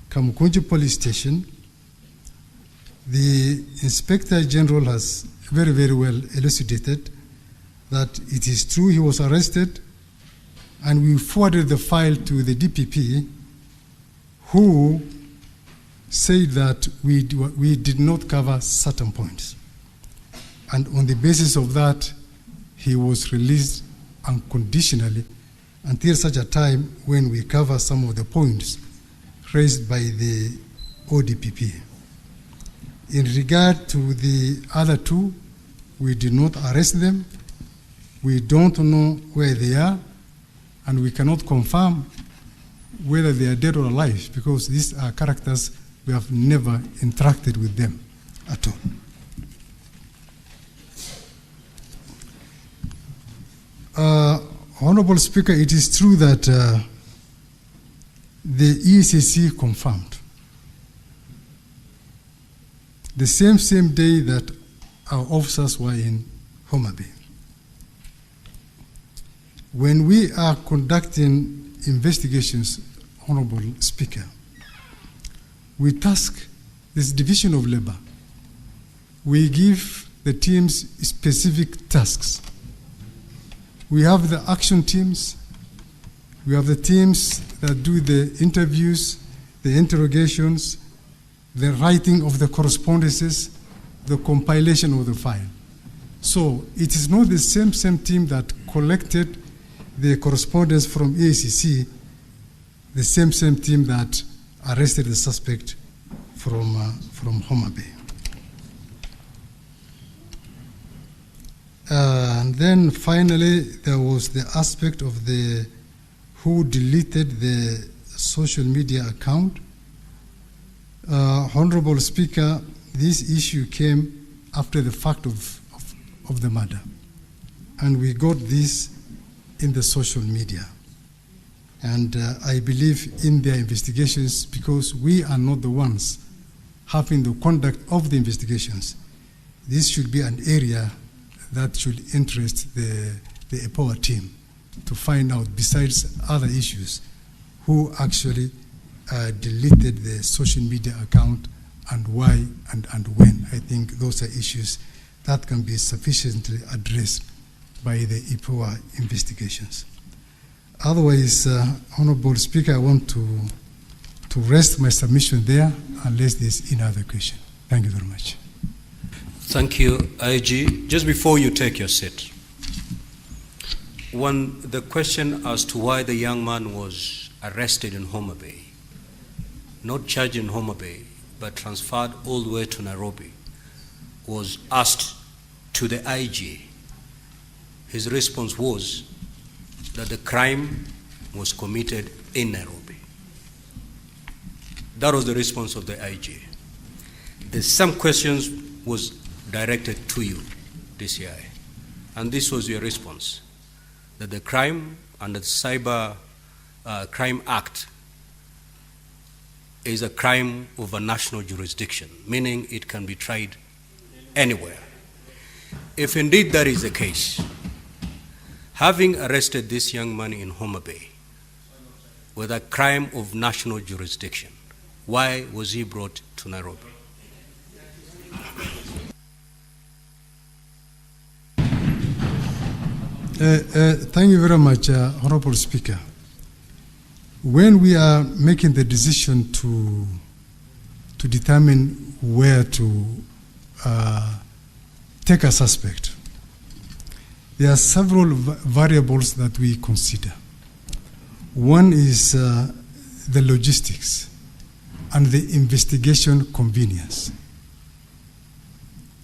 Kamukunji Police Station, the Inspector General has very, very well elucidated that it is true he was arrested, and we forwarded the file to the DPP, who said that we did not cover certain points. And on the basis of that, he was released unconditionally until such a time when we cover some of the points raised by the ODPP. In regard to the other two, we did not arrest them. We don't know where they are, and we cannot confirm whether they are dead or alive, because these are characters we have never interacted with them at all. Honorable Speaker, it is true that the ECC confirmed the same day that our officers were in Homa Bay. When we are conducting investigations, Honorable Speaker, we task this division of labor. We give the teams specific tasks. We have the action teams. We have the teams that do the interviews, the interrogations, the writing of the correspondences, the compilation of the file. So it is not the same team that collected the correspondence from ACC, the same team that arrested the suspect from Homa Bay. And then finally, there was the aspect of the who deleted the social media account. Honorable Speaker, this issue came after the fact of the murder. And we got this in the social media. And I believe in their investigations, because we are not the ones having the conduct of the investigations. This should be an area that should interest the EPOA team to find out, besides other issues, who actually deleted the social media account and why and when. I think those are issues that can be sufficiently addressed by the EPOA investigations. Otherwise, Honorable Speaker, I want to rest my submission there unless there's any other question. Thank you very much. Thank you, IG. Just before you take your seat, the question as to why the young man was arrested in Homa Bay, not charged in Homa Bay, but transferred all the way to Nairobi, was asked to the IG. His response was that the crime was committed in Nairobi. That was the response of the IG. Some questions was directed to you, DCI, and this was your response, that the crime under the Cyber Crime Act is a crime of a national jurisdiction, meaning it can be tried anywhere. If indeed that is the case, having arrested this young man in Homa Bay with a crime of national jurisdiction, why was he brought to Nairobi? Thank you very much, Honorable Speaker. When we are making the decision to determine where to take a suspect, there are several variables that we consider. One is the logistics and the investigation convenience.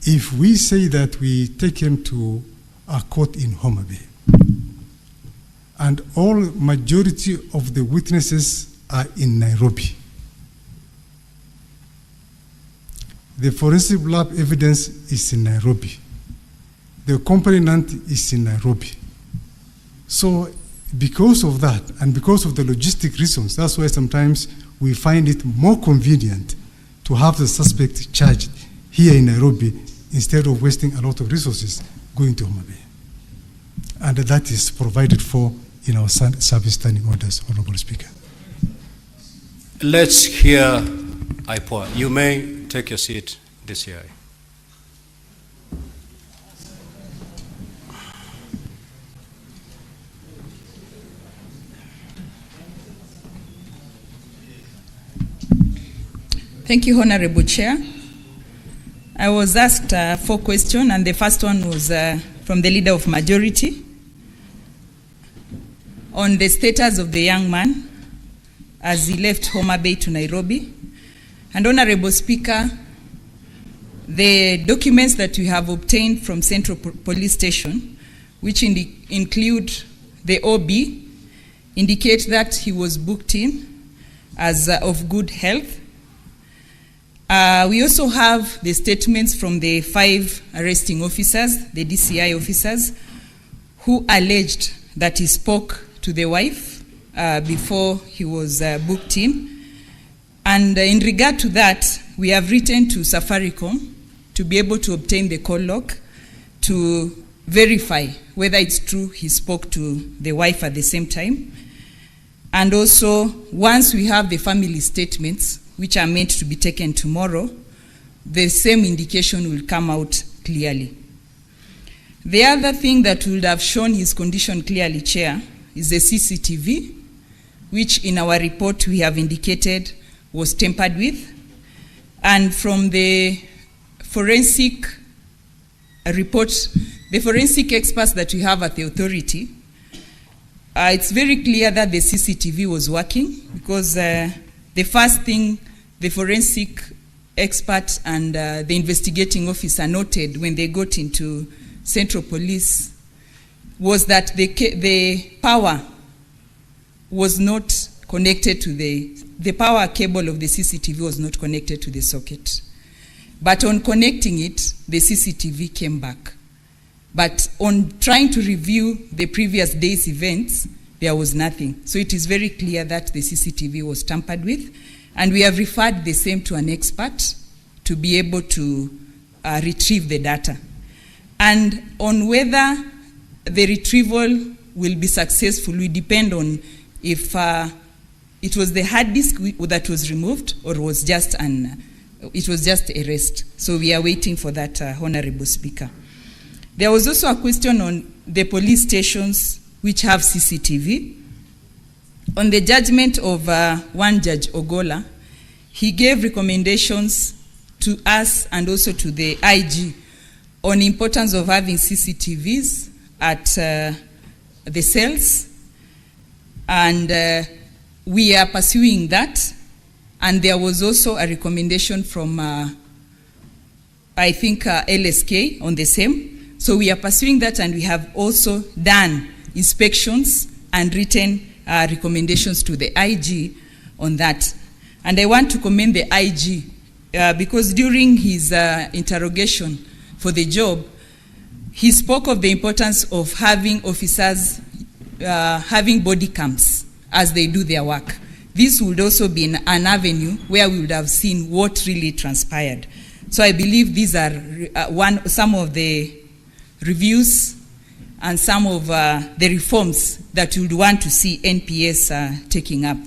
If we say that we take him to a court in Homa Bay, and all majority of the witnesses are in Nairobi, the forensic lab evidence is in Nairobi, the complainant is in Nairobi. So because of that, and because of the logistic reasons, that's why sometimes we find it more convenient to have the suspect charged here in Nairobi instead of wasting a lot of resources going to Homa Bay. And that is provided for in our service standing orders, Honorable Speaker. Let's hear IPOA. You may take your seat, DCI. Thank you, Honorable Chair. I was asked 4 questions, and the first one was from the Leader of Majority on the status of the young man as he left Homa Bay to Nairobi. And Honorable Speaker, the documents that we have obtained from Central Police Station, which include the OB, indicate that he was booked in as of good health. We also have the statements from the 5 arresting officers, the DCI officers, who alleged that he spoke to the wife before he was booked in. And in regard to that, we have written to Safaricom to be able to obtain the call log to verify whether it's true he spoke to the wife at the same time. And also, once we have the family statements, which are meant to be taken tomorrow, the same indication will come out clearly. The other thing that would have shown his condition clearly, Chair, is the CCTV, which in our report we have indicated was tampered with. And from the forensic report, the forensic experts that we have at the authority, it's very clear that the CCTV was working, because the first thing the forensic expert and the investigating officer noted when they got into Central Police was that the power was not connected to the power cable of the CCTV was not connected to the socket. But on connecting it, the CCTV came back. But on trying to review the previous day's events, there was nothing. So it is very clear that the CCTV was tampered with, and we have referred the same to an expert to be able to retrieve the data. And on whether the retrieval will be successful will depend on if it was the hard disk that was removed or was just it was just a rest. So we are waiting for that, Honorable Speaker. There was also a question on the police stations which have CCTV. On the judgment of one Judge Ogola, he gave recommendations to us and also to the IG on the importance of having CCTVs at the cells, and we are pursuing that. And there was also a recommendation from, I think, LSK on the same. So we are pursuing that, and we have also done inspections and written recommendations to the IG on that. And I want to commend the IG because during his interrogation for the job, he spoke of the importance of having officers having body cams as they do their work. This would also be an avenue where we would have seen what really transpired. So I believe these are some of the reviews and some of the reforms that we would want to see NPS taking up.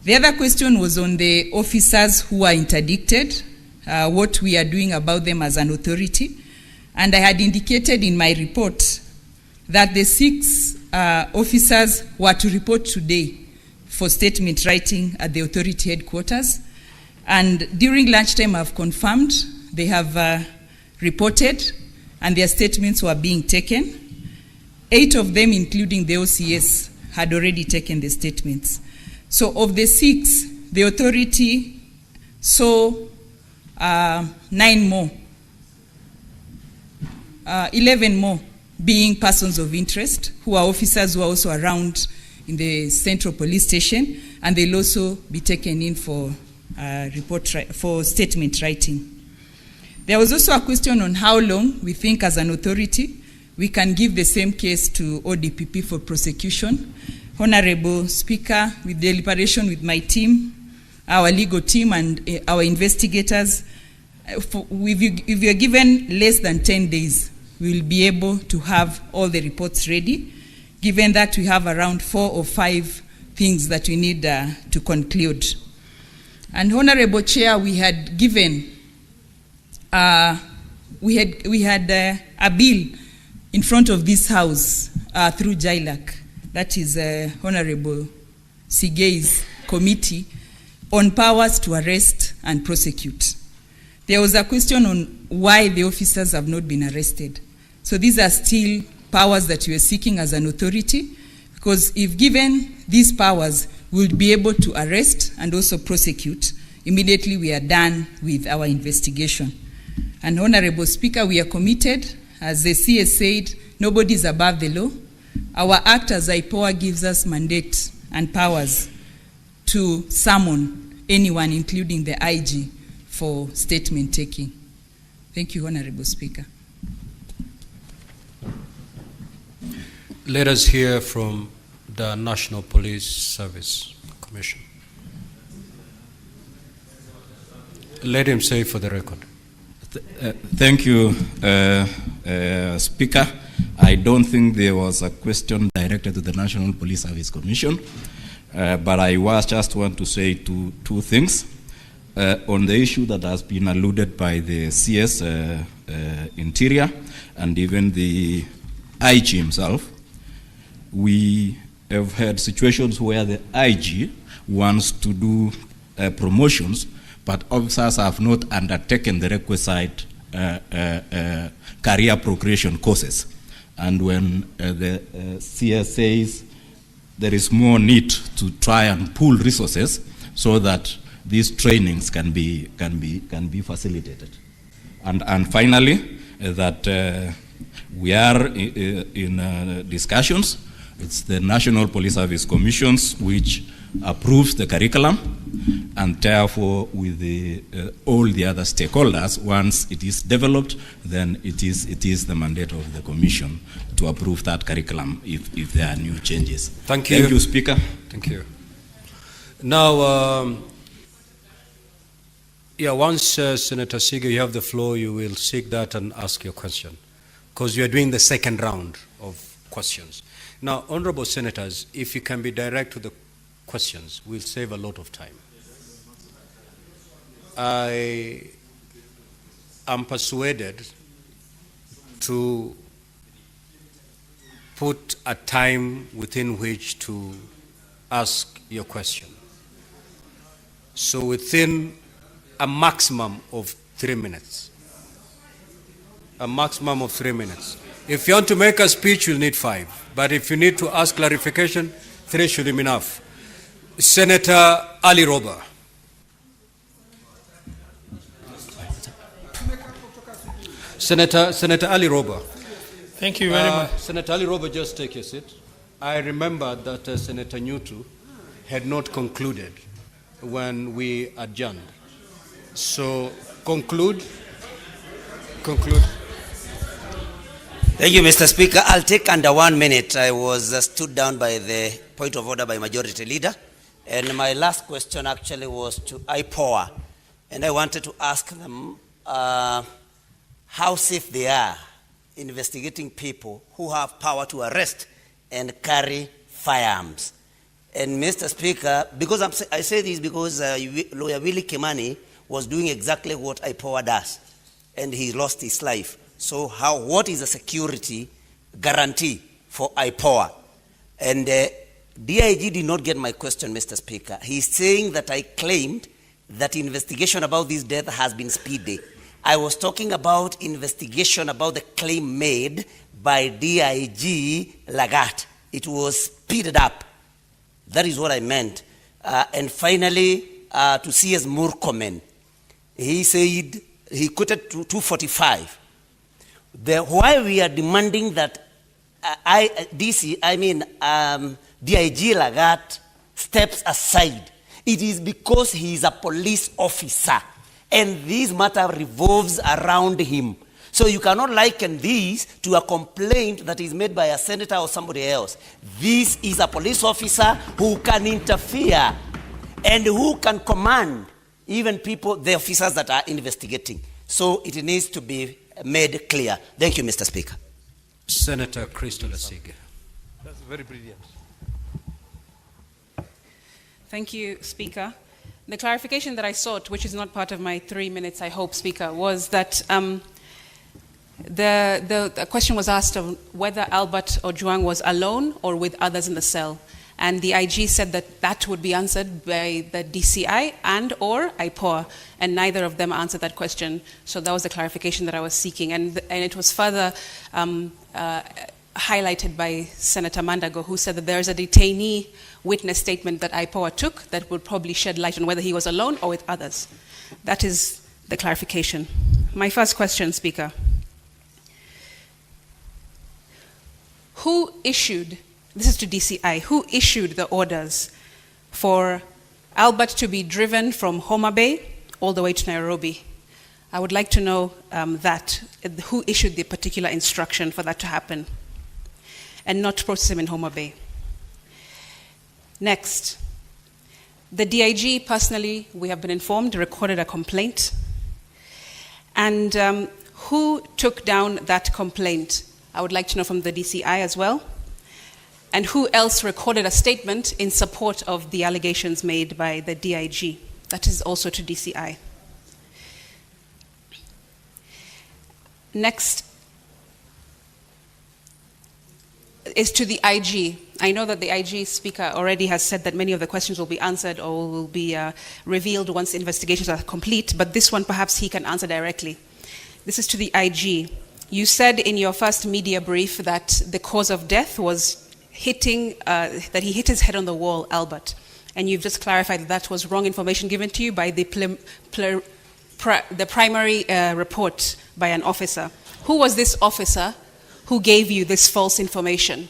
The other question was on the officers who are interdicted, what we are doing about them as an authority. And I had indicated in my report that the 6 officers were to report today for statement writing at the authority headquarters. And during lunchtime, I've confirmed they have reported and their statements were being taken. 8 of them, including the OCS, had already taken the statements. So of the 6, the authority saw 9 more, 11 more being persons of interest who are officers who are also around in the central police station, and they'll also be taken in for for statement writing. There was also a question on how long we think as an authority we can give the same case to ODPP for prosecution. Honorable Speaker, with deliberation with my team, our legal team and our investigators, if you're given less than 10 days, we will be able to have all the reports ready, given that we have around 4 or 5 things that we need to conclude. And Honorable Chair, we had given, we had a bill in front of this House through JILAC, that is Honorable Sigei's committee, on powers to arrest and prosecute. There was a question on why the officers have not been arrested. So these are still powers that we are seeking as an authority, because if given these powers, we'll be able to arrest and also prosecute. Immediately we are done with our investigation. And Honorable Speaker, we are committed. As the CS said, nobody is above the law. Our act as IPOA gives us mandate and powers to summon anyone, including the IG, for statement taking. Thank you, Honorable Speaker. Let us hear from the National Police Service Commission. Let him say for the record. Thank you, Speaker. I don't think there was a question directed to the National Police Service Commission, but I just want to say two things. On the issue that has been alluded by the CS Interior and even the IG himself, we have had situations where the IG wants to do promotions, but officers have not undertaken the requisite career progression courses. And when the CS says there is more need to try and pool resources so that these trainings can be facilitated. And finally, that we are in discussions It's the National Police Service Commissions which approves the curriculum, and therefore with all the other stakeholders, once it is developed, then it is the mandate of the Commission to approve that curriculum if there are new changes. Thank you. Thank you, Speaker. Thank you. Now, once Senator Seeger, you have the floor, you will seek that and ask your question, because you are doing the second round of questions. Now, honorable senators, if you can be direct to the questions, we'll save a lot of time. I am persuaded to put a time within which to ask your question. So within a maximum of 3 minutes. A maximum of 3 minutes. If you want to make a speech, you'll need 5. But if you need to ask clarification, 3 should be enough. Senator Ali Roba. Senator Ali Roba. Thank you very much. Senator Ali Roba, just take your seat. I remember that Senator Nyutu had not concluded when we adjourned. So conclude. Thank you, Mr. Speaker. I'll take under 1 minute. I was stood down by the point of order by Majority Leader. And my last question actually was to IPOA. And I wanted to ask them how safe they are investigating people who have power to arrest and carry firearms. And Mr. Speaker, because I say this because Lawyer Willie Kimani was doing exactly what IPOA does, and he lost his life. So what is the security guarantee for IPOA? And DIG did not get my question, Mr. Speaker. He's saying that I claimed that investigation about this death has been speedy. I was talking about investigation about the claim made by DIG Lagat. It was speeded up. That is what I meant. And finally, to CS Murkomen, he said, he quoted 245. Why we are demanding that DIG Lagat steps aside, it is because he is a police officer and this matter revolves around him. So you cannot liken this to a complaint that is made by a senator or somebody else. This is a police officer who can interfere and who can command even people, the officers that are investigating. So it needs to be made clear. Thank you, Mr. Speaker. Senator Christopher Seeger. That's very brilliant. Thank you, Speaker. The clarification that I sought, which is not part of my 3 minutes, I hope, Speaker, was that the question was asked of whether Albert Ojwang was alone or with others in the cell. And the IG said that that would be answered by the DCI and or IPOA, and neither of them answered that question. So that was the clarification that I was seeking. And it was further highlighted by Senator Mandago, who said that there is a detainee witness statement that IPOA took that would probably shed light on whether he was alone or with others. That is the clarification. My first question, Speaker. Who issued, this is to DCI, who issued the orders for Albert to be driven from Homa Bay all the way to Nairobi? I would like to know who issued the particular instruction for that to happen and not to process him in Homa Bay. Next, the DIG personally, we have been informed, recorded a complaint. And who took down that complaint? I would like to know from the DCI as well. And who else recorded a statement in support of the allegations made by the DIG? That is also to DCI. Next is to the IG. I know that the IG Speaker already has said that many of the questions will be answered or will be revealed once investigations are complete, but this one perhaps he can answer directly. This is to the IG. You said in your first media brief that the cause of death was that he hit his head on the wall, Albert. And you've just clarified that that was wrong information given to you by the primary report by an officer. Who was this officer who gave you this false information?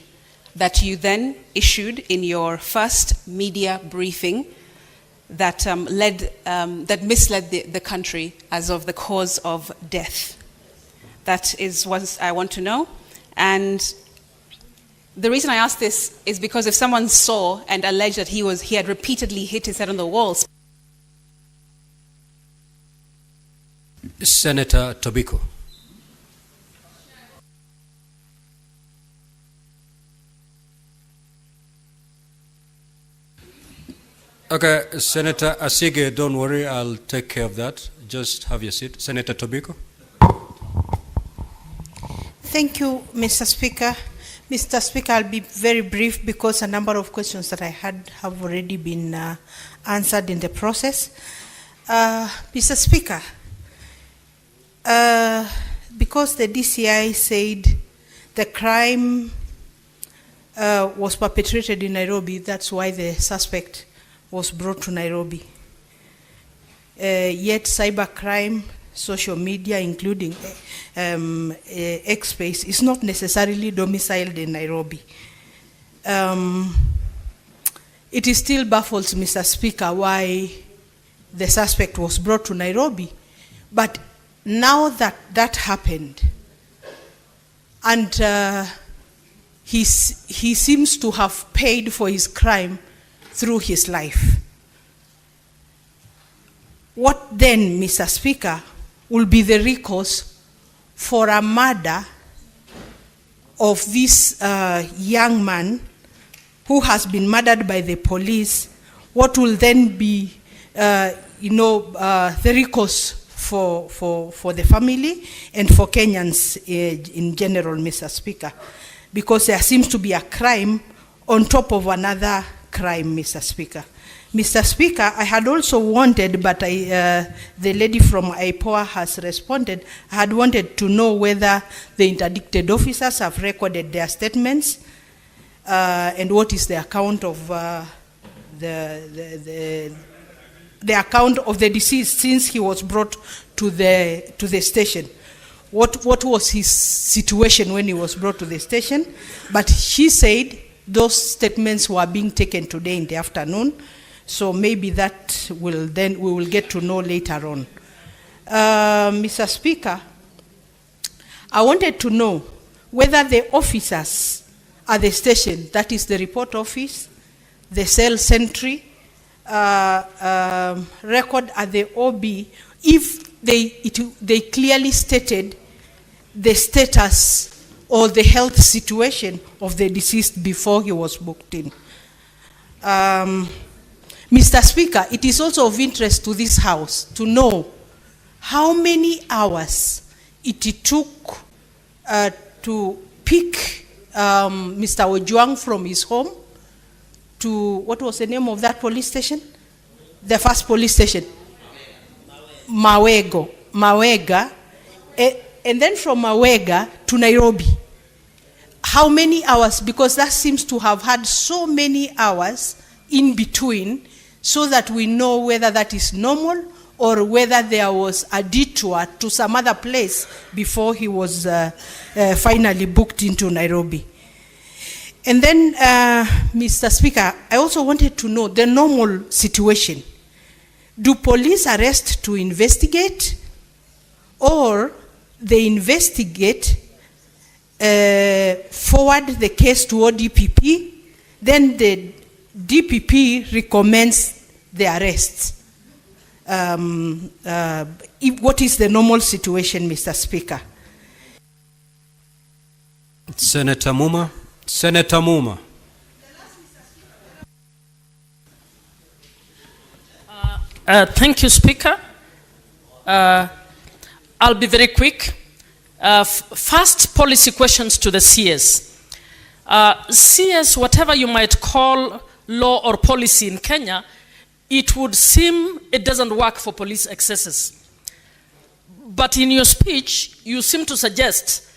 that you then issued in your first media briefing that that misled the country as of the cause of death. That is what I want to know. And the reason I ask this is because if someone saw and alleged that he had repeatedly hit his head on the walls. Senator Tobiko. Okay, Senator Asige, don't worry, I'll take care of that. Just have your seat. Senator Tobiko. Thank you, Mr. Speaker. Mr. Speaker, I'll be very brief because a number of questions that I had have already been answered in the process. Mr. Speaker, because the DCI said the crime was perpetrated in Nairobi, that's why the suspect was brought to Nairobi. Yet cybercrime, social media, including X-Space, is not necessarily domiciled in Nairobi. It is still baffles, Mr. Speaker, why the suspect was brought to Nairobi. But now that that happened, and he seems to have paid for his crime through his life. What then, Mr. Speaker, will be the recourse for a murder of this young man who has been murdered by the police? What will then be, the recourse for the family and for Kenyans in general, Mr. Speaker? Because there seems to be a crime on top of another crime, Mr. Speaker. Mr. Speaker, I had also wanted, but the lady from IPOA has responded, I had wanted to know whether the interdicted officers have recorded their statements and what is the account of the account of the deceased since he was brought to the station. What was his situation when he was brought to the station? But she said those statements were being taken today in the afternoon, so maybe that we will get to know later on. Mr. Speaker, I wanted to know whether the officers at the station, that is the report office, the cell sentry, record at the OB, if they clearly stated the status or the health situation of the deceased before he was booked in. Mr. Speaker, it is also of interest to this House to know how many hours it took to pick Mr. Ojwang from his home to, what was the name of that police station? The first police station. Mawega. And then from Mawega to Nairobi. How many hours? Because that seems to have had so many hours in between, so that we know whether that is normal or whether there was a detour to some other place before he was finally booked into Nairobi. And then, Mr. Speaker, I also wanted to know the normal situation. Do police arrest to investigate, or they investigate, forward the case to ODPP, then the DPP recommends the arrests? What is the normal situation, Mr. Speaker? Senator Muma. Senator Muma. Thank you, Speaker. I'll be very quick. First, policy questions to the CS. CS, whatever you might call law or policy in Kenya, it would seem it doesn't work for police excesses. But in your speech, you seem to suggest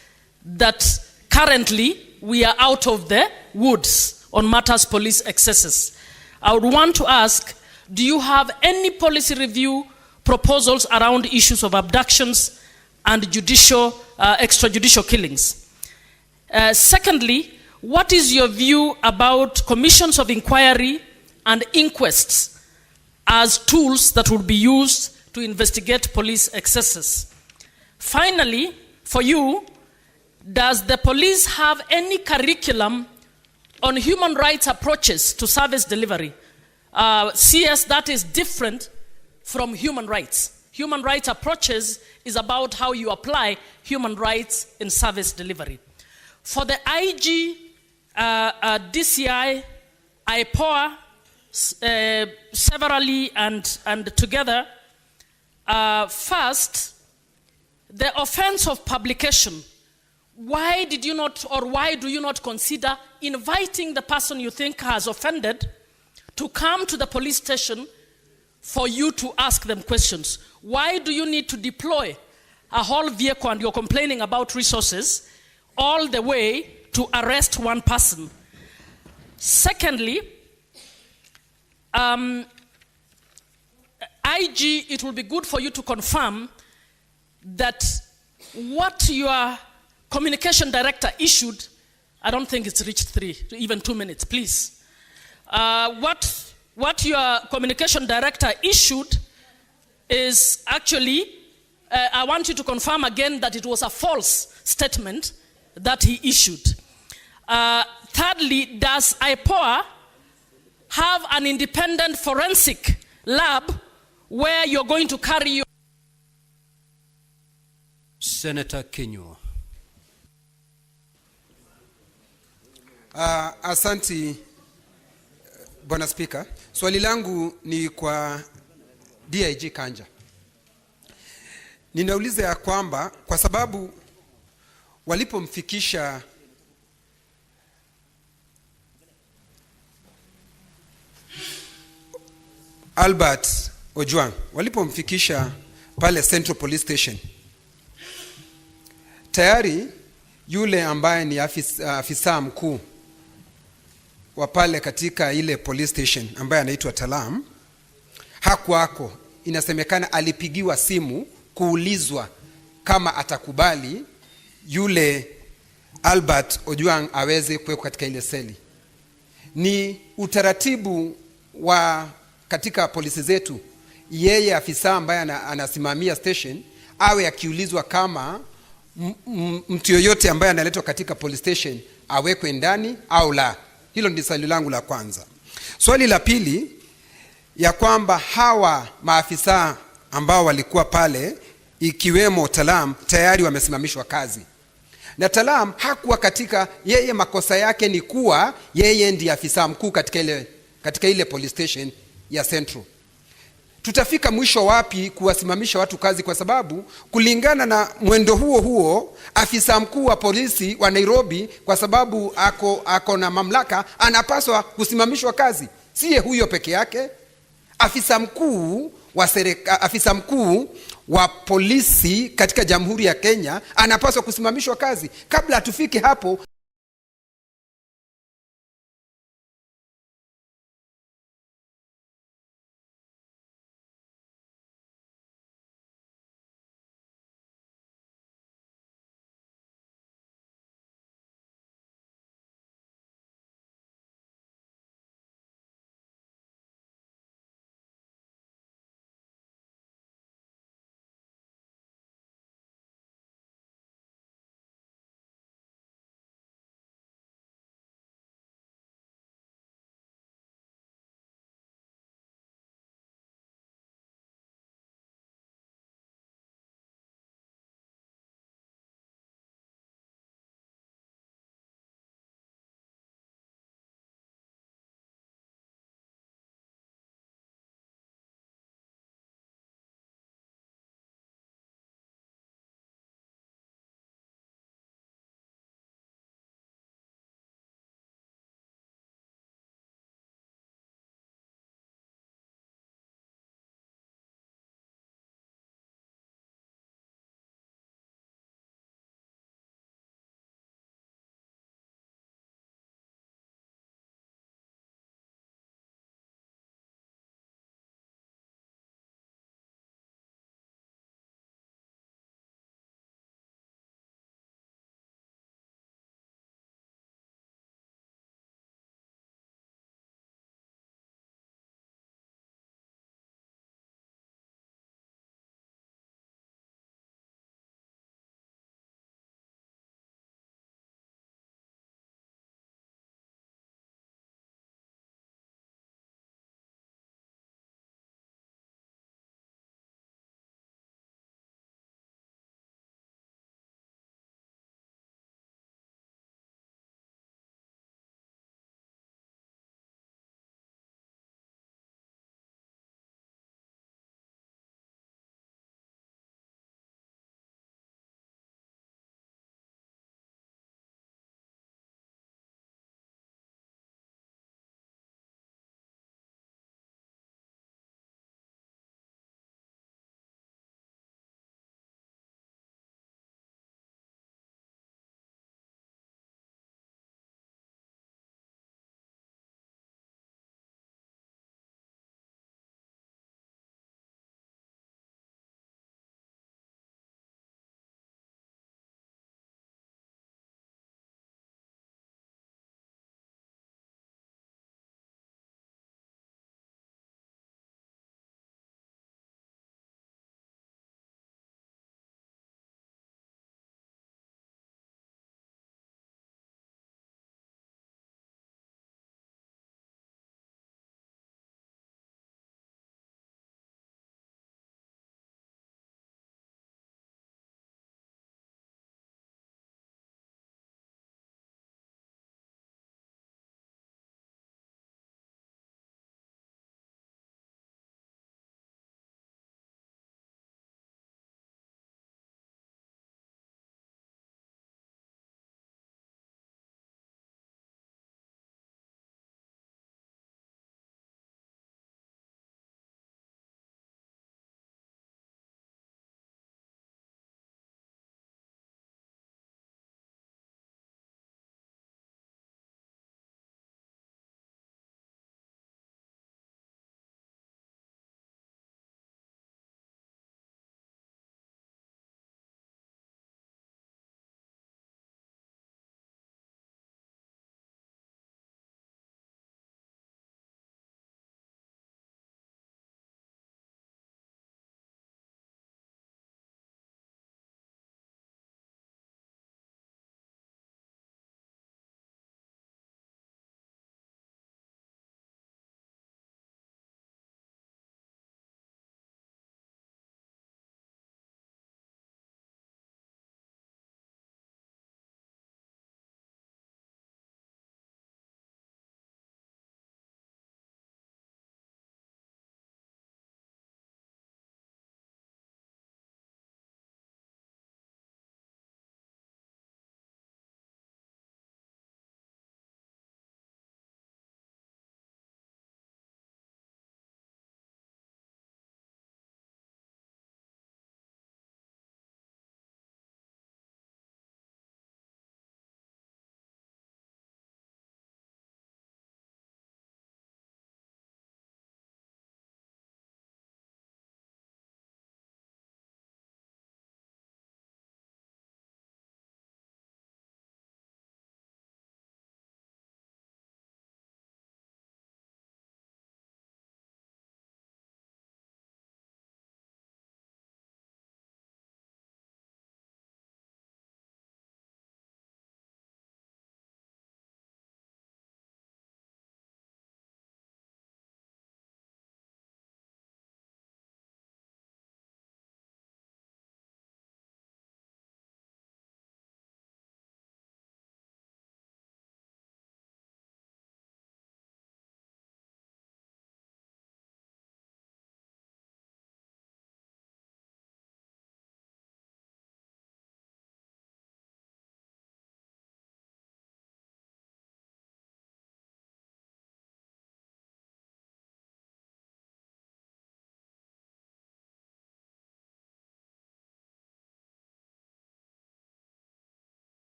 that currently we are out of the woods on matters police excesses. I would want to ask, do you have any policy review proposals around issues of abductions and extrajudicial killings? Secondly, what is your view about commissions of inquiry and inquests as tools that would be used to investigate police excesses? Finally, for you, does the police have any curriculum on human rights approaches to service delivery? CS, that is different from human rights. Human rights approaches is about how you apply human rights in service delivery. For the IG, DCI, IPOA, severally and together, first, the offense of publication. Why did you not, or why do you not consider inviting the person you think has offended to come to the police station for you to ask them questions? Why do you need to deploy a whole vehicle, and you're complaining about resources, all the way to arrest one person? Secondly, IG, it will be good for you to confirm that what your communication director issued, I don't think it's reached even 2 minutes, please. What your communication director issued is actually, I want you to confirm again that it was a false statement that he issued. Thirdly, does IPOA have an independent forensic lab where you're going to carry your... Senator Kinyua. Asanti, Bwana Spika. Swali langu ni kwa DIG Kanja. Ninauliza ya kwamba kwa sababu walipomfikisha Albert Ojwang, walipomfikisha pale Central Police Station, tayari yule ambaye ni afisa mkuu wa pale katika ile police station ambaye anaitwa Talam hakuwako. Inasemekana alipigiwa simu kuulizwa kama atakubali yule Albert Ojwang aweze kuwekwa katika ile seli. Ni utaratibu wa katika polisi zetu, yeye afisa ambaye anasimamia station awe akiulizwa kama mtu yoyote ambaye analetwa katika police station awekwe ndani au la. Hilo ndi swali langu la kwanza. Swali la pili, ya kwamba hawa maafisa ambao walikuwa pale ikiwemo Talam tayari wamesimamishwa kazi. Na Talam hakuwa katika, yeye makosa yake ni kuwa yeye ndiye afisa mkuu katika ile police station ya Central. Tutafika mwisho wapi kuwasimamisha watu kazi, kwa sababu kulingana na mwendo huo afisa mkuu wa polisi wa Nairobi, kwa sababu ako na mamlaka, anapaswa kusimamishwa kazi. Siye huyo peke yake, afisa mkuu wa polisi katika Jamhuri ya Kenya anapaswa kusimamishwa kazi. Kabla tufike hapo,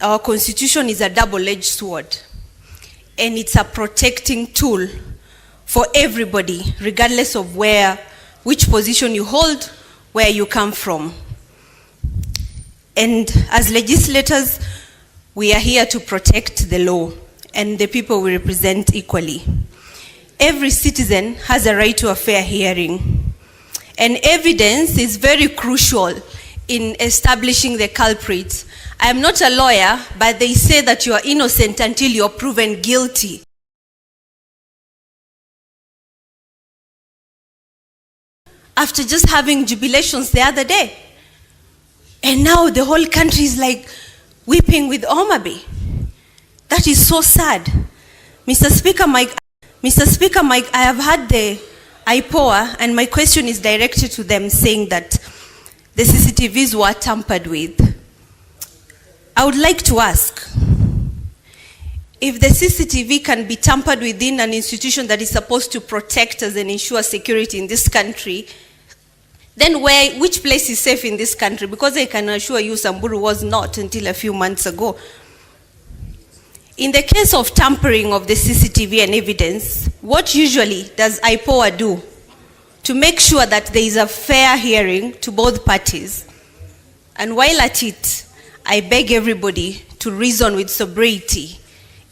our constitution is a double-edged sword, and it's a protecting tool for everybody, regardless of which position you hold, where you come from. And as legislators, we are here to protect the law and the people we represent equally. Every citizen has a right to a fair hearing, and evidence is very crucial in establishing the culprits. I am not a lawyer, but they say that you are innocent until you are proven guilty. After just having jubilations the other day, and now the whole country is like weeping with Omabay. That is so sad. Mr. Speaker, I have had the IPOA, and my question is directed to them, saying that the CCTVs were tampered with. I would like to ask, if the CCTV can be tampered within an institution that is supposed to protect us and ensure security in this country, then which place is safe in this country? Because I can assure you Samburu was not until a few months ago. In the case of tampering of the CCTV and evidence, what usually does IPOA do to make sure that there is a fair hearing to both parties? And while at it, I beg everybody to reason with sobriety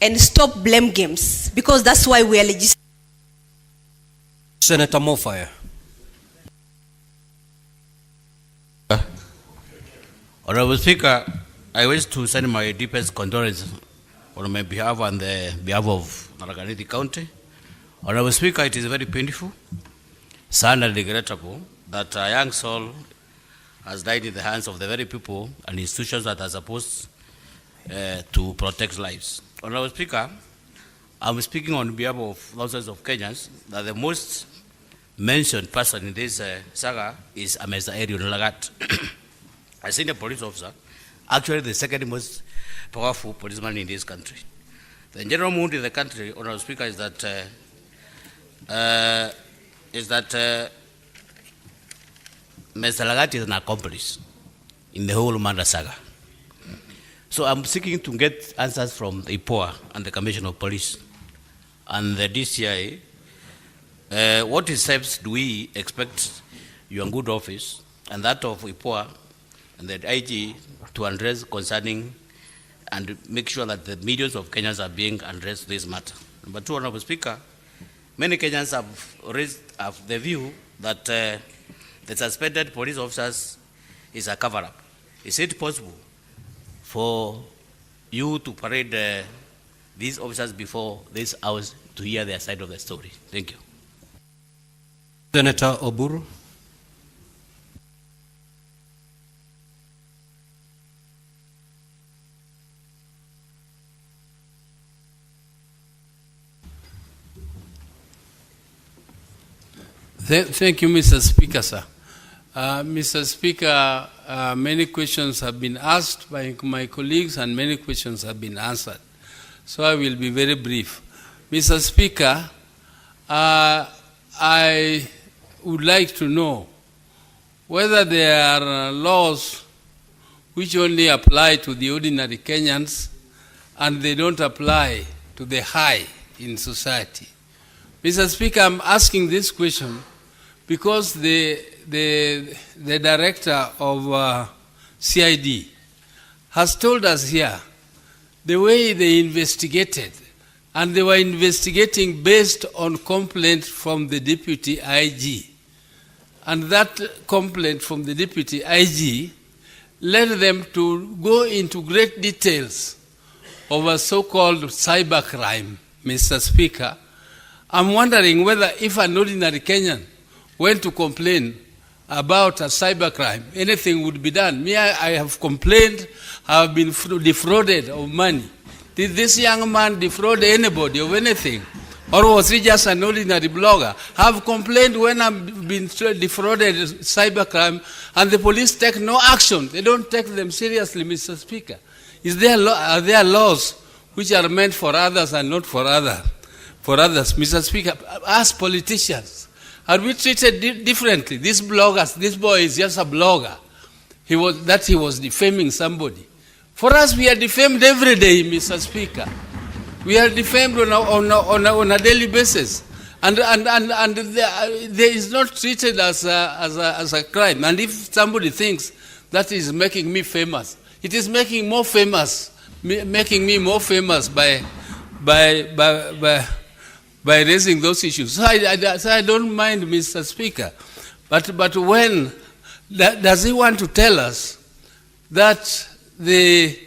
and stop blame games, because that's why we are legislating. Senator Mofire. Honorable Speaker, I wish to send my deepest condolences on my behalf and the behalf of Naraka County. Honorable Speaker, it is very painful, sad and regrettable that a young soul has died in the hands of the very people and institutions that are supposed to protect lives. Honorable Speaker, I'm speaking on behalf of thousands of Kenyans that the most mentioned person in this saga is Mr. Erion Lagat. I seen a police officer, actually the second most powerful policeman in this country. The general mood in the country, Honorable Speaker, is that Mr. Lagat is an accomplice in the whole Manda saga. So I'm seeking to get answers from the IPOA and the Commissioner of Police and the DCI. What steps do we expect your good office and that of IPOA and the IG to address concerning and make sure that the millions of Kenyans are being addressed this matter? Number two, Honorable Speaker, many Kenyans have raised the view that the suspended police officers is a cover-up. Is it possible for you to parade these officers before this house to hear their side of the story? Thank you. Senator Oburu. Thank you, Mr. Speaker, sir. Mr. Speaker, many questions have been asked by my colleagues and many questions have been answered. So I will be very brief. Mr. Speaker, I would like to know whether there are laws which only apply to the ordinary Kenyans and they don't apply to the high in society. Mr. Speaker, I'm asking this question because the director of CID has told us here the way they investigated, and they were investigating based on complaint from the deputy IG. And that complaint from the deputy IG led them to go into great details of a so-called cybercrime, Mr. Speaker. I'm wondering whether if an ordinary Kenyan went to complain about a cybercrime, anything would be done. Me, I have complained, I have been defrauded of money. Did this young man defraud anybody of anything? Or was he just an ordinary blogger? I have complained when I've been defrauded cybercrime and the police take no action. They don't take them seriously, Mr. Speaker. Are there laws which are meant for others and not for others? Mr. Speaker, as politicians, are we treated differently? This boy is just a blogger. He was defaming somebody. For us, we are defamed every day, Mr. Speaker. We are defamed on a daily basis. And there is not treated as a crime. And if somebody thinks that is making me famous, it is making more famous, making me more famous by raising those issues. So I don't mind, Mr. Speaker. But when does he want to tell us that the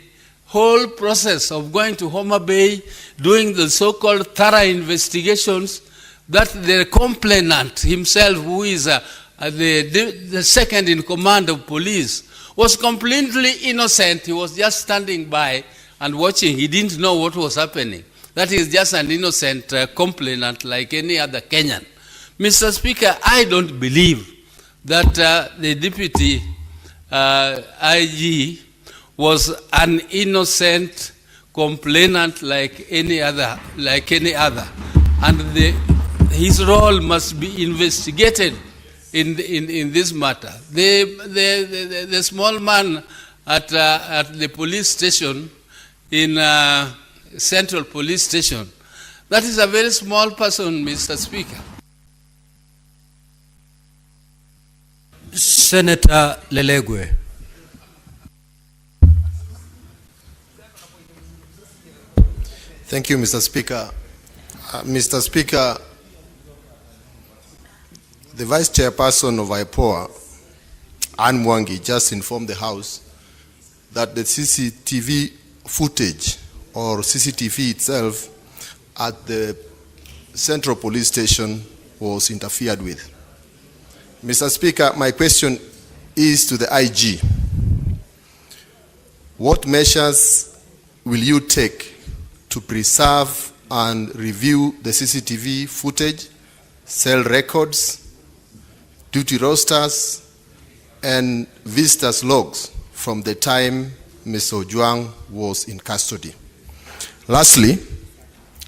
whole process of going to Homa Bay, doing the so-called thorough investigations, that the complainant himself, who is the second in command of police, was completely innocent. He was just standing by and watching. He didn't know what was happening. That is just an innocent complainant like any other Kenyan. Mr. Speaker, I don't believe that the deputy IG was an innocent complainant like any other. And his role must be investigated in this matter. The small man at the police station, in Central Police Station, that is a very small person, Mr. Speaker. Senator Lelegwe. Thank you, Mr. Speaker. Mr. Speaker, the Vice Chairperson of IPOA, Anne Mwangi, just informed the House that the CCTV footage or CCTV itself at the Central Police Station was interfered with. Mr. Speaker, my question is to the IG. What measures will you take to preserve and review the CCTV footage, cell records, duty rosters, and visitors' logs from the time Mr. Ojwang was in custody? Lastly,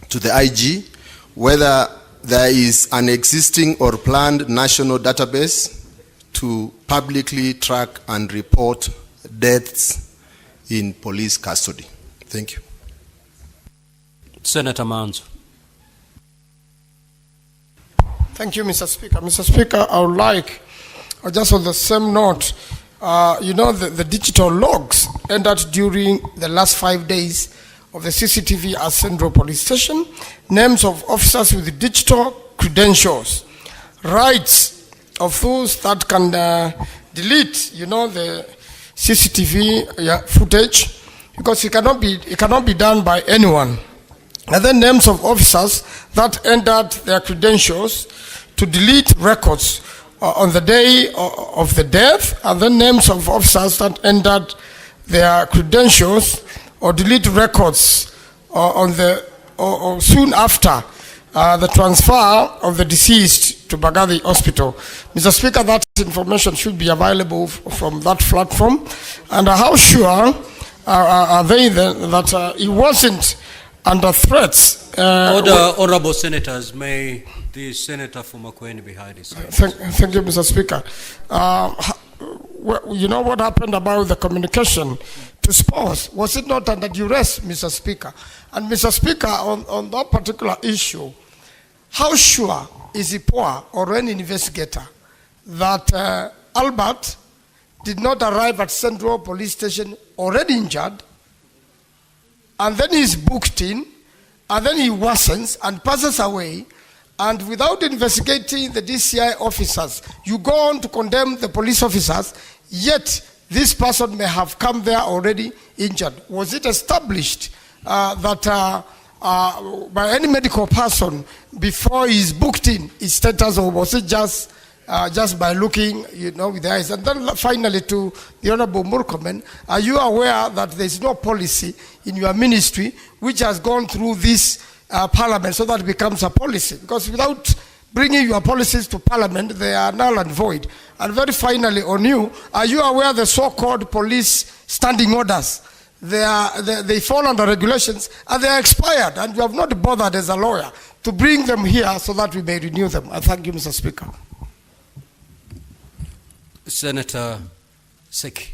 to the IG, whether there is an existing or planned national database to publicly track and report deaths in police custody. Thank you. Senator Manzo. Thank you, Mr. Speaker. Mr. Speaker, I would like, just on the same note, the digital logs entered during the last 5 days of the CCTV at Central Police Station, names of officers with digital credentials, rights of those that can delete, the CCTV footage, because it cannot be done by anyone. And then names of officers that entered their credentials to delete records on the day of the death, and then names of officers that entered their credentials or delete records or soon after the transfer of the deceased to Baghdadi Hospital. Mr. Speaker, that information should be available from that platform. And how sure are they that he wasn't under threats? Honorable Senators, may the Senator for Murkomen be heard. Thank you, Mr. Speaker. You know what happened about the communication to spouse? Was it not under duress, Mr. Speaker? And Mr. Speaker, on that particular issue, how sure is IPOA or any investigator that Albert did not arrive at Central Police Station already injured, and then he's booked in, and then he worsens and passes away, and without investigating the DCI officers, you go on to condemn the police officers, yet this person may have come there already injured? Was it established that by any medical person before he's booked in his status, or was it just by looking, with the eyes? And then finally, to the Honorable Murkomen, are you aware that there is no policy in your ministry which has gone through this Parliament so that it becomes a policy? Because without bringing your policies to Parliament, they are null and void. And very finally, on you, are you aware the so-called police standing orders? They fall under regulations and they are expired, and you have not bothered as a lawyer to bring them here so that we may renew them. I thank you, Mr. Speaker. Senator Issack.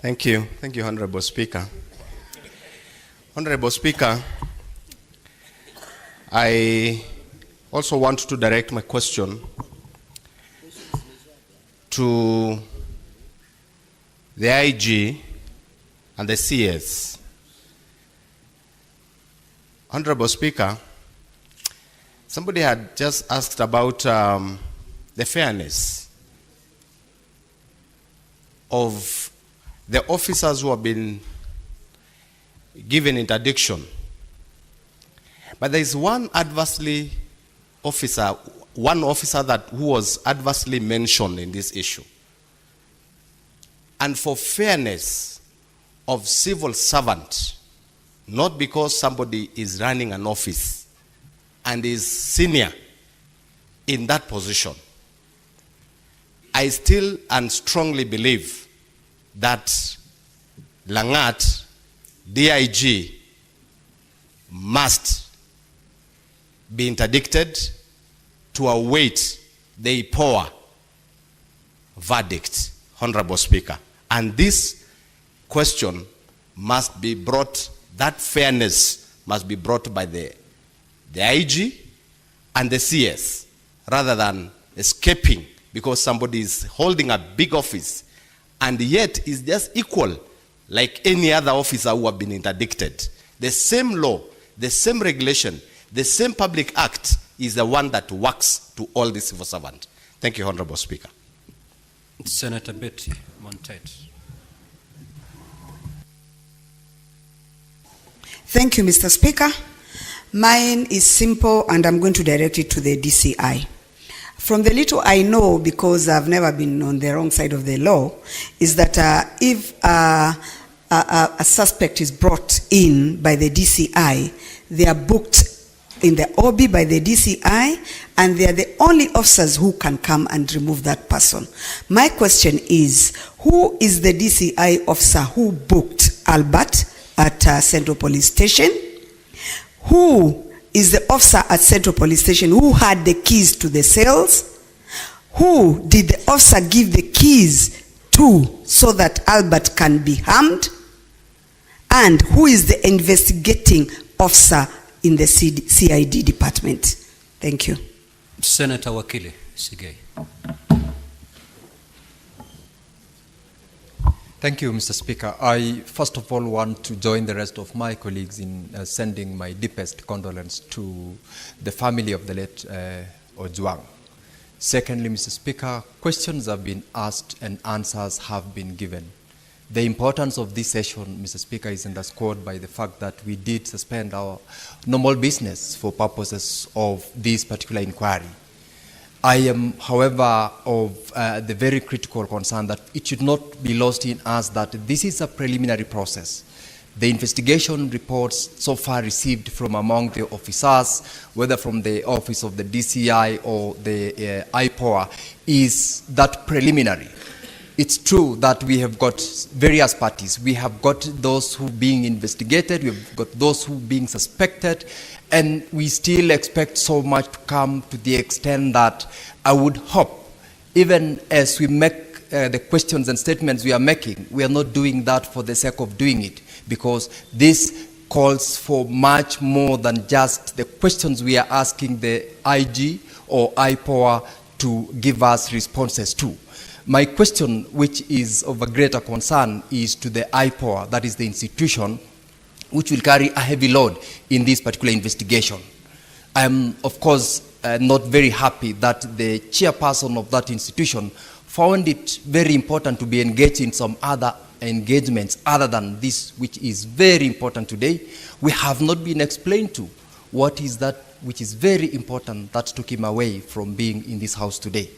Thank you, Honorable Speaker. Honorable Speaker, I also want to direct my question to the IG and the CS. Honorable Speaker, somebody had just asked about the fairness of the officers who have been given interdiction. But there is one officer who was adversely mentioned in this issue. And for fairness of civil servant, not because somebody is running an office and is senior in that position, I still and strongly believe that Langat, DIG, must be interdicted to await the IPOA verdict, Honorable Speaker. And this question must be brought, that fairness must be brought by the IG and the CS, rather than escaping because somebody is holding a big office and yet is just equal like any other officer who have been interdicted. The same law, the same regulation, the same public act is the one that works to all the civil servants. Thank you, Honorable Speaker. Senator Betty Montet. Thank you, Mr. Speaker. Mine is simple, and I'm going to direct it to the DCI. From the little I know, because I've never been on the wrong side of the law, is that if a suspect is brought in by the DCI, they are booked in the OB by the DCI, and they are the only officers who can come and remove that person. My question is, who is the DCI officer who booked Albert at Central Police Station? Who is the officer at Central Police Station who had the keys to the cells? Who did the officer give the keys to so that Albert can be harmed? And who is the investigating officer in the CID department? Thank you. Senator Wakili Sigei. Thank you, Mr. Speaker. I first of all want to join the rest of my colleagues in sending my deepest condolence to the family of the late Ojwang'. Secondly, Mr. Speaker, questions have been asked and answers have been given. The importance of this session, Mr. Speaker, is underscored by the fact that we did suspend our normal business for purposes of this particular inquiry. I am, however, of the very critical concern that it should not be lost in us that this is a preliminary process. The investigation reports so far received from among the officers, whether from the office of the DCI or the IPOA, is that preliminary. It's true that we have got various parties. We have got those who are being investigated, we've got those who are being suspected, and we still expect so much to come, to the extent that I would hope, even as we make the questions and statements we are making, we are not doing that for the sake of doing it, because this calls for much more than just the questions we are asking the IG or IPOA to give us responses to. My question, which is of a greater concern, is to the IPOA, that is the institution which will carry a heavy load in this particular investigation. I am, of course, not very happy that the chairperson of that institution found it very important to be engaged in some other engagements other than this, which is very important today. We have not been explained to what is that which is very important that took him away from being in this house today.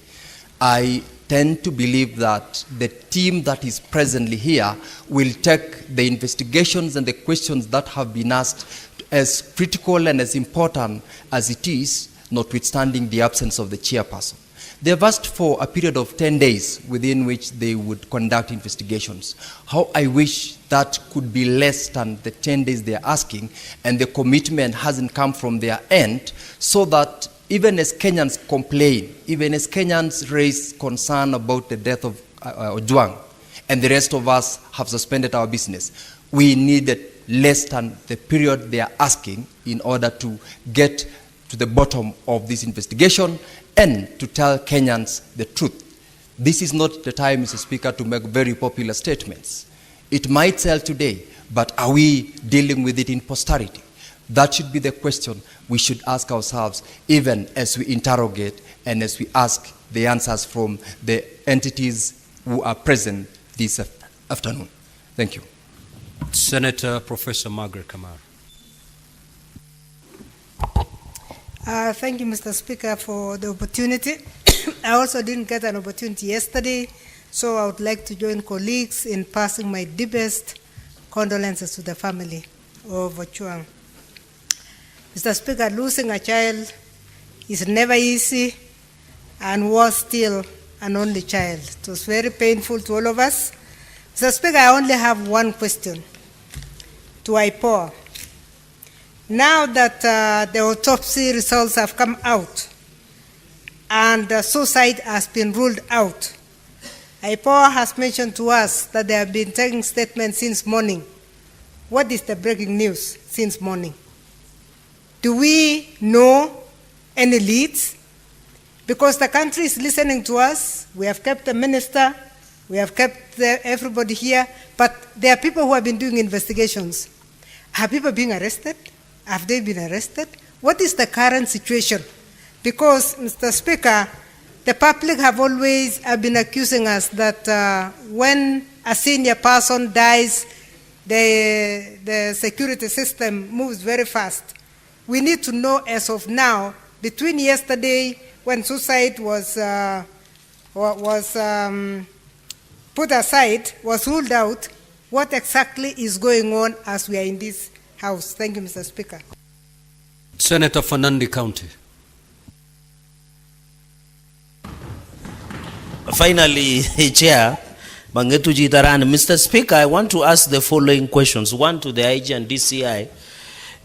I tend to believe that the team that is presently here will take the investigations and the questions that have been asked as critical and as important as it is, notwithstanding the absence of the chairperson. They have asked for a period of 10 days within which they would conduct investigations. How I wish that could be less than the 10 days they are asking, and the commitment hasn't come from their end, so that even as Kenyans complain, even as Kenyans raise concern about the death of Ojwang', and the rest of us have suspended our business. We needed less than the period they are asking in order to get to the bottom of this investigation and to tell Kenyans the truth. This is not the time, Mr. Speaker, to make very popular statements. It might sell today, but are we dealing with it in posterity? That should be the question we should ask ourselves, even as we interrogate and as we ask the answers from the entities who are present this afternoon. Thank you. Senator Professor Margaret Kamara. Thank you, Mr. Speaker, for the opportunity. I also didn't get an opportunity yesterday, so I would like to join colleagues in passing my deepest condolences to the family of Ojwang'. Mr. Speaker, losing a child is never easy and was still an only child. It was very painful to all of us. Mr. Speaker, I only have one question to IPOA. Now that the autopsy results have come out and suicide has been ruled out, IPOA has mentioned to us that they have been taking statements since morning. What is the breaking news since morning? Do we know any leads? Because the country is listening to us. We have kept the minister, we have kept everybody here, but there are people who have been doing investigations. Have people been arrested? Have they been arrested? What is the current situation? Because, Mr. Speaker, the public have always been accusing us that when a senior person dies, the security system moves very fast. We need to know as of now, between yesterday when suicide was put aside, was ruled out, what exactly is going on as we are in this House. Thank you, Mr. Speaker. Senator Fernandi County. Finally, Chair, Bangetu Jitaran, Mr. Speaker, I want to ask the following questions. One to the IG and DCI.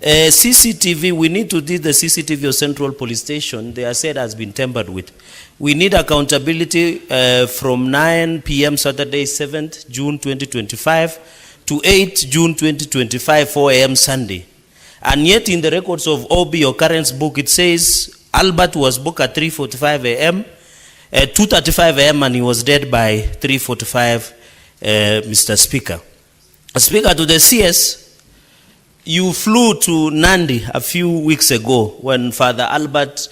CCTV, we need to do the CCTV of Central Police Station. They are said has been tampered with. We need accountability from 9 p.m. Saturday, 7th June 2025 to 8 June 2025, 4 a.m. Sunday. And yet in the records of OB or Karen's book, it says Albert was booked at 3:45 a.m., 2:35 a.m., and he was dead by 3:45, Mr. Speaker. Speaker, to the CS, you flew to Nandi a few weeks ago when Father Albert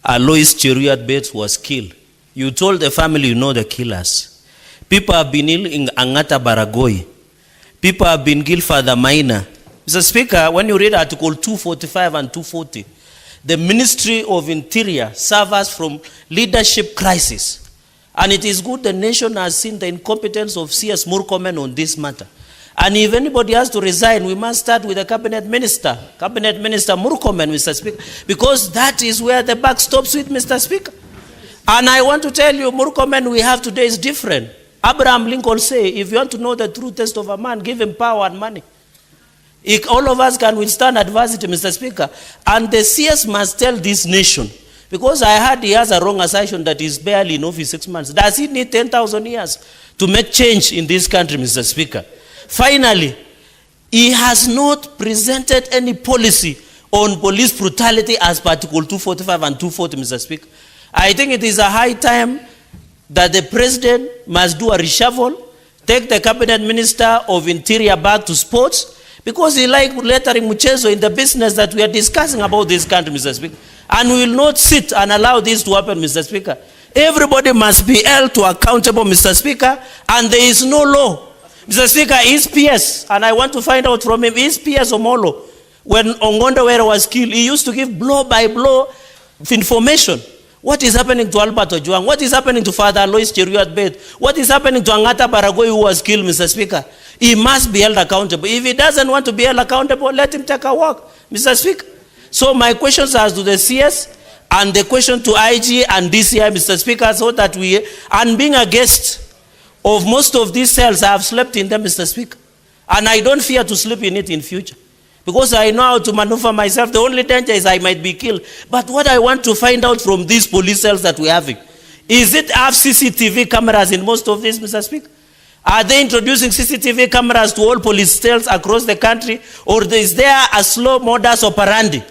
Alois Cheruiyot Bates was killed. You told the family you know the killers. People have been ill in Angata Baragoi. People have been killed, Father Maina. Mr. Speaker, when you read Article 245 and 240, the Ministry of Interior suffers from leadership crisis. And it is good the nation has seen the incompetence of CS Murkomen on this matter. And if anybody has to resign, we must start with the Cabinet Minister Murkomen, Mr. Speaker, because that is where the buck stops with, Mr. Speaker. And I want to tell you, Murkomen we have today is different. Abraham Lincoln say, if you want to know the true test of a man, give him power and money. All of us can withstand adversity, Mr. Speaker. And the CS must tell this nation, because I heard he has a wrong assertion that he's barely in office 6 months. Does he need 10,000 years to make change in this country, Mr. Speaker? Finally, he has not presented any policy on police brutality as per Article 245 and 240, Mr. Speaker. I think it is a high time that the President must do a reshuffle, take the Cabinet Minister of Interior back to sports, because he like lettering Muchezo in the business that we are discussing about this country, Mr. Speaker. And we will not sit and allow this to happen, Mr. Speaker. Everybody must be held to accountable, Mr. Speaker, and there is no law. Mr. Speaker, his PS, and I want to find out from him, his PS Omolo, when Ongondowere was killed, he used to give blow by blow information. What is happening to Albert Ojwang'? What is happening to Father Alois Cheruiyot Bates? What is happening to Angata Baragoi who was killed, Mr. Speaker? He must be held accountable. If he doesn't want to be held accountable, let him take a walk, Mr. Speaker. So my questions are to the CS and the question to IG and DCI, Mr. Speaker, so that we, and being a guest of most of these cells, I have slept in them, Mr. Speaker. And I don't fear to sleep in it in future, because I know how to maneuver myself. The only danger is I might be killed. But what I want to find out from these police cells that we're having, is it have CCTV cameras in most of these, Mr. Speaker? Are they introducing CCTV cameras to all police stations across the country? Or is there a slow modus operandi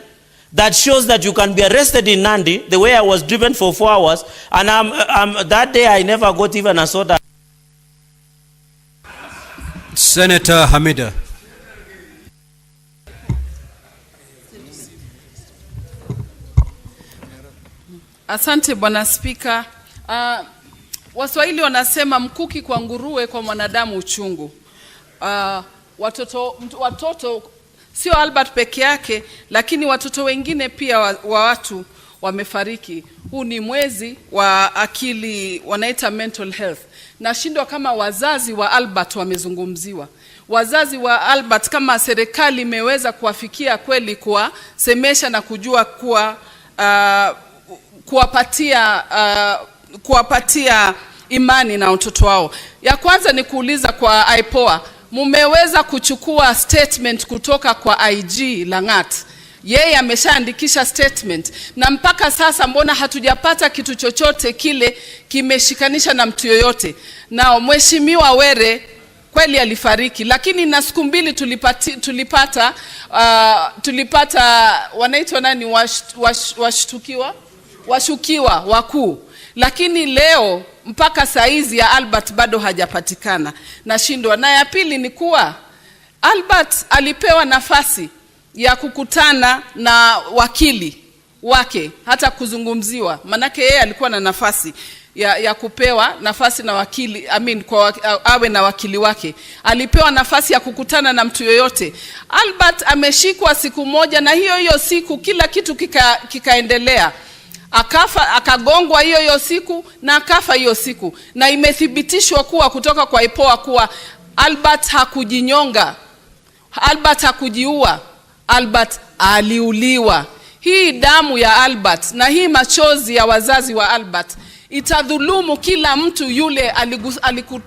that shows that you can be arrested in Nandi, the way I was driven for 4 hours, and that day I never got even a soda? Senator Hamida. Asante Bwana Spika. Waswahili wanasema mkuki kwa nguruwe, kwa mwanadamu uchungu. Watoto sio Albert peke yake, lakini watoto wengine pia wa watu wamefariki. Huu ni mwezi wa akili, wanaita mental health. Nashindwa kama wazazi wa Albert wamezungumziwa. Wazazi wa Albert, kama serikali imeweza kuwafikia kweli, kuwasemesha na kujua kuwapatia imani na watoto wao. Ya kwanza ni kuuliza kwa IPOA, mumeweza kuchukua statement kutoka kwa IG Langat? Yeye ameshaandikisha statement, na mpaka sasa mbona hatujapata kitu chochote kile kimeshikanisha na mtu yoyote? Na Mheshimiwa Were kweli alifariki, lakini na siku mbili tulipata wanaitwa nani, washukiwa wakuu, lakini leo mpaka saizi ya Albert bado hajapatikana. Nashindwa. Na ya pili ni kuwa Albert alipewa nafasi ya kukutana na wakili wake, hata kuzungumziwa, manake yeye alikuwa na nafasi ya kupewa nafasi na wakili, awe na wakili wake. Alipewa nafasi ya kukutana na mtu yoyote. Albert ameshikwa siku moja, na hiyo siku kila kitu kikaendelea. Akagongwa hiyo siku na akafa hiyo siku, na imethibitishwa kuwa kutoka kwa IPOA kuwa Albert hakujinyonga, Albert hakujiua, Albert aliuliwa. Hii damu ya Albert na hii machozi ya wazazi wa Albert itadhulumu kila mtu yule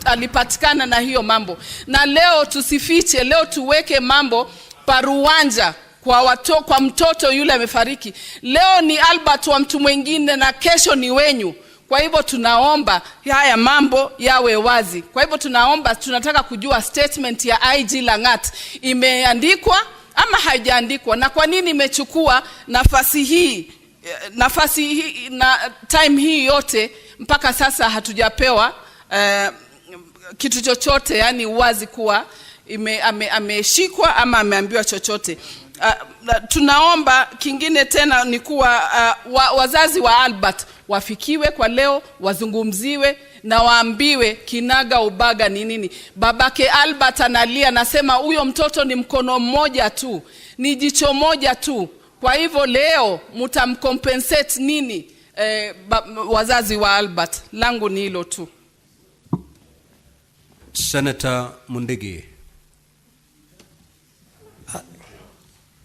alipatikana na hiyo mambo. Na leo tusifiche, leo tuweke mambo paruwanja kwa mtoto yule amefariki. Leo ni Albert wa mtu mwingine na kesho ni wenyu. Kwa hivyo tunaomba haya mambo yawe wazi. Kwa hivyo tunataka kujua statement ya IG Langat imeandikwa ama haijaandikwa, na kwa nini imechukua nafasi hii na time hii yote mpaka sasa hatujapewa kitu chochote, yani wazi kuwa ameshikwa ama ameambiwa chochote. Tunaomba kingine tena ni kuwa wazazi wa Albert wafikiwe kwa leo, wazungumziwe na waambiwe kinaga ubaga ni nini. Babake Albert analia, anasema huyo mtoto ni mkono mmoja tu, ni jicho moja tu. Kwa hivyo leo mtamcompensate nini wazazi wa Albert? Langu ni hilo tu. Senator Mundigi.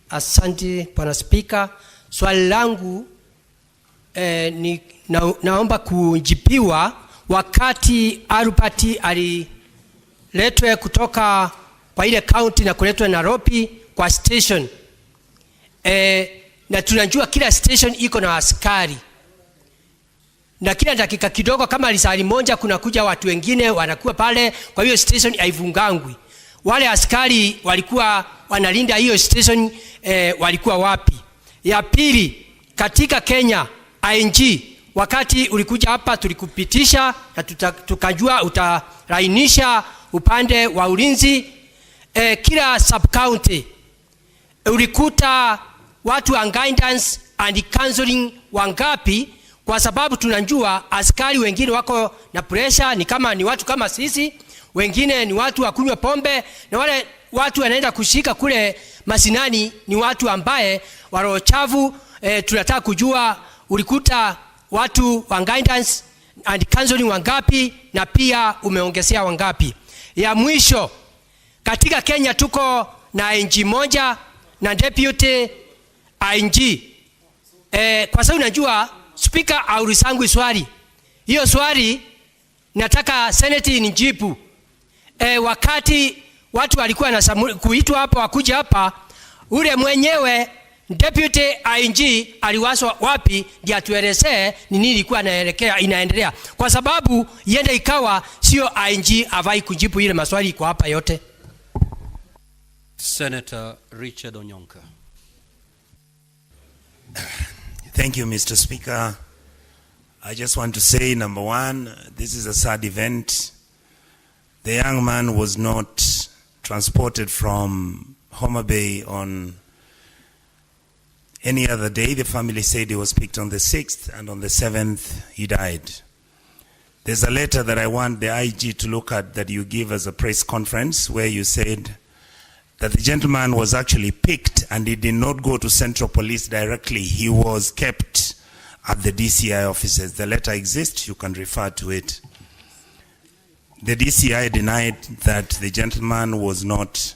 Asante Bwana Spika. Swali langu naomba kujibiwa. Wakati Albert aliletwe kutoka kwa ile county na kuletwa Nairobi kwa station, na tunajua kila station iko na askari, na kila dakika kidogo kama lisali moja kuna kuja watu wengine wanakuwa pale, kwa hiyo station haivungangwi. Wale askari walikuwa wanalinda hiyo station walikuwa wapi? Ya pili, katika Kenya ING, wakati ulikuja hapa tulikupitisha na tukajua utarainisha upande wa ulinzi. Kila sub county ulikuta watu wa guidance and counseling wangapi? Kwa sababu tunajua askari wengine wako na pressure, ni kama ni watu kama sisi, wengine ni watu wa kunywa pombe, na wale watu wanaenda kushika kule masinani ni watu ambaye warochavu. Tunataka kujua ulikuta watu wa guidance and counseling wangapi, na pia umeongezea wangapi? Ya mwisho, katika Kenya tuko na ING moja na deputy ING. Kwa sababu najua Speaker aulisangu swali, hiyo swali nataka Senate nijibu. Wakati watu walikuwa kuitwa hapa wakuja hapa, ule mwenyewe Deputy ING aliwaswa wapi ndio atuelezee ni nini ilikuwa inaendelea, kwa sababu yenda ikawa sio ING avai kujibu ile maswali kwa hapa yote. Senator Richard Onyonka. Thank you, Mr. Speaker. I just want to say, number one, this is a sad event. The young man was not transported from Homa Bay on any other day. The family said he was picked on the 6th, and on the 7th, he died. There's a letter that I want the IG to look at that you give as a press conference where you said that the gentleman was actually picked and he did not go to Central Police directly. He was kept at the DCI offices. The letter exists, you can refer to it. The DCI denied that the gentleman was not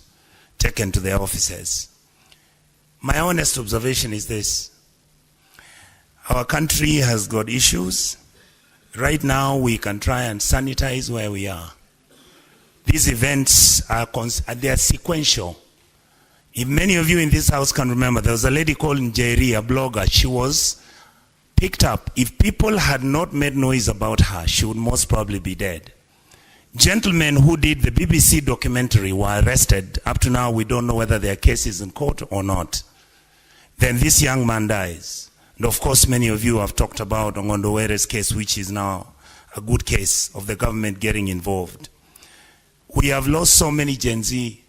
taken to their offices. My honest observation is this: our country has got issues. Right now we can try and sanitize where we are. These events they are sequential. If many of you in this house can remember, there was a lady called Njeri, a blogger. She was picked up. If people had not made noise about her, she would most probably be dead. Gentlemen who did the BBC documentary were arrested. Up to now, we don't know whether their case is in court or not. Then this young man dies. And of course, many of you have talked about Ongondowere's case, which is now a good case of the government getting involved. We have lost so many Gen Z.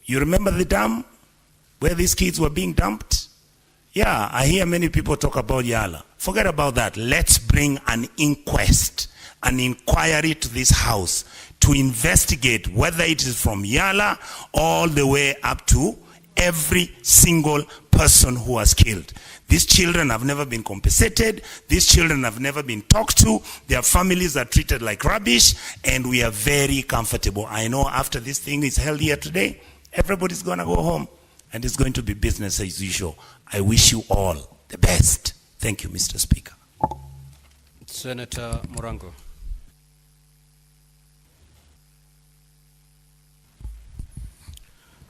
You remember the dam where these kids were being dumped? Yeah, I hear many people talk about Yala. Forget about that. Let's bring an inquest, an inquiry to this house to investigate whether it is from Yala all the way up to every single person who was killed. These children have never been compensated. These children have never been talked to. Their families are treated like rubbish, and we are very comfortable. I know after this thing is held here today, everybody's going to go home, and it's going to be business as usual. I wish you all the best. Thank you, Mr. Speaker. Senator Morango.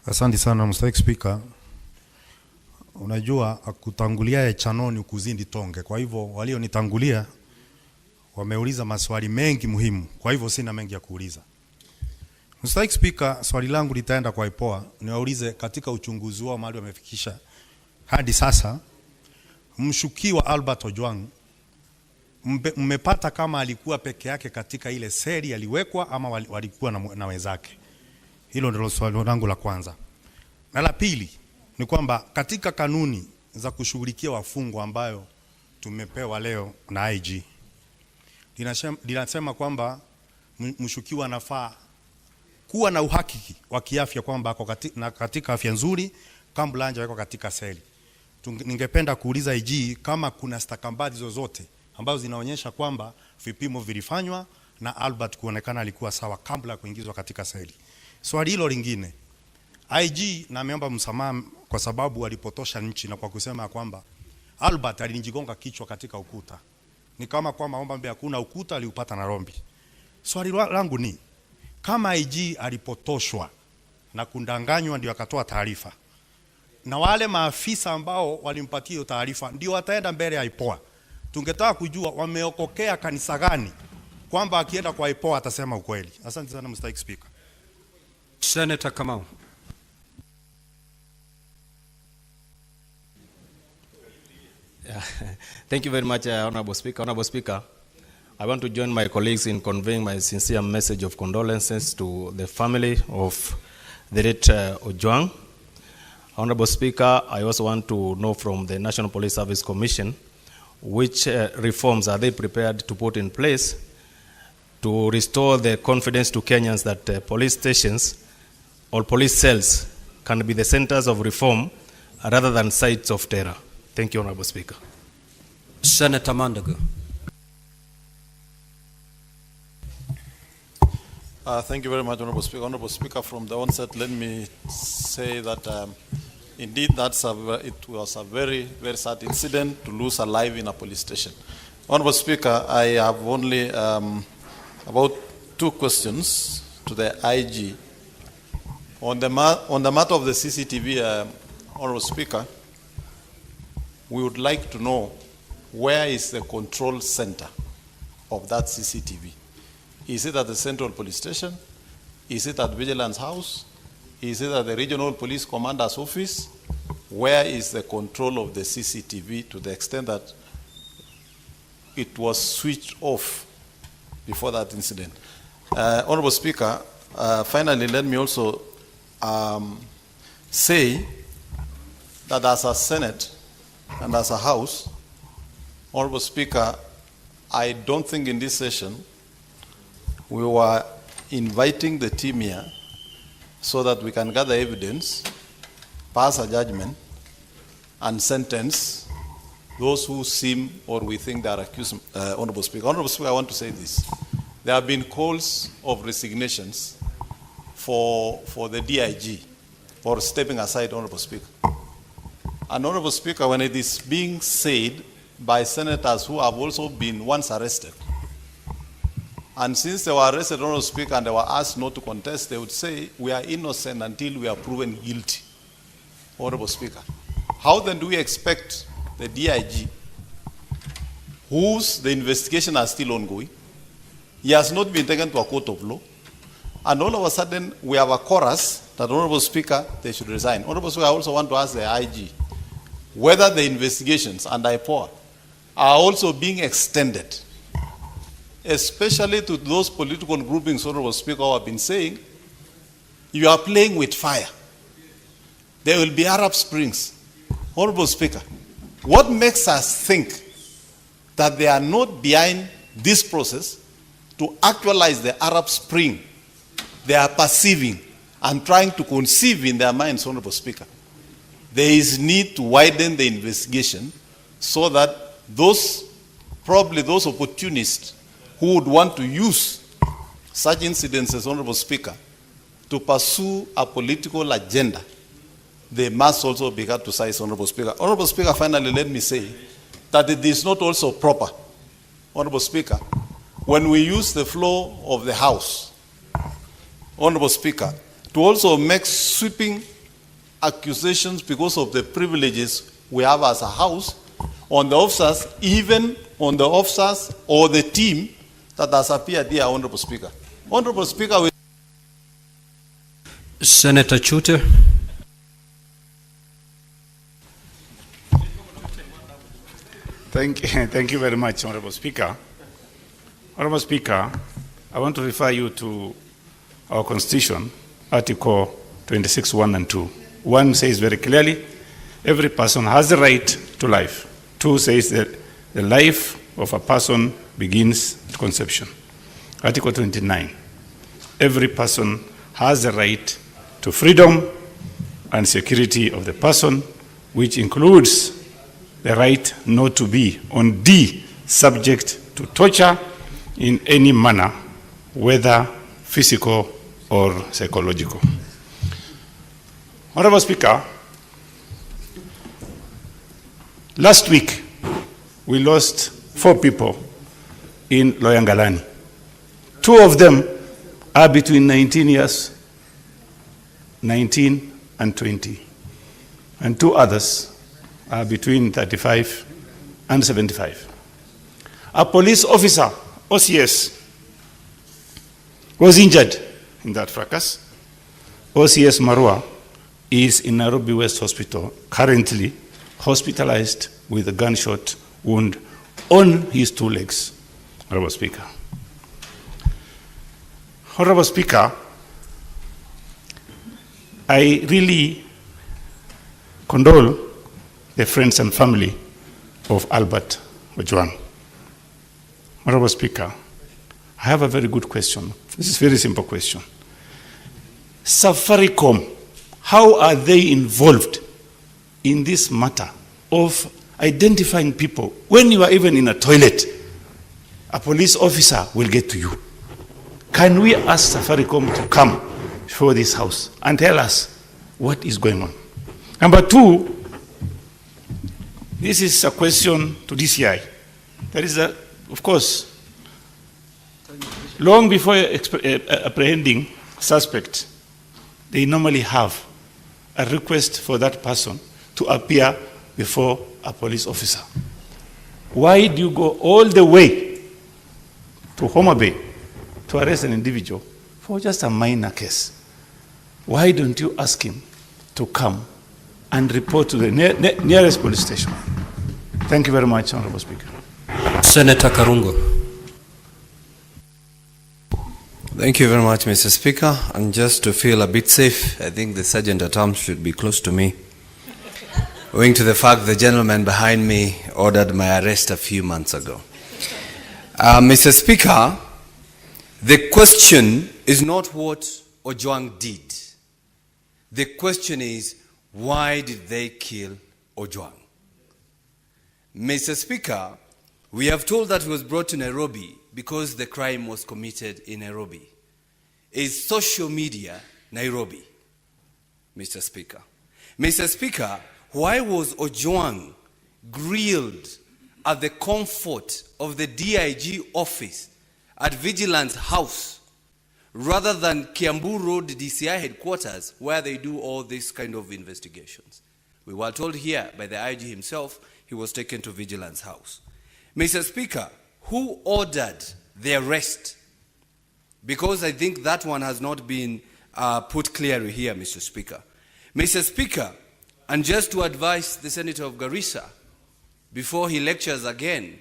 Asante sana Mr. Speaker. Unajua kutangulia chanoni kuzindi tonge. Kwa hivyo walionitangulia wameuliza maswali mengi muhimu. Kwa hivyo sina mengi ya kuuliza. Mr. Speaker, swali langu litaenda kwa IPOA. Niwaulize katika uchunguzi wao mahali wamefikisha hadi sasa, mshukiwa Albert Ojwang mmepata kama alikuwa peke yake katika ile seli aliwekwa ama walikuwa na wenzake? Hilo ndilo swali langu la kwanza. Na la pili ni kwamba katika kanuni za kushughulikia wafungwa ambayo tumepewa leo na IG linasema kwamba mshukiwa anafaa kuwa na uhakiki wa kiafya kwamba ako katika afya nzuri kabla hajawekwa katika seli. Ningependa kuuliza IG kama kuna stakabadhi zozote ambazo zinaonyesha kwamba vipimo vilifanywa na Albert kuonekana alikuwa sawa kabla ya kuingizwa katika seli. Swali hilo lingine, IG na ameomba msamaha kwa sababu alipotosha nchi na kwa kusema kwamba Albert alinijigonga kichwa katika ukuta. Ni kama kwamba omba hakuna ukuta aliupata na rombi. Swali langu ni kama IG alipotoshwa na kundanganywa ndio akatoa taarifa, na wale maafisa ambao walimpatia hiyo taarifa ndio wataenda mbele ya IPOA, tungetaka kujua wameokokea kanisa gani kwamba akienda kwa IPOA atasema ukweli. Asante sana Mr. Speaker. Senator Kamau. Thank you very much, Honorable Speaker. Honorable Speaker, I want to join my colleagues in conveying my sincere message of condolences to the family of the late Ojwang. Honorable Speaker, I also want to know from the National Police Service Commission which reforms are they prepared to put in place to restore the confidence to Kenyans that police stations or police cells can be the centers of reform rather than sites of terror. Thank you, Honorable Speaker. Senator Mandago. Thank you very much, Honorable Speaker. Honorable Speaker, from the onset, let me say that indeed it was a very, very sad incident to lose a life in a police station. Honorable Speaker, I have only about 2 questions to the IG. On the matter of the CCTV Honorable Speaker, we would like to know where is the control center of that CCTV? Is it at the Central Police Station? Is it at Vigilance House? Is it at the Regional Police Commander's office? Where is the control of the CCTV to the extent that it was switched off before that incident? Honorable Speaker, finally, let me also say that as a Senate and as a House, Honorable Speaker, I don't think in this session we were inviting the team here so that we can gather evidence, pass a judgment, and sentence those who seem or we think they are accused. Honorable Speaker. Honorable Speaker, I want to say this. There have been calls of resignations for the DIG or stepping aside, Honorable Speaker. And Honorable Speaker, when it is being said by senators who have also been once arrested, and since they were arrested, Honorable Speaker, and they were asked not to contest, they would say, we are innocent until we are proven guilty, Honorable Speaker. How then do we expect the DIG, the investigation are still ongoing, he has not been taken to a court of law, and all of a sudden we have a chorus that, Honorable Speaker, they should resign. Honorable Speaker, I also want to ask the IG whether the investigations and IPOA are also being extended, especially to those political groupings, Honorable Speaker, who have been saying, you are playing with fire. There will be Arab Springs. Honorable Speaker, what makes us think that they are not behind this process to actualize the Arab Spring they are perceiving and trying to conceive in their minds, Honorable Speaker? There is need to widen the investigation so that probably those opportunists who would want to use such incidences, Honorable Speaker, to pursue a political agenda, they must also be cut to size, Honorable Speaker. Honorable Speaker, finally, let me say that it is not also proper, Honorable Speaker, when we use the floor of the House, Honorable Speaker, to also make sweeping accusations because of the privileges we have as a House on the officers, even on the officers or the team that has appeared here, Honorable Speaker. Honorable Speaker, Senator Chute. Thank you very much, Honorable Speaker. Honorable Speaker, I want to refer you to our Constitution, Article 26(1) and 2. 1 says very clearly, every person has the right to life. 2 says that the life of a person begins at conception. Article 29, every person has the right to freedom and security of the person, which includes the right not to be, on D, subject to torture in any manner, whether physical or psychological. Honorable Speaker, last week we lost 4 people in Loyangalani. 2 of them are between 19 and 20, and 2 others are between 35 and 75. A police officer, OCS, was injured in that fracas. OCS Marua is in Nairobi West Hospital, currently hospitalized with a gunshot wound on his 2 legs, Honorable Speaker. Honorable Speaker, I really condole the friends and family of Albert Ojwang. Honorable Speaker, I have a very good question. This is a very simple question. Safaricom, how are they involved in this matter of identifying people? When you are even in a toilet, a police officer will get to you. Can we ask Safaricom to come before this House and tell us what is going on? Number 2, this is a question to DCI. There is of course, long before apprehending suspect, they normally have a request for that person to appear before a police officer? Why do you go all the way to Homa Bay to arrest an individual for just a minor case? Why don't you ask him to come and report to the nearest police station? Thank you very much, Honorable Speaker. Senator Karungo. Thank you very much, Mr. Speaker. And just to feel a bit safe, I think the Sergeant at Arms should be close to me, owing to the fact the gentleman behind me ordered my arrest a few months ago. Mr. Speaker, the question is not what Ojwang did. The question is, why did they kill Ojwang? Mr. Speaker, we have told that he was brought to Nairobi because the crime was committed in Nairobi. Is social media Nairobi, Mr. Speaker? Mr. Speaker, why was Ojwang grilled at the comfort of the DIG office at Vigilance House rather than Kiambu Road DCI headquarters where they do all these kind of investigations? We were told here by the IG himself he was taken to Vigilance House. Mr. Speaker, who ordered the arrest? Because I think that one has not been put clearly here, Mr. Speaker. Mr. Speaker, and just to advise the Senator of Garissa, before he lectures again,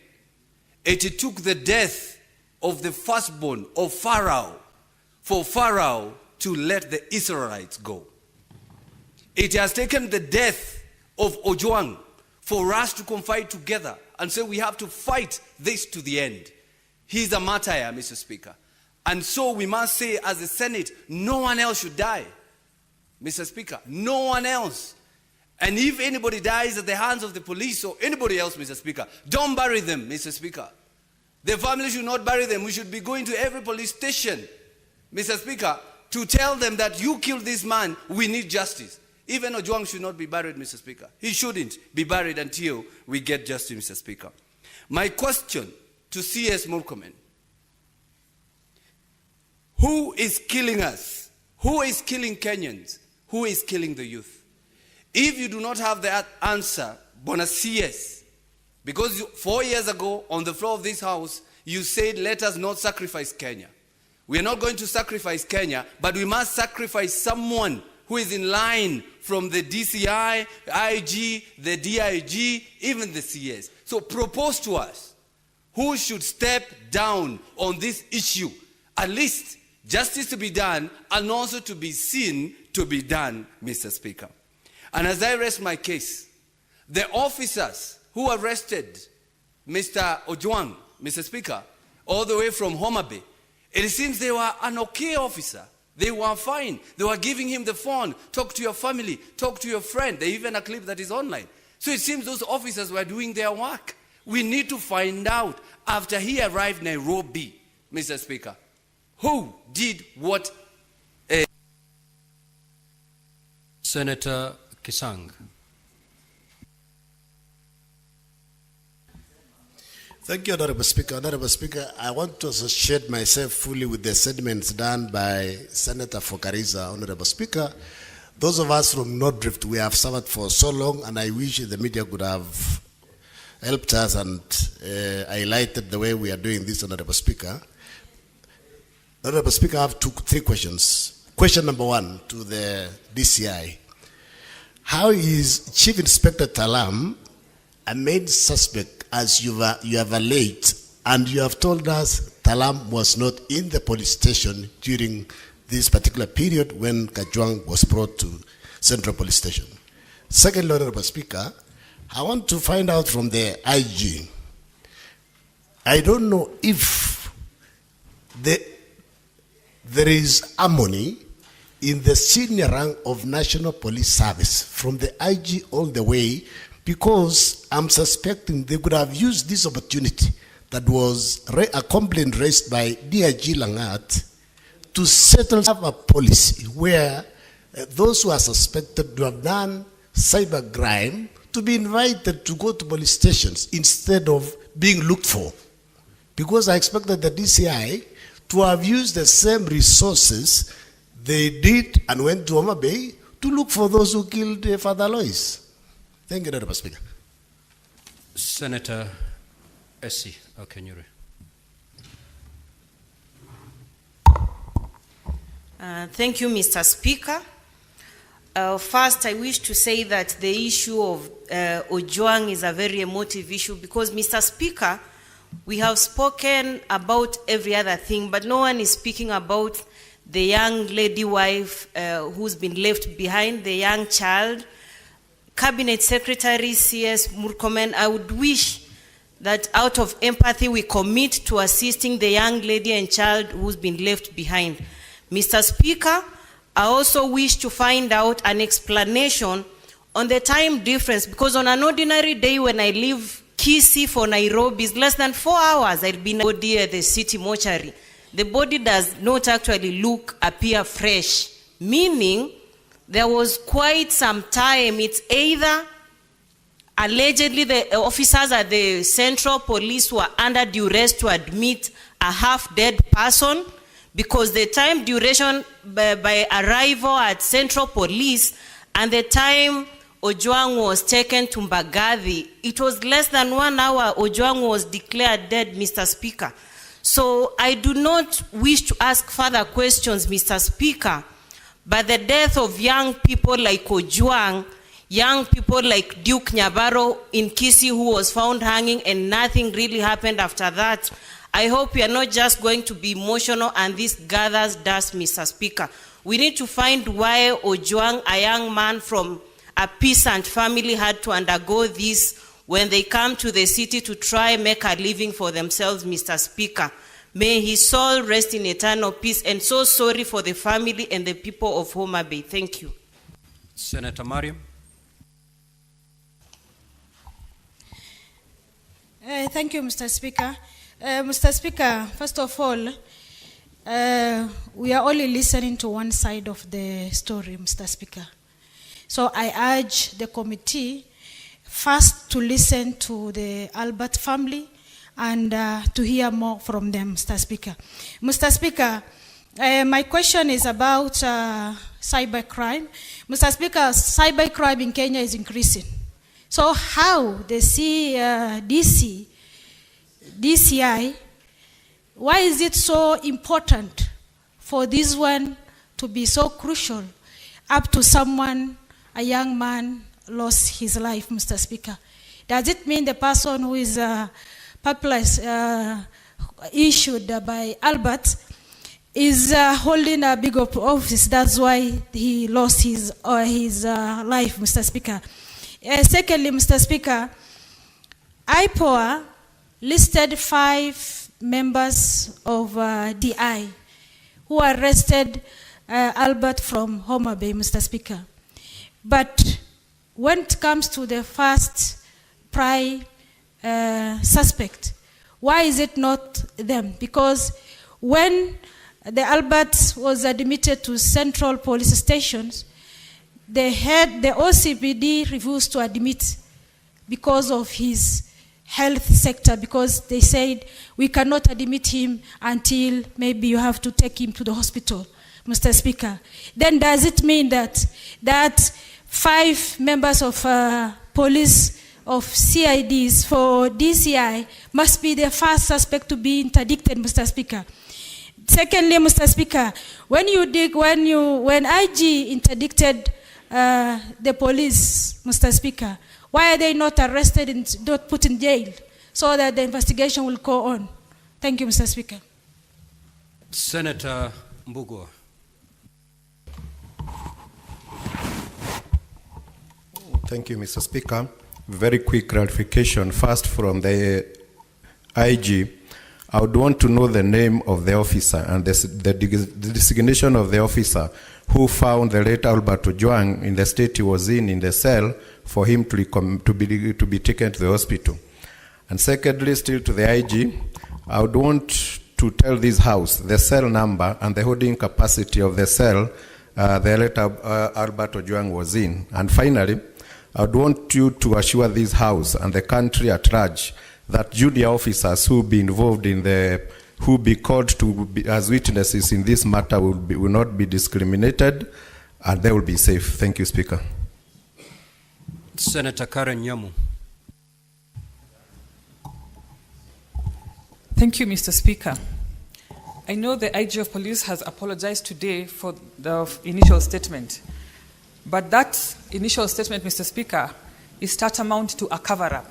it took the death of the firstborn of Pharaoh for Pharaoh to let the Israelites go. It has taken the death of Ojwang for us to confide together and say we have to fight this to the end. He's a martyr, Mr. Speaker. And so we must say as a Senate, no one else should die. Mr. Speaker, no one else. And if anybody dies at the hands of the police or anybody else, Mr. Speaker, don't bury them, Mr. Speaker. The family should not bury them. We should be going to every police station, Mr. Speaker, to tell them that you killed this man, we need justice. Even Ojwang should not be buried, Mr. Speaker. He shouldn't be buried until we get justice, Mr. Speaker. My question to CS Murkomen: who is killing us? Who is killing Kenyans? Who is killing the youth? If you do not have that answer, Bona CS, because 4 years ago on the floor of this house, you said, let us not sacrifice Kenya. We are not going to sacrifice Kenya, but we must sacrifice someone who is in line from the DCI, IG, the DIG, even the CS. So propose to us who should step down on this issue. At least justice to be done and also to be seen to be done, Mr. Speaker. And as I rest my case, the officers who arrested Mr. Ojwang, Mr. Speaker, all the way from Homa Bay, it seems they were an okay officer. They were fine. They were giving him the phone, talk to your family, talk to your friend. They even a clip that is online. So it seems those officers were doing their work. We need to find out, after he arrived in Nairobi, Mr. Speaker, who did what? Senator Kisang. Thank you, Honorable Speaker. Honorable Speaker, I want to associate myself fully with the statements done by Senator for Garissa. Honorable Speaker, those of us from North Drift, we have suffered for so long, and I wish the media could have helped us and highlighted the way we are doing this, Honorable Speaker. Honorable Speaker, I have three questions. Question number one to the DCI. How is Chief Inspector Talam a main suspect, as you have alleged, and you have told us Talam was not in the police station during this particular period when Ojwang was brought to Central Police Station? Second, Honorable Speaker, I want to find out from the IG. I don't know if there is harmony in the senior rank of National Police Service from the IG all the way, because I'm suspecting they could have used this opportunity that was a complaint raised by DIG Langat to settle up a policy where those who are suspected to have done cyber crime to be invited to go to police stations instead of being looked for. Because I expected the DCI to have used the same resources they did and went to Homa Bay to look for those who killed Father Lois. Thank you, Honorable Speaker. Senator Essie Okenyure. Thank you, Mr. Speaker. First, I wish to say that the issue of Ojwang is a very emotive issue because, Mr. Speaker, we have spoken about every other thing, but no one is speaking about the young lady wife who's been left behind, the young child. Cabinet Secretary CS Murkomen, I would wish that out of empathy we commit to assisting the young lady and child who's been left behind. Mr. Speaker, I also wish to find out an explanation on the time difference, because on an ordinary day when I leave Kisii for Nairobi, it's less than 4 hours I'll be in the body at the city mortuary. The body does not actually appear fresh, meaning there was quite some time. It's either allegedly the officers at the Central Police were under duress to admit a half-dead person, because the time duration by arrival at Central Police and the time Ojwang was taken to Mbagathi, it was less than 1 hour Ojwang was declared dead, Mr. Speaker. So I do not wish to ask further questions, Mr. Speaker, but the death of young people like Ojwang, young people like Duke Nyabaro in Kisii who was found hanging and nothing really happened after that, I hope we are not just going to be emotional and this gathers dust, Mr. Speaker. We need to find why Ojwang, a young man from a peasant family, had to undergo this when they come to the city to try and make a living for themselves, Mr. Speaker. May his soul rest in eternal peace, and so sorry for the family and the people of Homa Bay. Thank you. Senator Mariam. Thank you, Mr. Speaker. Mr. Speaker, first of all, we are only listening to one side of the story, Mr. Speaker. So I urge the committee first to listen to the Albert family and to hear more from them, Mr. Speaker. Mr. Speaker, my question is about cybercrime. Mr. Speaker, cybercrime in Kenya is increasing. So how the DCI, why is it so important for this one to be so crucial up to someone, a young man, lost his life, Mr. Speaker? Does it mean the person who is issued by Albert is holding a big office? That's why he lost his life, Mr. Speaker. Secondly, Mr. Speaker, IPOA listed 5 members of DI who arrested Albert from Homa Bay, Mr. Speaker. But when it comes to the first prime suspect, why is it not them? Because when the Albert was admitted to central police stations, the OCPD refused to admit because of his health sector, because they said we cannot admit him until maybe you have to take him to the hospital, Mr. Speaker. Then does it mean that 5 members of police of CIDs for DCI must be the first suspect to be interdicted, Mr. Speaker? Secondly, Mr. Speaker, when IG interdicted the police, Mr. Speaker, why are they not arrested and not put in jail so that the investigation will go on? Thank you, Mr. Speaker. Senator Mbugua. Thank you, Mr. Speaker. Very quick clarification. First, from the IG, I would want to know the name of the officer and the designation of the officer who found the late Albert Ojwang in the state he was in the cell for him to be taken to the hospital. And secondly, still to the IG, I would want to tell this House the cell number and the holding capacity of the cell the late Albert Ojwang was in. And finally, I would want you to assure this House and the country at large that junior officers who be involved in who be called to be as witnesses in this matter will not be discriminated, and they will be safe. Thank you, Speaker. Senator Karen Nyamu. Thank you, Mr. Speaker. I know the IG of Police has apologized today for the initial statement, but that initial statement, Mr. Speaker, is tantamount to a cover-up.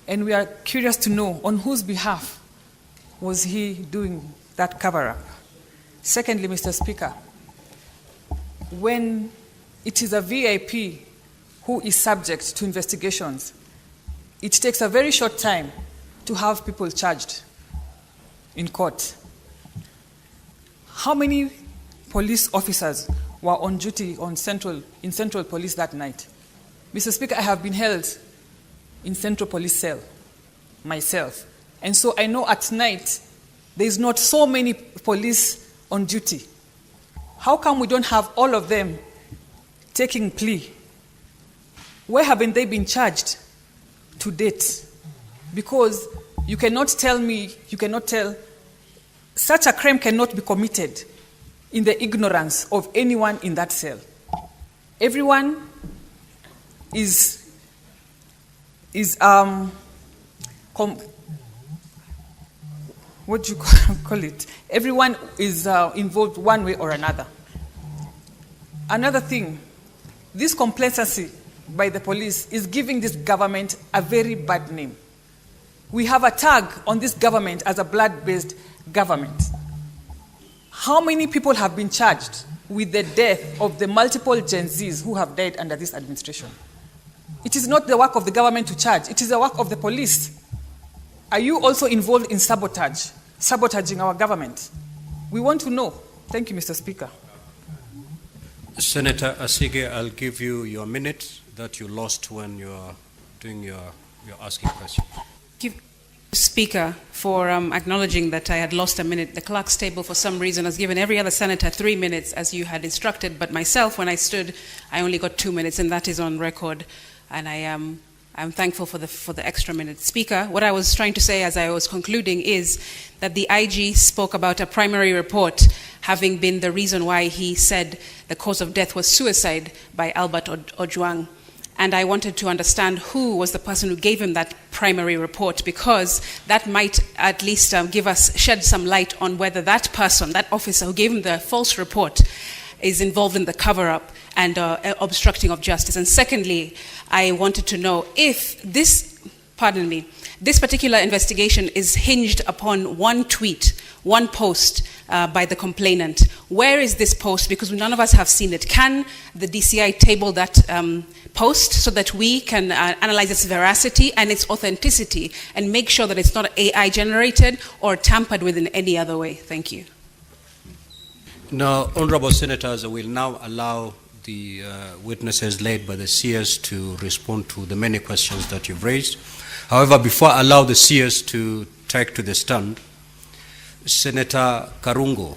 And we are curious to know on whose behalf was he doing that cover-up. Secondly, Mr. Speaker, when it is a VIP who is subject to investigations, it takes a very short time to have people charged in court. How many police officers were on duty in Central Police that night? Mr. Speaker, I have been held in Central Police cell myself. And so I know at night there's not so many police on duty. How come we don't have all of them taking plea? Where haven't they been charged to date? Because you cannot tell me, such a crime cannot be committed in the ignorance of anyone in that cell. Everyone what do you call it? Everyone is involved one way or another. Another thing, this complacency by the police is giving this government a very bad name. We have a tag on this government as a blood-based government. How many people have been charged with the death of the multiple Gen Zs who have died under this administration? It is not the work of the government to charge. It is the work of the police. Are you also involved in sabotaging our government? We want to know. Thank you, Mr. Speaker. Senator Asige, I'll give you your minute that you lost when you're doing your asking question. Thank you, Speaker, for acknowledging that I had lost a minute. The clerk's table, for some reason, has given every other senator 3 minutes, as you had instructed, but myself, when I stood, I only got 2 minutes, and that is on record. And I'm thankful for the extra minute. Speaker, what I was trying to say as I was concluding is that the IG spoke about a primary report having been the reason why he said the cause of death was suicide by Albert Ojwang. And I wanted to understand who was the person who gave him that primary report, because that might at least shed some light on whether that person, that officer who gave him the false report, is involved in the cover-up and obstructing of justice. And secondly, I wanted to know if this particular investigation is hinged upon one tweet, one post by the complainant. Where is this post? Because none of us have seen it. Can the DCI table that post so that we can analyze its veracity and its authenticity and make sure that it's not AI generated or tampered with in any other way? Thank you. Now, honorable senators, I will now allow the witnesses led by the CS to respond to the many questions that you've raised. However, before I allow the CS to take to the stand, Senator Karungo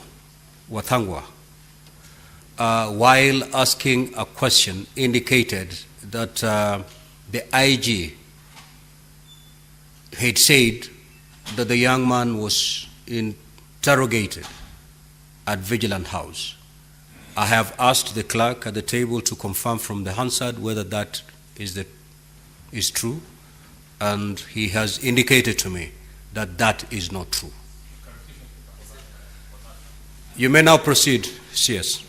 Wathangwa, while asking a question, indicated that the IG had said that the young man was interrogated at Vigilant House. I have asked the clerk at the table to confirm from the Hansard whether that is true, and he has indicated to me that that is not true. You may now proceed, CS.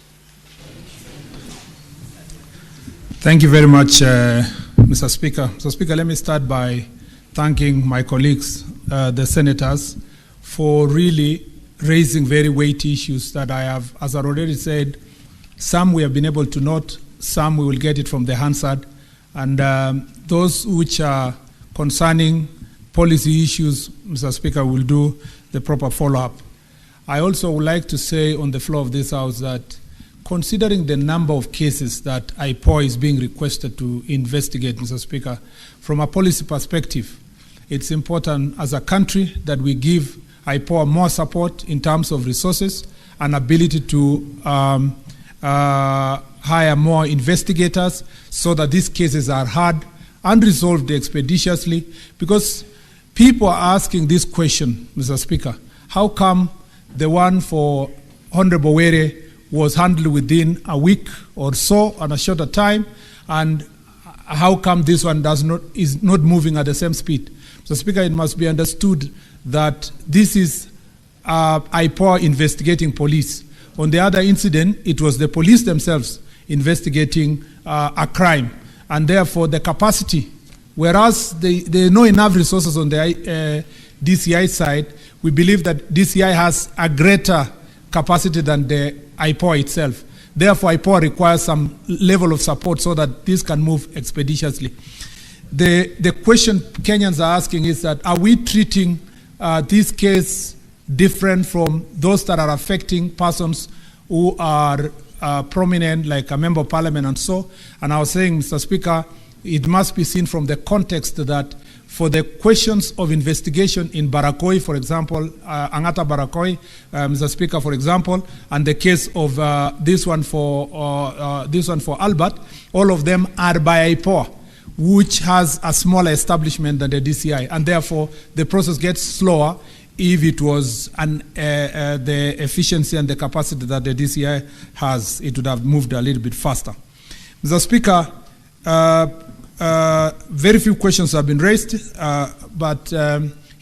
Thank you very much, Mr. Speaker. Mr. Speaker, let me start by thanking my colleagues, the senators, for really raising very weighty issues that I have, as I already said, some we have been able to note, some we will get it from the Hansard, and those which are concerning policy issues, Mr. Speaker, will do the proper follow-up. I also would like to say on the floor of this House that considering the number of cases that IPOA is being requested to investigate, Mr. Speaker, from a policy perspective, it's important as a country that we give IPOA more support in terms of resources and ability to hire more investigators so that these cases are heard and resolved expeditiously, because people are asking this question, Mr. Speaker, how come the one for Honorable Were was handled within a week or so, on a shorter time, and how come this one is not moving at the same speed? Mr. Speaker, it must be understood that this is IPOA investigating police. On the other incident, it was the police themselves investigating a crime, and therefore the capacity, whereas there are not enough resources on the DCI side, we believe that DCI has a greater capacity than the IPOA itself. Therefore, IPOA requires some level of support so that this can move expeditiously. The question Kenyans are asking is that, are we treating this case different from those that are affecting persons who are prominent, like a member of parliament and so? And I was saying, Mr. Speaker, it must be seen from the context that for the questions of investigation in Barakoi, for example, Angata Barakoi, Mr. Speaker, for example, and the case of this one for Albert, all of them are by IPOA, which has a smaller establishment than the DCI, and therefore the process gets slower. If it was the efficiency and the capacity that the DCI has, it would have moved a little bit faster. Mr. Speaker, very few questions have been raised, but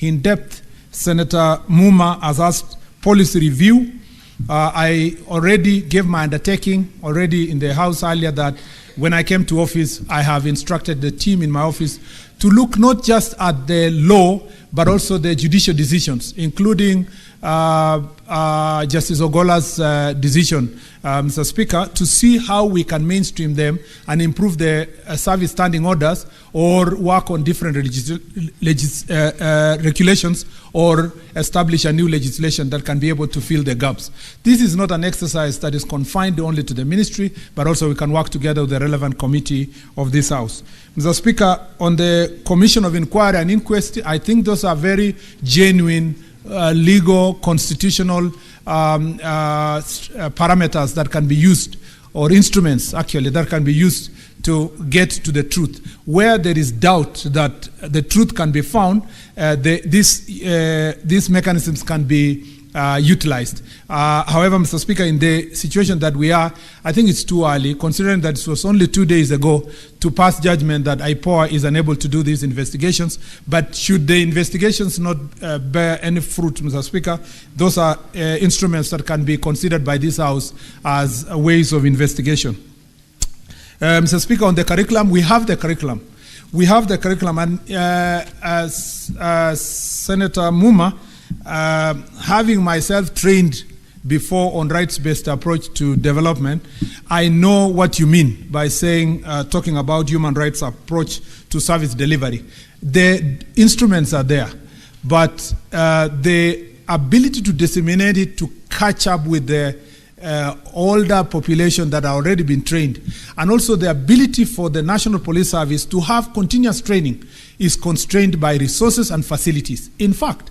in depth, Senator Muma has asked policy review. I already gave my undertaking already in the House earlier that when I came to office, I have instructed the team in my office to look not just at the law, but also the judicial decisions, including Justice Ogola's decision, Mr. Speaker, to see how we can mainstream them and improve the service standing orders, or work on different regulations, or establish a new legislation that can be able to fill the gaps. This is not an exercise that is confined only to the ministry, but also we can work together with the relevant committee of this House. Mr. Speaker, on the Commission of Inquiry and Inquest, I think those are very genuine legal, constitutional parameters that can be used, or instruments actually, that can be used to get to the truth. Where there is doubt that the truth can be found, these mechanisms can be utilized. However, Mr. Speaker, in the situation that we are, I think it's too early, considering that it was only 2 days ago, to pass judgment that IPOA is unable to do these investigations. But should the investigations not bear any fruit, Mr. Speaker, those are instruments that can be considered by this House as ways of investigation. Mr. Speaker, on the curriculum, we have the curriculum. We have the curriculum, and as Senator Muma, having myself trained before on rights-based approach to development, I know what you mean by saying, talking about human rights approach to service delivery. The instruments are there, but the ability to disseminate it, to catch up with the older population that are already been trained, and also the ability for the National Police Service to have continuous training, is constrained by resources and facilities. In fact,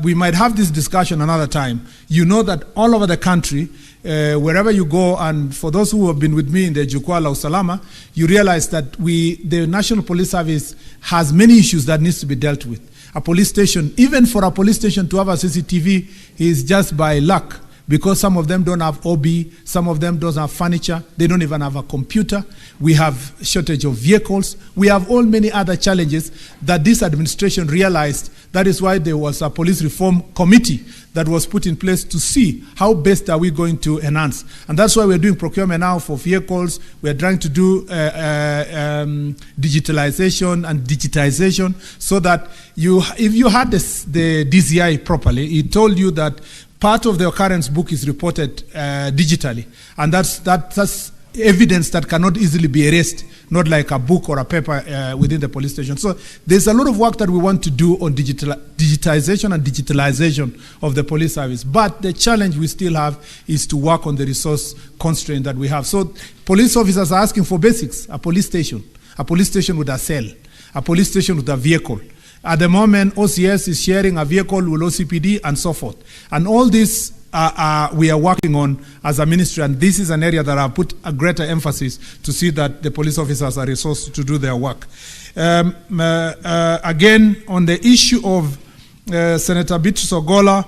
we might have this discussion another time. You know that all over the country, wherever you go, and for those who have been with me in the Jukwaa la Usalama, you realize that the National Police Service has many issues that needs to be dealt with. A police station, even for a police station to have a CCTV, is just by luck, because some of them don't have OB, some of them don't have furniture, they don't even have a computer. We have shortage of vehicles. We have all many other challenges that this administration realized. That is why there was a police reform committee that was put in place to see how best are we going to enhance. And that's why we're doing procurement now for vehicles. We're trying to do digitalization and digitization, so that if you had the DCI properly, it told you that part of the occurrence book is reported digitally, and that's evidence that cannot easily be erased, not like a book or a paper within the police station. So there's a lot of work that we want to do on digitization and digitalization of the police service. But the challenge we still have is to work on the resource constraint that we have. So police officers are asking for basics: a police station with a cell, a police station with a vehicle. At the moment, OCS is sharing a vehicle with OCPD and so forth. And all this we are working on as a ministry, and this is an area that I put a greater emphasis to see that the police officers are resourced to do their work. Again, on the issue of Senator Beatrice Ogola,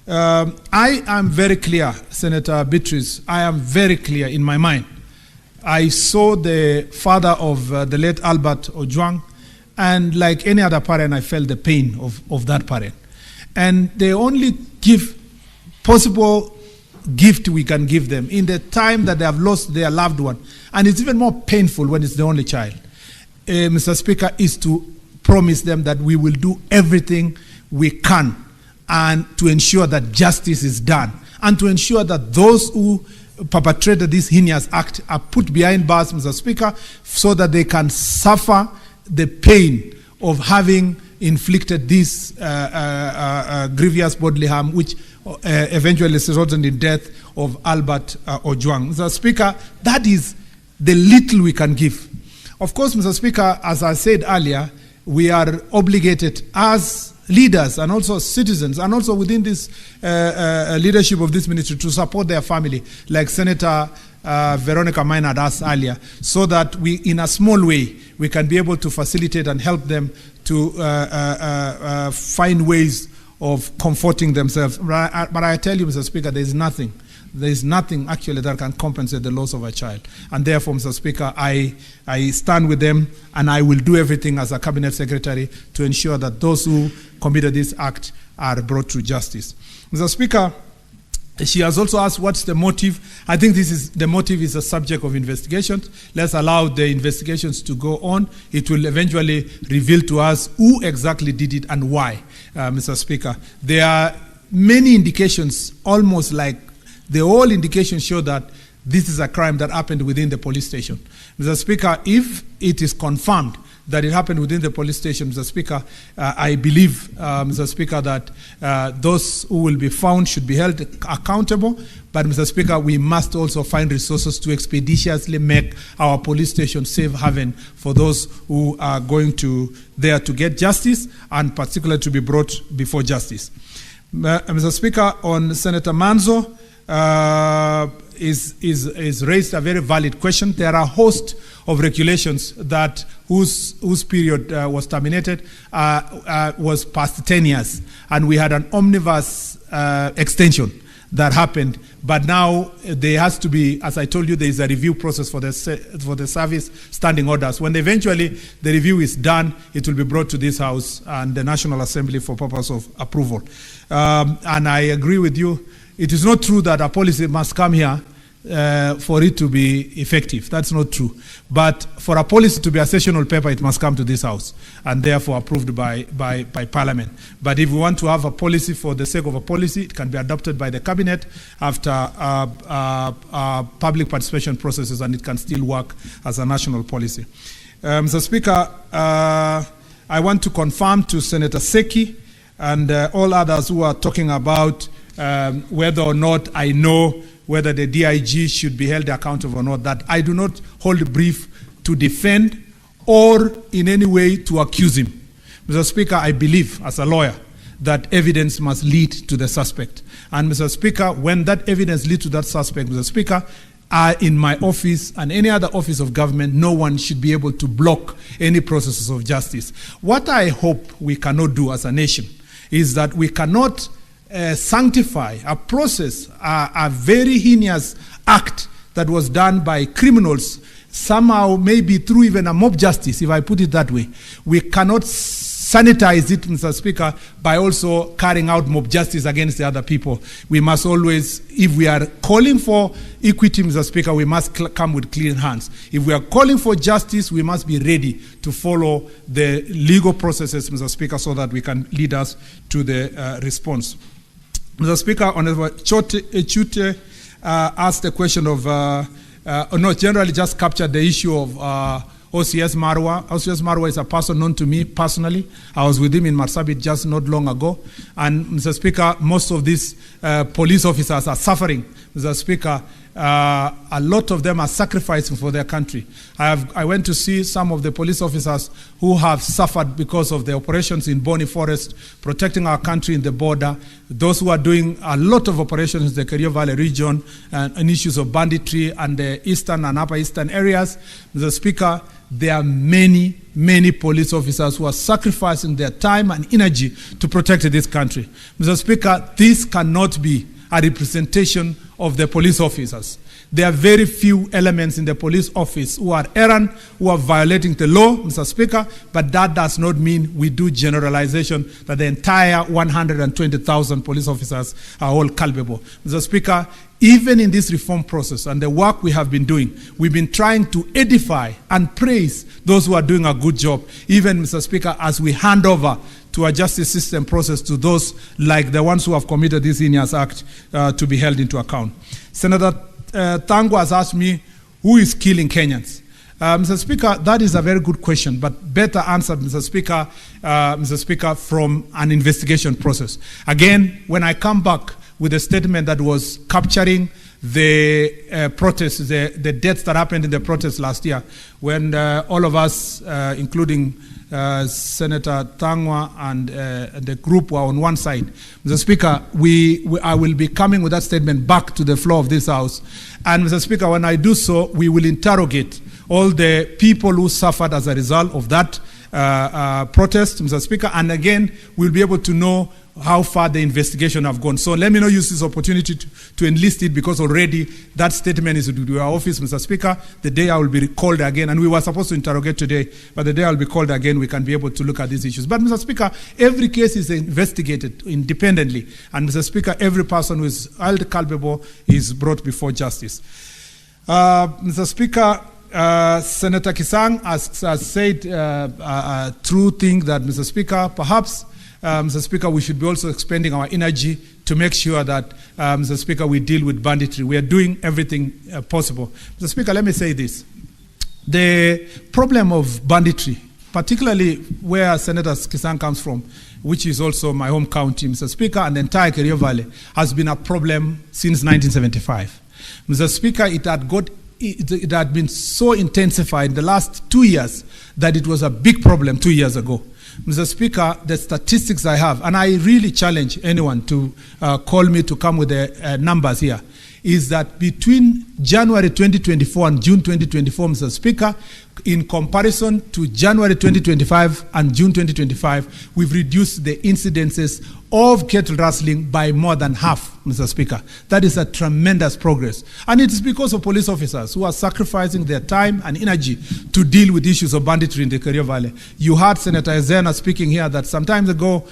I am very clear, Senator Beatrice, I am very clear in my mind. I saw the father of the late Albert Ojwang, and like any other parent, I felt the pain of that parent. And they only give possible gift we can give them in the time that they have lost their loved one. And it's even more painful when it's the only child. Mr. Speaker, is to promise them that we will do everything we can and to ensure that justice is done and to ensure that those who perpetrated this heinous act are put behind bars, Mr. Speaker, so that they can suffer the pain of having inflicted this grievous bodily harm, which eventually resulted in death of Albert Ojwang. Mr. Speaker, that is the little we can give. Of course, Mr. Speaker, as I said earlier, we are obligated as leaders and also citizens and also within this leadership of this ministry to support their family, like Senator Veronica Minard asked earlier, so that we, in a small way, we can be able to facilitate and help them to find ways of comforting themselves. But I tell you, Mr. Speaker, there is nothing actually that can compensate the loss of a child. And therefore, Mr. Speaker, I stand with them and I will do everything as a cabinet secretary to ensure that those who committed this act are brought to justice. Mr. Speaker, she has also asked what's the motive. I think the motive is a subject of investigation. Let's allow the investigations to go on. It will eventually reveal to us who exactly did it and why, Mr. Speaker. There are many indications, almost like the whole indications show that this is a crime that happened within the police station. Mr. Speaker, if it is confirmed that it happened within the police station, Mr. Speaker, I believe, Mr. Speaker, that those who will be found should be held accountable. But, Mr. Speaker, we must also find resources to expeditiously make our police station safe haven for those who are going to there to get justice and particularly to be brought before justice. Mr. Speaker, on Senator Manzo, is raised a very valid question. There are a host of regulations that whose period was terminated was past 10 years, and we had an omnibus extension that happened. But now there has to be, as I told you, there is a review process for the service standing orders. When eventually the review is done, it will be brought to this House and the National Assembly for purpose of approval. And I agree with you. It is not true that a policy must come here for it to be effective. That's not true. But for a policy to be a sessional paper, it must come to this House and therefore approved by Parliament. But if we want to have a policy for the sake of a policy, it can be adopted by the Cabinet after public participation processes, and it can still work as a national policy. Mr. Speaker, I want to confirm to Senator Seki and all others who are talking about whether or not I know whether the DIG should be held accountable or not, that I do not hold a brief to defend or in any way to accuse him. Mr. Speaker, I believe as a lawyer that evidence must lead to the suspect. And Mr. Speaker, when that evidence leads to that suspect, Mr. Speaker, in my office and any other office of government, no one should be able to block any processes of justice. What I hope we cannot do as a nation is that we cannot sanctify a process, a very heinous act that was done by criminals, somehow maybe through even a mob justice, if I put it that way. We cannot sanitize it, Mr. Speaker, by also carrying out mob justice against the other people. We must always, if we are calling for equity, Mr. Speaker, we must come with clean hands. If we are calling for justice, we must be ready to follow the legal processes, Mr. Speaker, so that we can lead us to the response. Mr. Speaker, Honorable Chute asked the question of, generally just captured the issue of OCS Marwa. OCS Marwa is a person known to me personally. I was with him in Marsabit just not long ago. And Mr. Speaker, most of these police officers are suffering, Mr. Speaker, a lot of them are sacrificing for their country. I went to see some of the police officers who have suffered because of the operations in Boni Forest, protecting our country in the border. Those who are doing a lot of operations in the Kerio Valley region and issues of banditry and the eastern and upper eastern areas. Mr. Speaker, there are many, many police officers who are sacrificing their time and energy to protect this country. Mr. Speaker, this cannot be a representation of the police officers. There are very few elements in the police office who are errant, who are violating the law, Mr. Speaker, but that does not mean we do generalization that the entire 120,000 police officers are all culpable. Mr. Speaker, even in this reform process and the work we have been doing, we've been trying to edify and praise those who are doing a good job, even, Mr. Speaker, as we hand over to a justice system process to those like the ones who have committed this heinous act to be held into account. Senator Tango has asked me, who is killing Kenyans? Mr. Speaker, that is a very good question, but better answered, Mr. Speaker, from an investigation process. Again, when I come back with a statement that was capturing the protests, the deaths that happened in the protests last year, when all of us, including Senator Tangwa and the group were on one side. Mr. Speaker, I will be coming with that statement back to the floor of this House. And Mr. Speaker, when I do so, we will interrogate all the people who suffered as a result of that protest, Mr. Speaker, and again, we'll be able to know how far the investigation have gone. So let me not use this opportunity to enlist it, because already that statement is to our office, Mr. Speaker. The day I will be called again, and we were supposed to interrogate today, but the day I will be called again, we can be able to look at these issues. But Mr. Speaker, every case is investigated independently, and Mr. Speaker, every person who is held culpable is brought before justice. Mr. Speaker, Senator Kisang has said a true thing that, Mr. Speaker, perhaps Mr. Speaker, we should be also expending our energy to make sure that, Mr. Speaker, we deal with banditry. We are doing everything possible. Mr. Speaker, let me say this. The problem of banditry, particularly where Senator Kisang comes from, which is also my home county, Mr. Speaker, and the entire Kerio Valley, has been a problem since 1975. Mr. Speaker, it had been so intensified in the last 2 years that it was a big problem 2 years ago. Mr. Speaker, the statistics I have, and I really challenge anyone to call me to come with the numbers here, is that between January 2024 and June 2024, Mr. Speaker, in comparison to January 2025 and June 2025, we've reduced the incidences of cattle rustling by more than half, Mr. Speaker. That is a tremendous progress. And it is because of police officers who are sacrificing their time and energy to deal with issues of banditry in the Kerio Valley. You heard Senator Ezena speaking here that some time ago,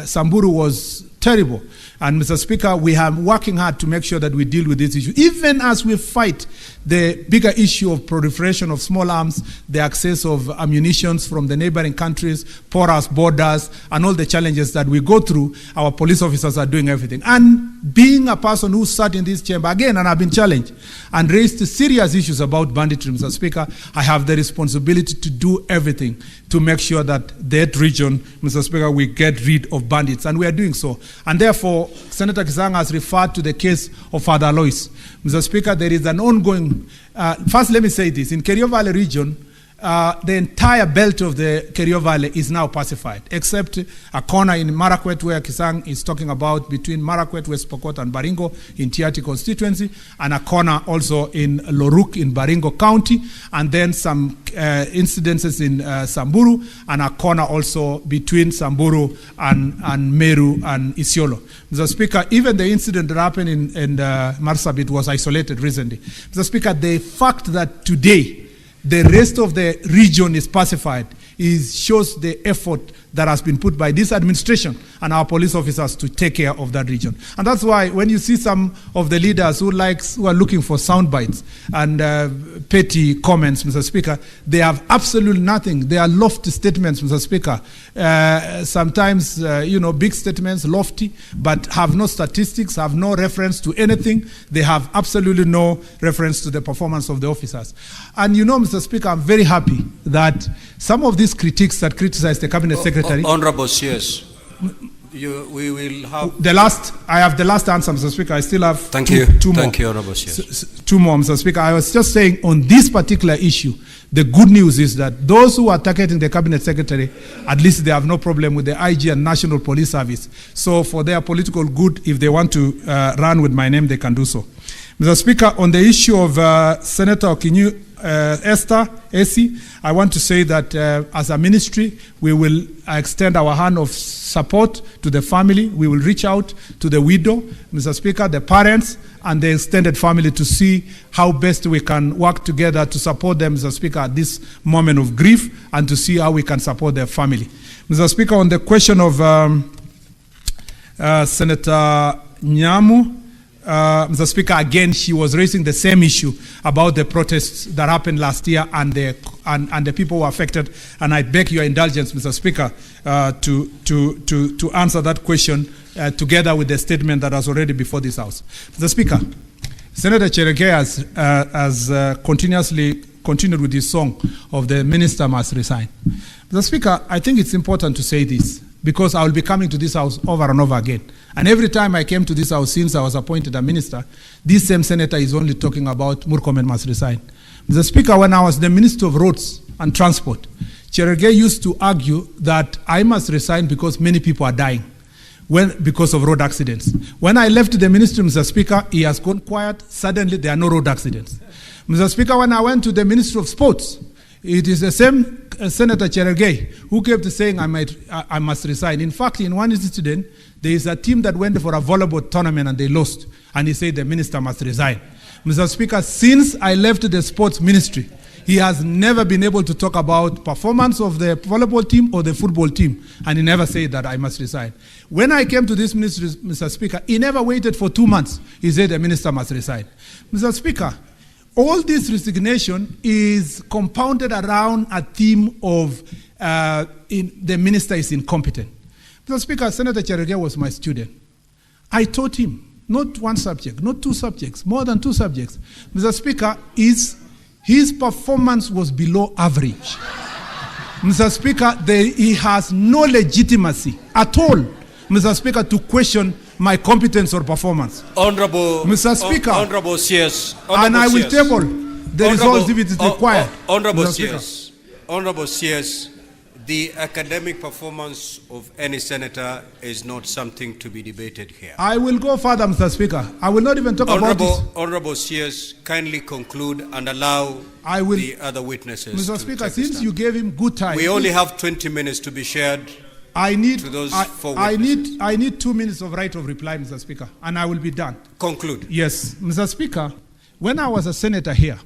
Samburu was terrible. And Mr. Speaker, we are working hard to make sure that we deal with this issue, even as we fight the bigger issue of proliferation of small arms, the access of ammunition from the neighboring countries, porous borders, and all the challenges that we go through. Our police officers are doing everything. And being a person who sat in this chamber again, and I've been challenged and raised serious issues about banditry, Mr. Speaker, I have the responsibility to do everything to make sure that that region, Mr. Speaker, we get rid of bandits, and we are doing so. And therefore, Senator Kisang has referred to the case of Father Alois. Mr. Speaker, there is an ongoing, first let me say this, in Kerio Valley region, the entire belt of the Kerio Valley is now pacified, except a corner in Marakwet where Kisang is talking about between Marakwet, West Pokot and Baringo in Tiati constituency, and a corner also in Loruk in Baringo County, and then some incidences in Samburu, and a corner also between Samburu and Meru and Isiolo. Mr. Speaker, even the incident that happened in Marsabit was isolated recently. Mr. Speaker, the fact that today the rest of the region is pacified shows the effort that has been put by this administration and our police officers to take care of that region. And that's why when you see some of the leaders who are looking for sound bites and petty comments, Mr. Speaker, they have absolutely nothing. They are lofty statements, Mr. Speaker. Sometimes, big statements, lofty, but have no statistics, have no reference to anything. They have absolutely no reference to the performance of the officers. And Mr. Speaker, I'm very happy that some of these critiques that criticize the Cabinet Secretary... Honorable, yes. We will have... I have the last answer, Mr. Speaker. I still have Thank two you. more. Thank you, Honorable Chair. Two more, Mr. Speaker. I was just saying on this particular issue, the good news is that those who are targeting the Cabinet Secretary, at least they have no problem with the IG and National Police Service. So for their political good, if they want to run with my name, they can do so. Mr. Speaker, on the issue of Senator Okinyu, Esther Esi, I want to say that as a ministry, we will extend our hand of support to the family. We will reach out to the widow, Mr. Speaker, the parents, and the extended family to see how best we can work together to support them, Mr. Speaker, at this moment of grief, and to see how we can support their family. Mr. Speaker, on the question of Senator Nyamu, Mr. Speaker, again, she was raising the same issue about the protests that happened last year and the people who were affected. And I beg your indulgence, Mr. Speaker, to answer that question together with the statement that was already before this House. Mr. Speaker, Senator Cherege has continuously continued with his song of the minister must resign. Mr. Speaker, I think it's important to say this, because I will be coming to this House over and over again. And every time I came to this House since I was appointed a minister, this same senator is only talking about Murkomen must resign. Mr. Speaker, when I was the Minister of Roads and Transport, Cherege used to argue that I must resign because many people are dying because of road accidents. When I left the ministry, Mr. Speaker, he has gone quiet. Suddenly, there are no road accidents. Mr. Speaker, when I went to the Ministry of Sports, it is the same Senator Cherege who kept saying I must resign. In fact, in one incident, there is a team that went for a volleyball tournament and they lost. And he said the minister must resign. Mr. Speaker, since I left the sports ministry, he has never been able to talk about performance of the volleyball team or the football team. And he never said that I must resign. When I came to this ministry, Mr. Speaker, he never waited for 2 months. He said the minister must resign. Mr. Speaker, all this resignation is compounded around a theme of the minister is incompetent. Mr. Speaker, Senator Cherege was my student. I taught him not one subject, not two subjects, more than 2 subjects. Mr. Speaker, his performance was below average. Mr. Speaker, he has no legitimacy at all, Mr. Speaker, to question my competence or performance. Honorable Mr. Speaker, Honorable CS, and I will table the results if it is required. Honorable CS, Honorable CS, the academic performance of any senator is not something to be debated here. I will go further, Mr. Speaker. I will not even talk about this. Honorable CS, kindly conclude and allow the other witnesses. Mr. Speaker, since you gave him good time, we only have 20 minutes to be shared. I need 2 minutes of right of reply, Mr. Speaker, and I will be done. Conclude. Yes, Mr. Speaker, when I was a senator here,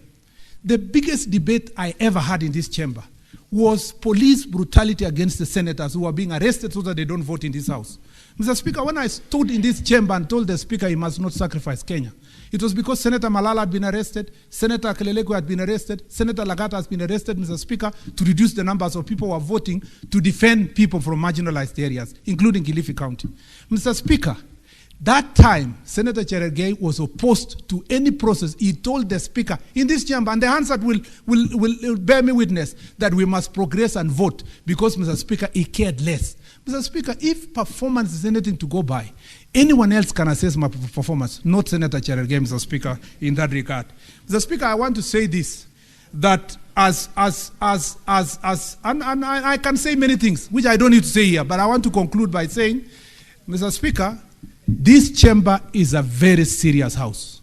the biggest debate I ever had in this chamber was police brutality against the senators who were being arrested so that they don't vote in this House. Mr. Speaker, when I stood in this chamber and told the Speaker he must not sacrifice Kenya, it was because Senator Malala had been arrested, Senator Keleleko had been arrested, Senator Lagata has been arrested, Mr. Speaker, to reduce the numbers of people who are voting to defend people from marginalized areas, including Kilifi County. Mr. Speaker, that time, Senator Cherege was opposed to any process. He told the Speaker in this chamber, and the Hansard will bear me witness, that we must progress and vote because, Mr. Speaker, he cared less. Mr. Speaker, if performance is anything to go by, anyone else can assess my performance, not Senator Cherege, Mr. Speaker, in that regard. Mr. Speaker, I want to say this, that and I can say many things, which I don't need to say here, but I want to conclude by saying, Mr. Speaker, this chamber is a very serious house.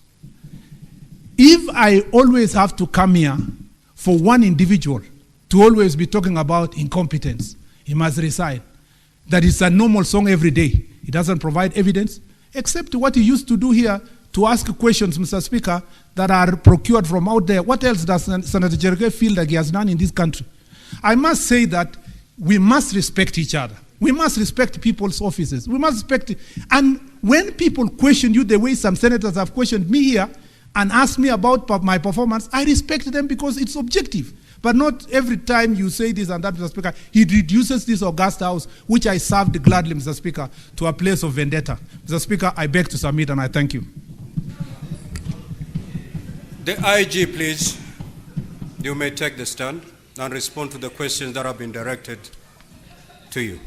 If I always have to come here for one individual to always be talking about incompetence, he must resign. That is a normal song every day. It doesn't provide evidence, except what he used to do here to ask questions, Mr. Speaker, that are procured from out there. What else does Senator Cherege feel like he has done in this country? I must say that we must respect each other. We must respect people's offices. We must respect it. And when people question you the way some senators have questioned me here and asked me about my performance, I respect them because it's objective. But not every time you say this and that, Mr. Speaker, he reduces this august house, which I served gladly, Mr. Speaker, to a place of vendetta. Mr. Speaker, I beg to submit and I thank you. The IG, please. You may take the stand and respond to the questions that have been directed to you.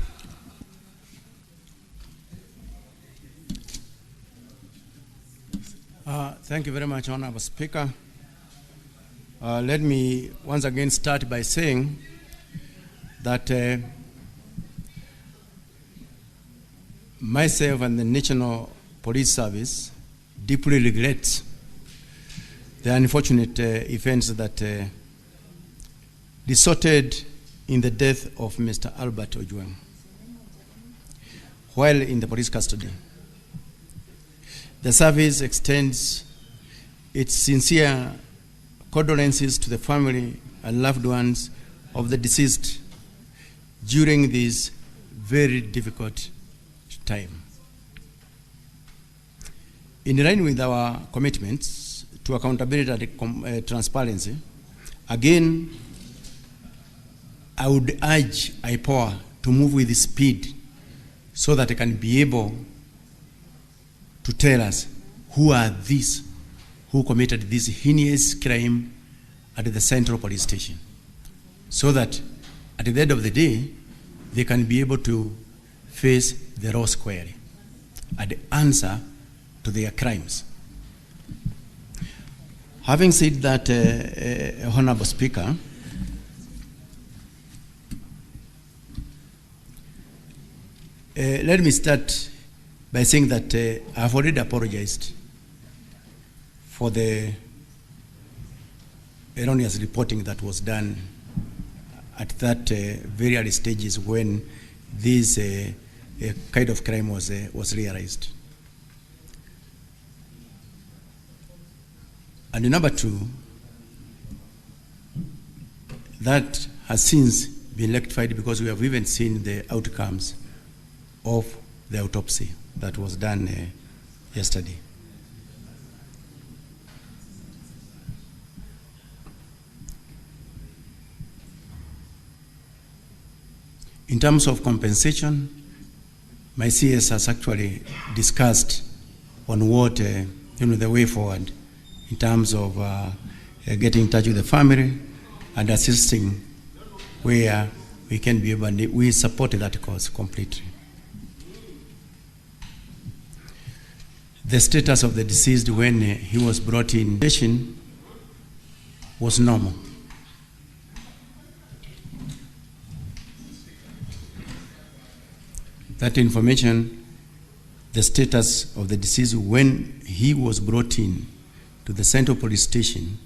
Thank you very much, Honorable Speaker. Let me once again start by saying that myself and the National Police Service deeply regret the unfortunate events that resulted in the death of Mr. Albert Ojwang while in the police custody. The service extends its sincere condolences to the family and loved ones of the deceased during this very difficult time. In line with our commitments to accountability and transparency, again, I would urge IPOA to move with speed so that they can be able to tell us who are these who committed this heinous crime at the Central Police Station, so that at the end of the day, they can be able to face the raw square and answer to their crimes. Having said that, Honorable Speaker, let me start by saying that I've already apologized for the erroneous reporting that was done at that very early stages when this kind of crime was realized. And number two, that has since been rectified because we have even seen the outcomes of the autopsy that was done yesterday. In terms of compensation, my CS has actually discussed on what the way forward in terms of getting in touch with the family and assisting where we can be able, and we support that cause completely. The status of the deceased when he was brought in station was normal. That information, the status of the deceased when he was brought in to the Central Police Station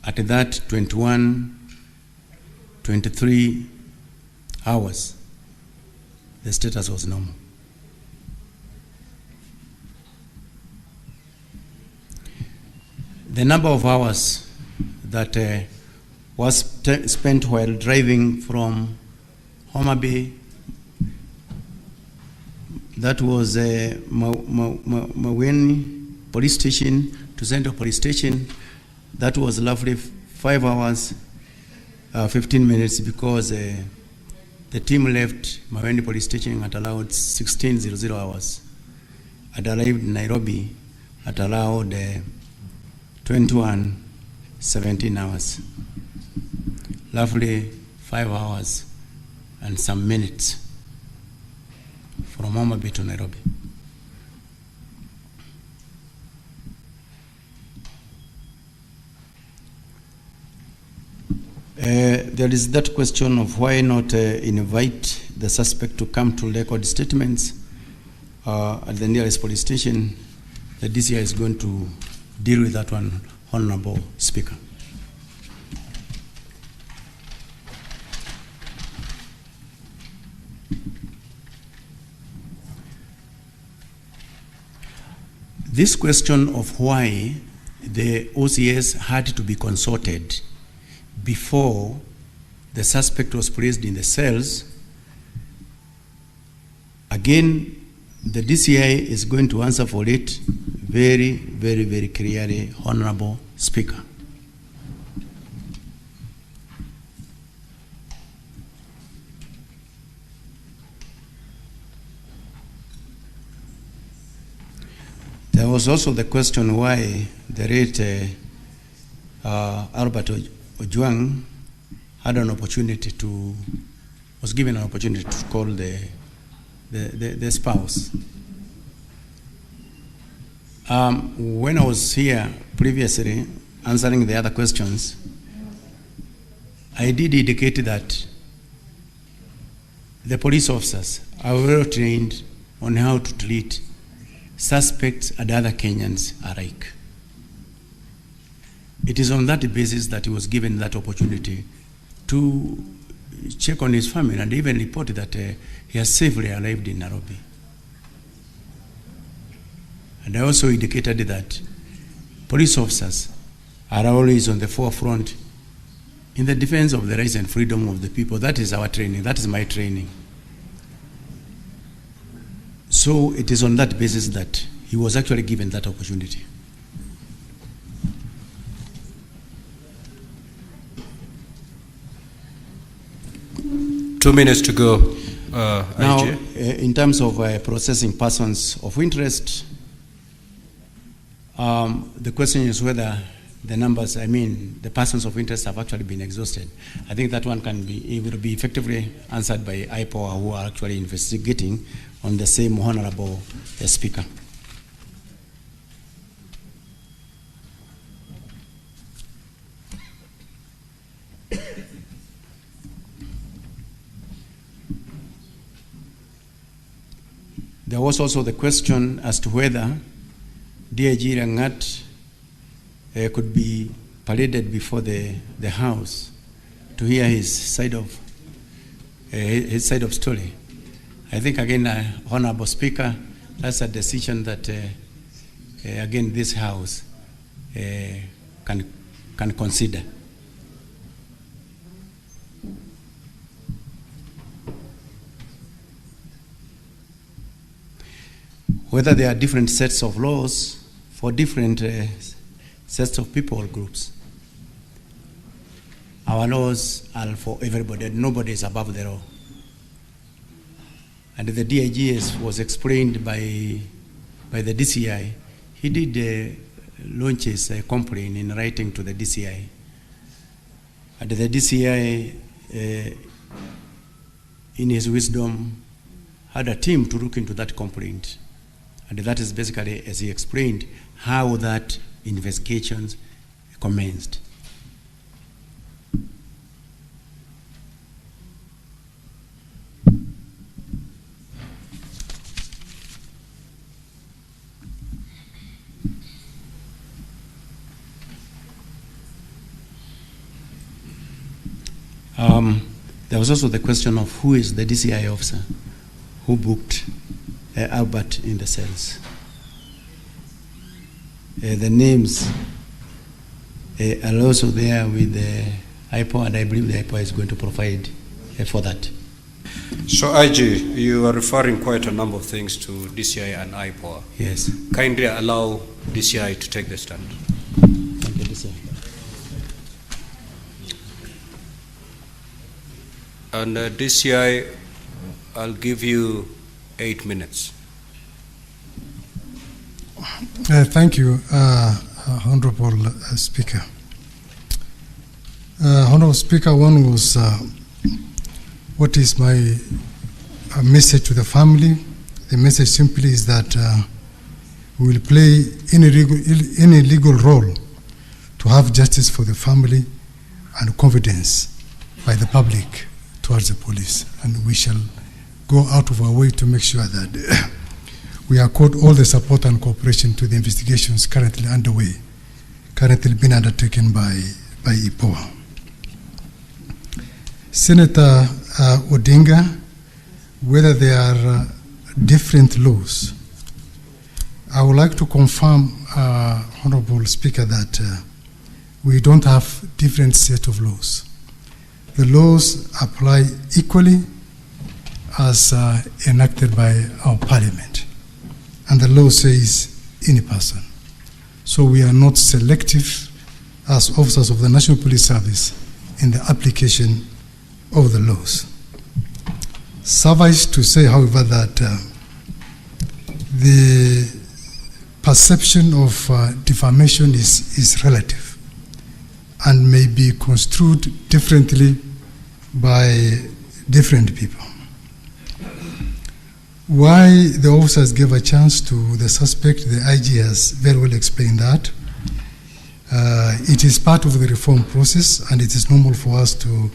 at that 23 hours, the status was normal. The number of hours that was spent while driving from Homa Bay, that was Maweni Police Station to Central Police Station, that was roughly 5 hours, 15 minutes because the team left Maweni Police Station at around 16:00 hours and arrived in Nairobi at around 21:17 hours, roughly 5 hours and some minutes from Homa Bay to Nairobi. There is that question of why not invite the suspect to come to record statements at the nearest police station. The DCI is going to deal with that one, Honorable Speaker. This question of why the OCS had to be consulted before the suspect was placed in the cells, again, the DCI is going to answer for it very, very, very clearly, Honorable Speaker. There was also the question why the late Albert Ojwang had an opportunity to, was given an opportunity to call the spouse. When I was here previously answering the other questions, I did indicate that the police officers are well trained on how to treat suspects and other Kenyans alike. It is on that basis that he was given that opportunity to check on his family and even report that he has safely arrived in Nairobi. And I also indicated that police officers are always on the forefront in the defense of the rights and freedom of the people. That is our training. That is my training. So it is on that basis that he was actually given that opportunity. Two minutes to go. Now, in terms of processing persons of interest, the question is whether the numbers, the persons of interest have actually been exhausted. I think that one will be effectively answered by IPOA, who are actually investigating on the same honorable speaker. There was also the question as to whether DIG Rangat could be paraded before the House to hear his side of story. I think again, Honorable Speaker, that's a decision that again this House can consider. Whether there are different sets of laws for different sets of people or groups. Our laws are for everybody, and nobody is above the law. And the DIG was explained by the DCI. He did launch his complaint in writing to the DCI. And the DCI, in his wisdom, had a team to look into that complaint. And that is basically, as he explained, how that investigations commenced. There was also the question of who is the DCI officer who booked Albert in the cells. The names are also there with the IPO, and I believe the IPO is going to provide for that. So IG, you are referring quite a number of things to DCI and IPO. Yes. Kindly allow DCI to take the stand. Thank you, DCI. And DCI, I'll give you 8 minutes. Thank you, Honorable Speaker. Honorable Speaker, one was what is my message to the family? The message simply is that we will play any legal role to have justice for the family and confidence by the public towards the police, and we shall go out of our way to make sure that we accord all the support and cooperation to the investigations currently underway, currently being undertaken by IPOA. Senator Odinga, whether there are different laws, I would like to confirm, Honorable Speaker, that we don't have different set of laws. The laws apply equally as enacted by our Parliament. And the law says any person. So we are not selective as officers of the National Police Service in the application of the laws. Suffice to say, however, that the perception of defamation is relative and may be construed differently by different people. Why the officers gave a chance to the suspect, the IG has very well explained that. It is part of the reform process, and it is normal for us to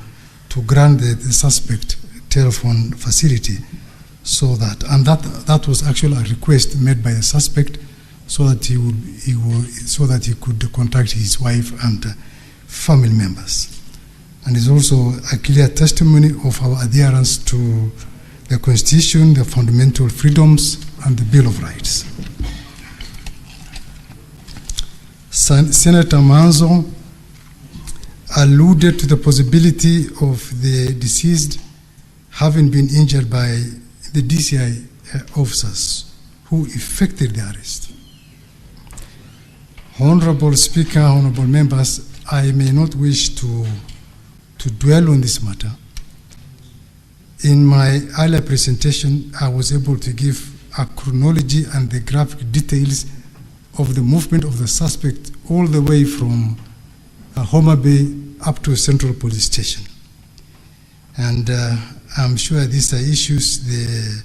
grant the suspect telephone facility, so that, and that was actually a request made by the suspect, so that he could contact his wife and family members. And it's also a clear testimony of our adherence to the Constitution, the fundamental freedoms, and the Bill of Rights. Senator Manzo alluded to the possibility of the deceased having been injured by the DCI officers who effected the arrest. Honorable Speaker, honorable members, I may not wish to dwell on this matter. In my earlier presentation, I was able to give a chronology and the graphic details of the movement of the suspect all the way from Homa Bay up to Central Police Station. And I'm sure these are issues the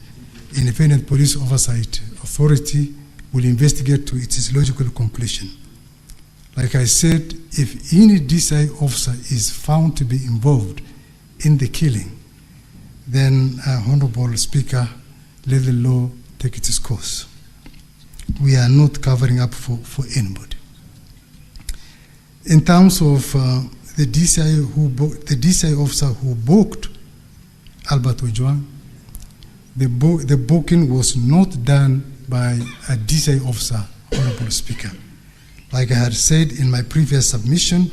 Independent Police Oversight Authority will investigate to its logical conclusion. Like I said, if any DCI officer is found to be involved in the killing, then, Honorable Speaker, let the law take its course. We are not covering up for anybody. In terms of the DCI officer who booked Albert Ojwang, the booking was not done by a DCI officer, Honorable Speaker. Like I had said in my previous submission,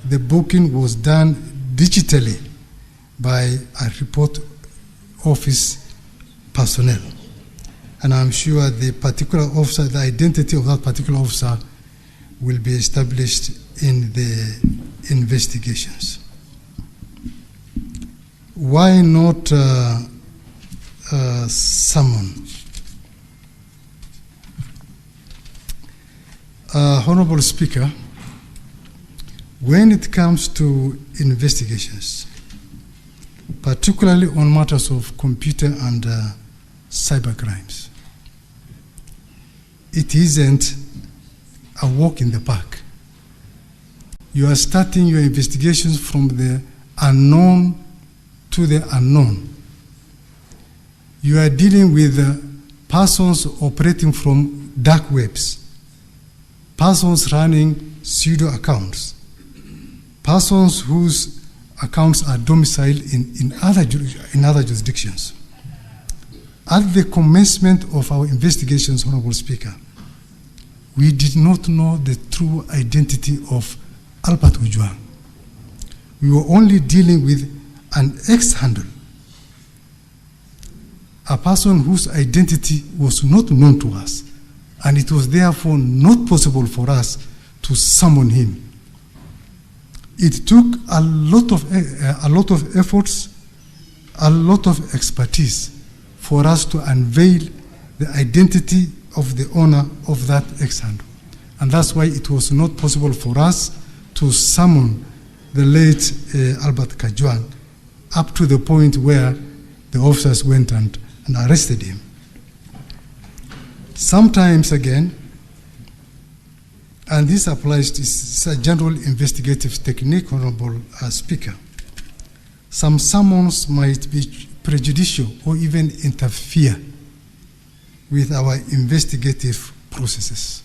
the booking was done digitally by a report office personnel. And I'm sure the particular officer, the identity of that particular officer will be established in the investigations. Why not summon? Honorable Speaker, when it comes to investigations, particularly on matters of computer and cyber crimes, it isn't a walk in the park. You are starting your investigations from the unknown to the unknown. You are dealing with persons operating from dark webs, persons running pseudo accounts, persons whose accounts are domiciled in other jurisdictions. At the commencement of our investigations, Honorable Speaker, we did not know the true identity of Albert Ojwang. We were only dealing with an ex-handle, a person whose identity was not known to us, and it was therefore not possible for us to summon him. It took a lot of efforts, a lot of expertise for us to unveil the identity of the owner of that ex-handle. And that's why it was not possible for us to summon the late Albert Ojwang up to the point where the officers went and arrested him. Sometimes again, and this applies to, it's a general investigative technique, Honorable Speaker, some summons might be prejudicial or even interfere with our investigative processes.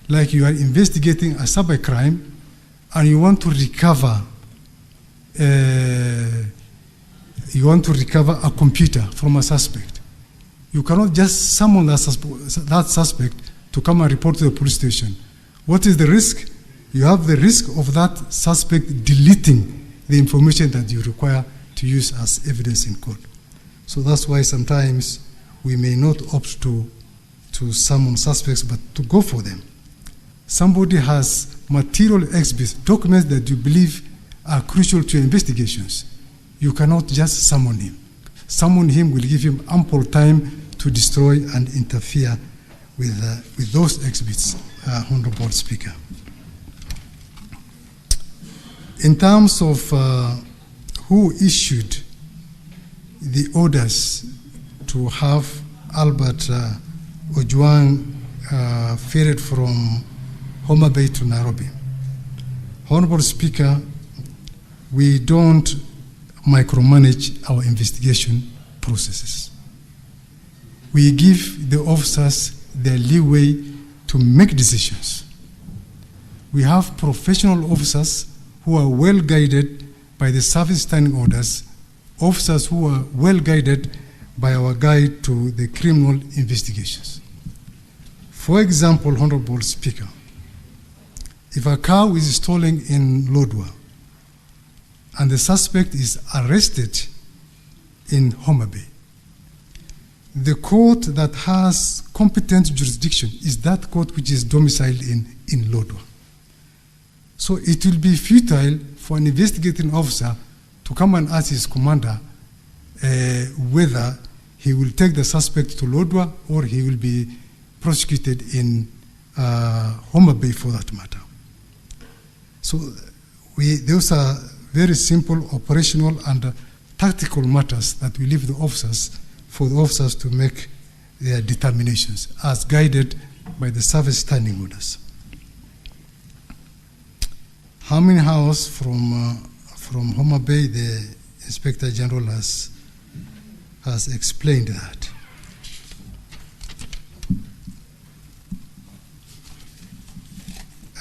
Like you are investigating a cybercrime and you want to recover a computer from a suspect. You cannot just summon that suspect to come and report to the police station. What is the risk? You have the risk of that suspect deleting the information that you require to use as evidence in court. So that's why sometimes we may not opt to summon suspects, but to go for them. Somebody has material exhibits, documents that you believe are crucial to your investigations. You cannot just summon him. Summon him will give him ample time to destroy and interfere with those exhibits, Honorable Speaker. In terms of who issued the orders to have Albert Ojwang ferried from Homa Bay to Nairobi. Honorable Speaker, we don't micromanage our investigation processes. We give the officers their leeway to make decisions. We have professional officers who are well guided by the service standing orders, officers who are well guided by our guide to the criminal investigations. For example, Honorable Speaker, if a cow is stolen in Lodwar and the suspect is arrested in Homa Bay, the court that has competent jurisdiction is that court which is domiciled in Lodwar. So it will be futile for an investigating officer to come and ask his commander whether he will take the suspect to Lodwar or he will be prosecuted in Homa Bay for that matter. So those are very simple operational and tactical matters that we leave the officers for the officers to make their determinations as guided by the service standing orders. How many hours from Homa Bay, the Inspector General has explained that.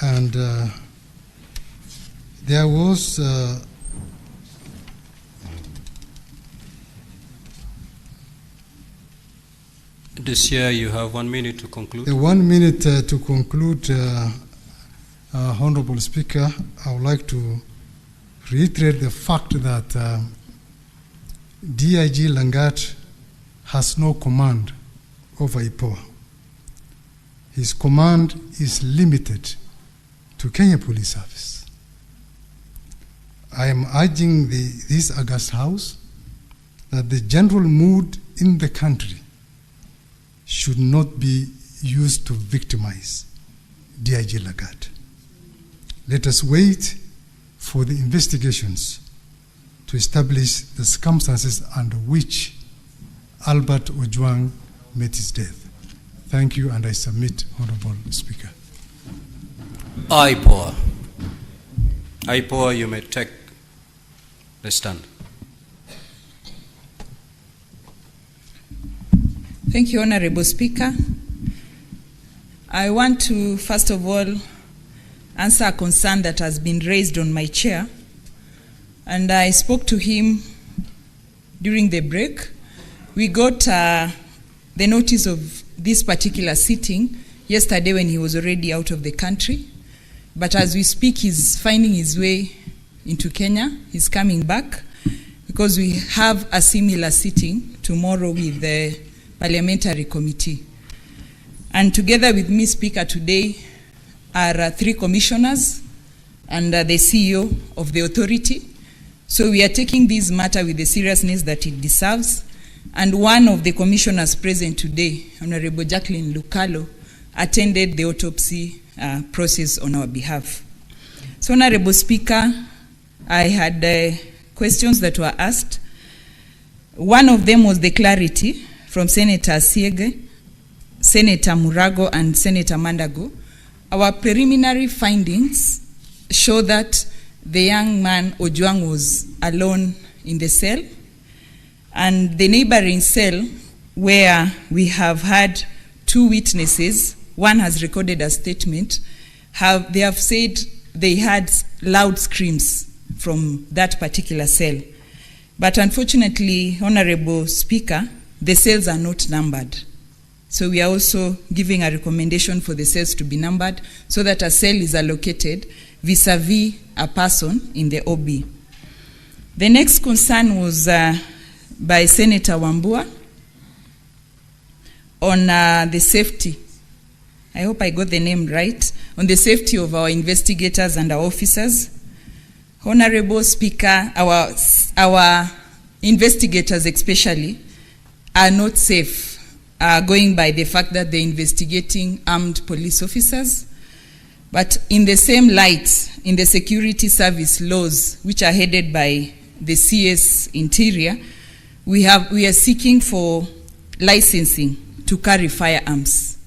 And there was this year you have 1 minute to conclude. 1 minute to conclude, Honorable Speaker. I would like to reiterate the fact that DIG Langat has no command over IPOA. His command is limited to Kenya Police Service. I am urging this August House that the general mood in the country should not be used to victimize DIG Lagat. Let us wait for the investigations to establish the circumstances under which Albert Ojwang met his death. Thank you, and I submit, Honorable Speaker. IPOA. IPOA, you may take the stand. Thank you, Honorable Speaker. I want to, first of all, answer a concern that has been raised on my chair. And I spoke to him during the break. We got the notice of this particular sitting yesterday when he was already out of the country. But as we speak, he's finding his way into Kenya. He's coming back because we have a similar sitting tomorrow with the Parliamentary Committee. And together with me, Speaker, today are 3 commissioners and the CEO of the authority. So we are taking this matter with the seriousness that it deserves. And one of the commissioners present today, Honorable Jacqueline Lukalo, attended the autopsy process on our behalf. So, Honorable Speaker, I had questions that were asked. One of them was the clarity from Senator Siege, Senator Murago, and Senator Mandago. Our preliminary findings show that the young man, Ojwang, was alone in the cell, and the neighboring cell where we have had 2 witnesses, one has recorded a statement, they have said they had loud screams from that particular cell. But unfortunately, Honorable Speaker, the cells are not numbered. So we are also giving a recommendation for the cells to be numbered so that a cell is allocated vis-a-vis a person in the OB. The next concern was by Senator Wambua on the safety. I hope I got the name right. On the safety of our investigators and our officers. Honorable Speaker, our investigators especially are not safe, going by the fact that they're investigating armed police officers. But in the same light, in the security service laws, which are headed by the CS Interior, we are seeking for licensing to carry firearms.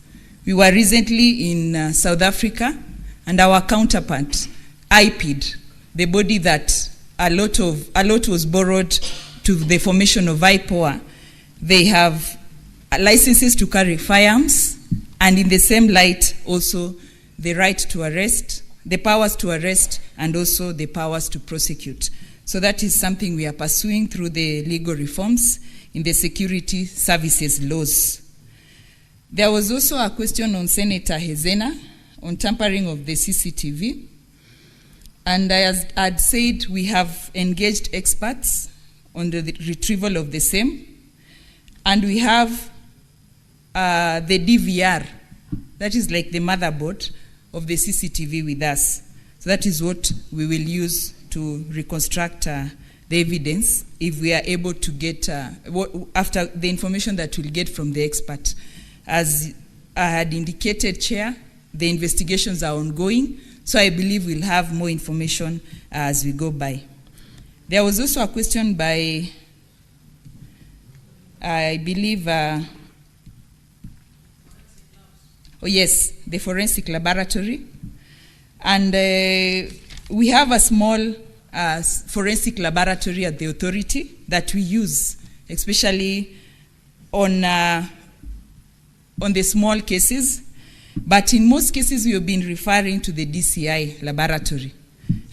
We were recently in South Africa, and our counterpart, IPID, the body that a lot was borrowed to the formation of IPOA, they have licenses to carry firearms, and in the same light also the right to arrest, the powers to arrest, and also the powers to prosecute. So that is something we are pursuing through the legal reforms in the security services laws. There was also a question on Senator Hezena on tampering of the CCTV. And as I'd said, we have engaged experts on the retrieval of the same. And we have the DVR, that is like the motherboard of the CCTV with us. So that is what we will use to reconstruct the evidence if we are able to get, after the information that we'll get from the expert. As I had indicated, Chair, the investigations are ongoing, so I believe we'll have more information as we go by. There was also a question by, I believe, the forensic laboratory. And we have a small forensic laboratory at the authority that we use, especially on the small cases. But in most cases, we have been referring to the DCI laboratory.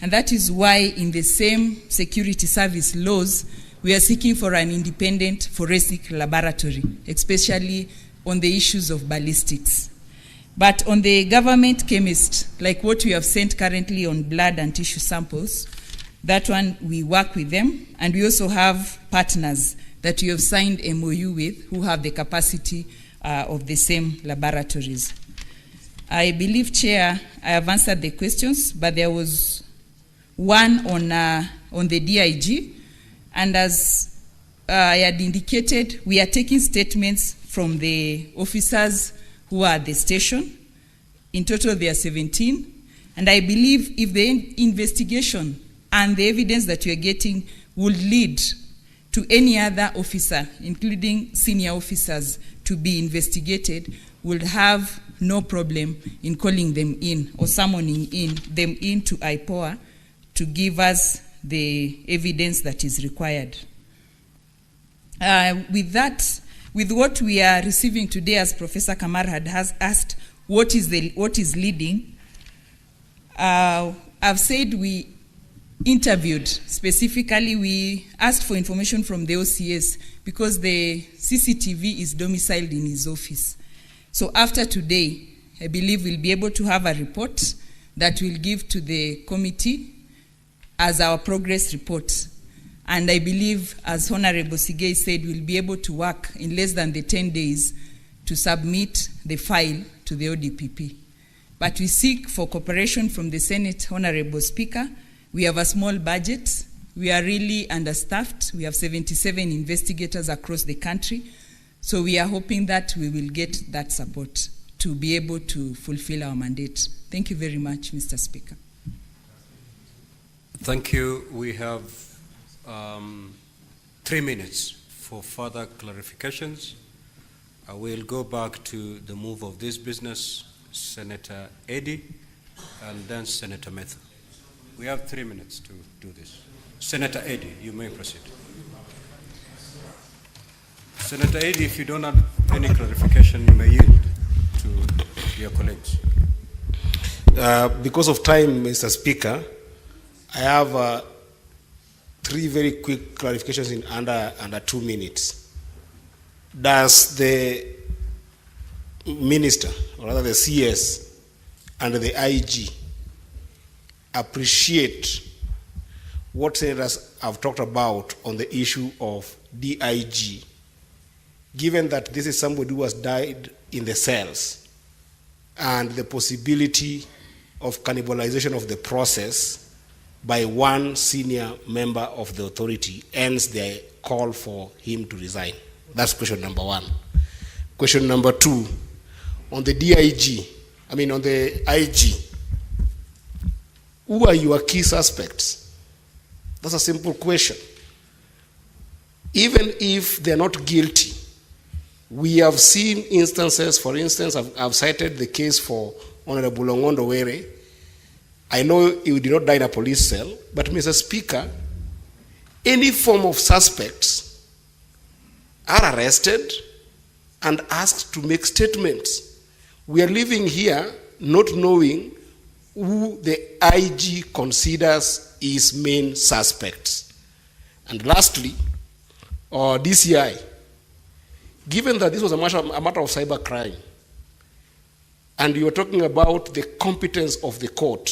And that is why in the same security service laws, we are seeking for an independent forensic laboratory, especially on the issues of ballistics. But on the government chemist, like what we have sent currently on blood and tissue samples, that one we work with them, and we also have partners that we have signed MOU with who have the capacity of the same laboratories. I believe, Chair, I have answered the questions, but there was one on the DIG, and as I had indicated, we are taking statements from the officers who are at the station. In total, there are 17, and I believe if the investigation and the evidence that we are getting would lead to any other officer, including senior officers, to be investigated, we'll have no problem in calling them in or summoning them into IPOA to give us the evidence that is required. With that, with what we are receiving today, as Professor Kamar has asked, what is leading? I've said we interviewed, specifically we asked for information from the OCS because the CCTV is domiciled in his office. So after today, I believe we'll be able to have a report that we'll give to the committee as our progress report. And I believe, as Honorable Sigei said, we'll be able to work in less than the 10 days to submit the file to the ODPP. But we seek for cooperation from the Senate, Honorable Speaker. We have a small budget. We are really understaffed. We have 77 investigators across the country. So we are hoping that we will get that support to be able to fulfill our mandate. Thank you very much, Mr. Speaker. Thank you. We have 3 minutes for further clarifications. I will go back to the move of this business, Senator Eddy, and then Senator Metha. We have 3 minutes to do this. Senator Eddy, you may proceed. Senator Eddy, if you don't have any clarification, you may yield to your colleagues. Because of time, Mr. Speaker, I have 3 very quick clarifications in under 2 minutes. Does the minister, or rather the CS and the IG, appreciate what senators have talked about on the issue of DIG, given that this is somebody who has died in the cells, and the possibility of cannibalization of the process by one senior member of the authority ends the call for him to resign? That's question number 1. Question number 2, on the on the IG, who are your key suspects? That's a simple question. Even if they're not guilty, We have seen instances, for instance, I've cited the case for Honorable Ongondo Were. I know he did not die in a police cell, but Mr. Speaker, any form of suspects are arrested and asked to make statements. We are living here not knowing who the IG considers his main suspects. And lastly, DCI, given that this was a matter of cyber crime, and you are talking about the competence of the court,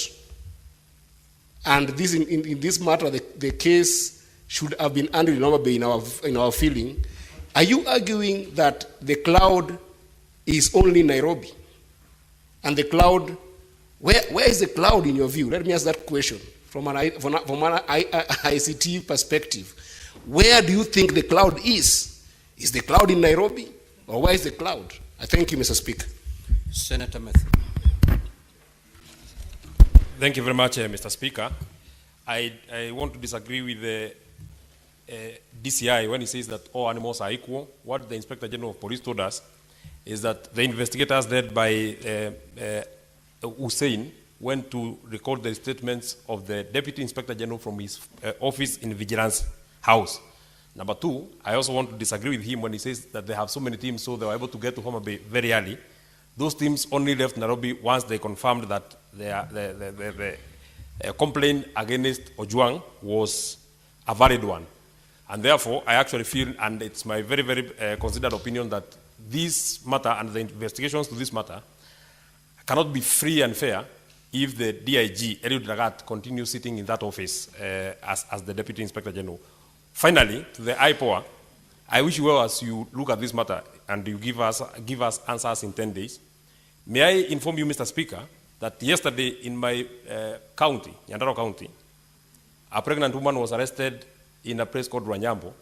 and this in this matter, the case should have been handled in Homa Bay in our feeling, are you arguing that the cloud is only Nairobi? And the cloud, where is the cloud in your view? Let me ask that question from an ICT perspective. Where do you think the cloud is? Is the cloud in Nairobi? Or where is the cloud? I thank you, Mr. Speaker. Senator Matthew. Thank you very much, Mr. Speaker. I want to disagree with the DCI when he says that all animals are equal. What the Inspector General of Police told us is that the investigators led by Hussein went to record the statements of the Deputy Inspector General from his office in Vigilance House. Number two, I also want to disagree with him when he says that they have so many teams, so they were able to get to Homa Bay very early. Those teams only left Nairobi once they confirmed that the complaint against Ojwang was a valid one. And therefore, I actually feel, and it's my very, very considered opinion, that this matter and the investigations to this matter cannot be free and fair if the DIG, Eliud Lagat, continues sitting in that office as the Deputy Inspector General. Finally, to the IPOA, I wish you well as you look at this matter and you give us answers in 10 days. May I inform you, Mr. Speaker, that yesterday in my county, Nyandarua County, a pregnant woman was arrested in a place called Rwanyambo.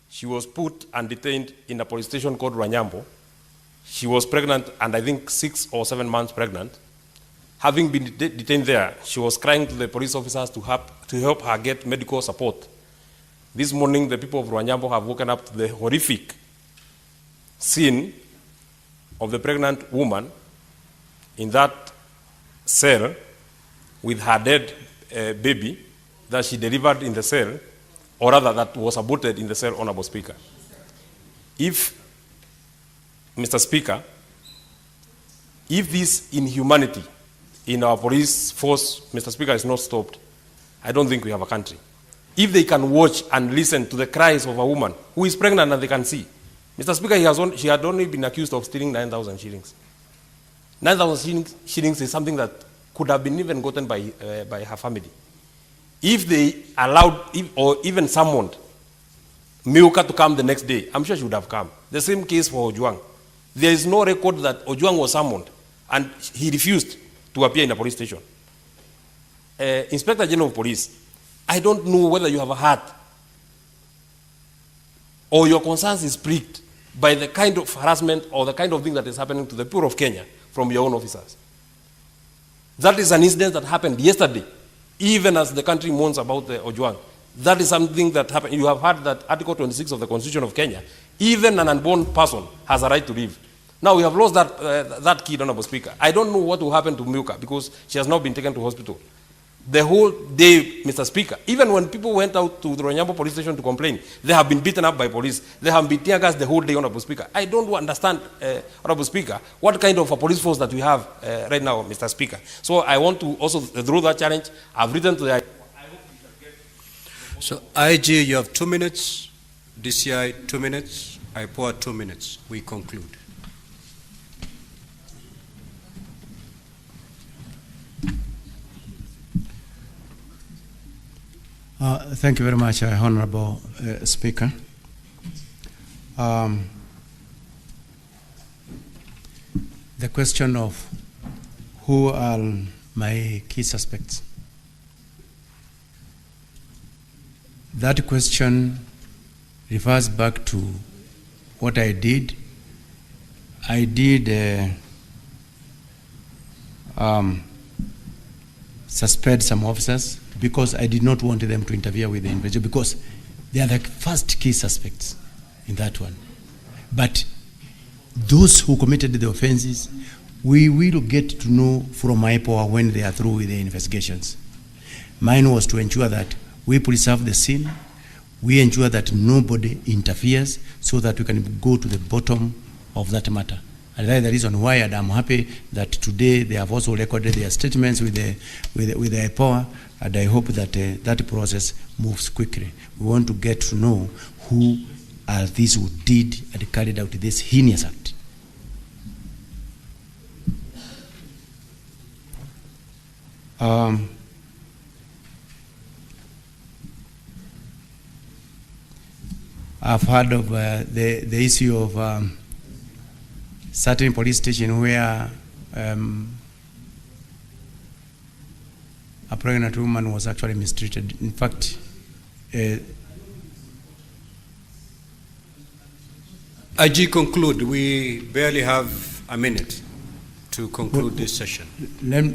She was put and detained in a police station called Rwanyambo. She was pregnant, and I think 6 or 7 months pregnant. Having been detained there, she was crying to the police officers to help her get medical support. This morning, the people of Rwanyambo have woken up to the horrific scene of the pregnant woman in that cell with her dead baby that she delivered in the cell, or rather that was aborted in the cell, Honorable Speaker. If, Mr. Speaker, if this inhumanity in our police force, Mr. Speaker, is not stopped, I don't think we have a country. If they can watch and listen to the cries of a woman who is pregnant and they can see. Mr. Speaker, she had only been accused of stealing 9,000 shillings. 9,000 shillings is something that could have been even gotten by her family. If they allowed, or even summoned Milka to come the next day, I'm sure she would have come. The same case for Ojwang. There is no record that Ojwang was summoned and he refused to appear in a police station. Inspector General of Police, I don't know whether you have a heart or your concerns is pricked by the kind of harassment or the kind of thing that is happening to the people of Kenya from your own officers. That is an incident that happened yesterday, even as the country mourns about the Ojwang. That is something that happened. You have heard that Article 26 of the Constitution of Kenya, even an unborn person has a right to live. Now we have lost that kid, Honorable Speaker. I don't know what will happen to Milka because she has not been taken to hospital. The whole day, Mr. Speaker, even when people went out to the Rwanyambo police station to complain, they have been beaten up by police. They have been tear gassed the whole day, Honorable Speaker. I don't understand, Honorable Speaker, what kind of a police force that we have right now, Mr. Speaker. So I want to also throw that challenge. I've written to the... So, IG, you have 2 minutes. DCI, 2 minutes. IPOA, 2 minutes. We conclude. Thank you very much, Honorable Speaker. The question of who are my key suspects. That question refers back to what I did. I did suspend some officers because I did not want them to interfere with the investigation because they are the first key suspects in that one. But those who committed the offenses, we will get to know from IPOA when they are through with the investigations. Mine was to ensure that we preserve the scene, we ensure that nobody interferes so that we can go to the bottom of that matter. And that is the reason why I'm happy that today they have also recorded their statements with the IPOA, and I hope that that process moves quickly. We want to get to know who are these who did and carried out this heinous act. I've heard of the issue of certain police station where a pregnant woman was actually mistreated. In fact, IG, conclude. We barely have a minute to conclude this session.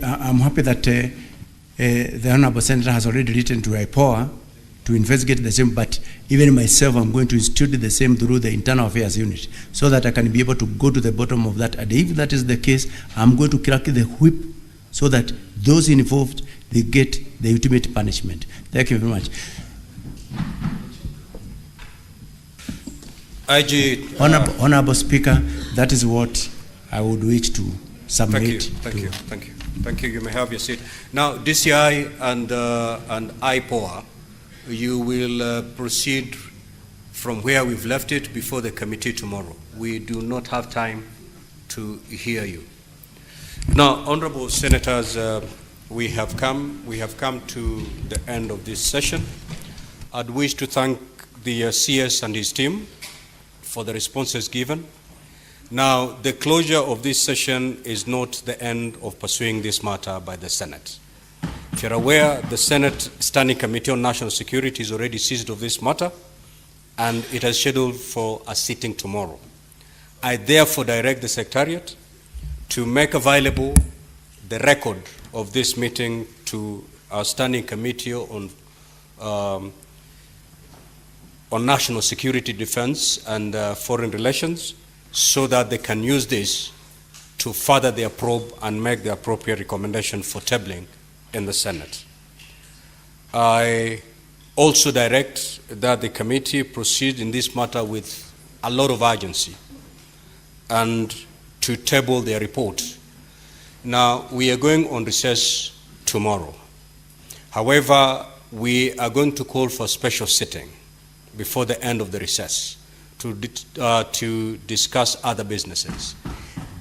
I'm happy that the Honorable Senator has already written to IPOA to investigate the same, but even myself, I'm going to institute the same through the Internal Affairs Unit so that I can be able to go to the bottom of that. And if that is the case, I'm going to crack the whip so that those involved, they get the ultimate punishment. Thank you very much. IG, Honorable Speaker, that is what I would wish to submit. Thank you. You may have your seat. Now, DCI and IPOA, you will proceed from where we've left it before the committee tomorrow. We do not have time to hear you. Now, honorable senators, we have come to the end of this session. I'd wish to thank the CS and his team for the responses given. Now, the closure of this session is not the end of pursuing this matter by the Senate. If you're aware, the Senate Standing Committee on National Security is already seized of this matter, and it is scheduled for a sitting tomorrow. I therefore direct the Secretariat to make available the record of this meeting to our Standing Committee on National Security, Defense, and Foreign Relations, so that they can use this to further their probe and make the appropriate recommendation for tabling in the Senate. I also direct that the committee proceed in this matter with a lot of urgency and to table their report. Now, we are going on recess tomorrow. However, we are going to call for a special sitting before the end of the recess to discuss other businesses.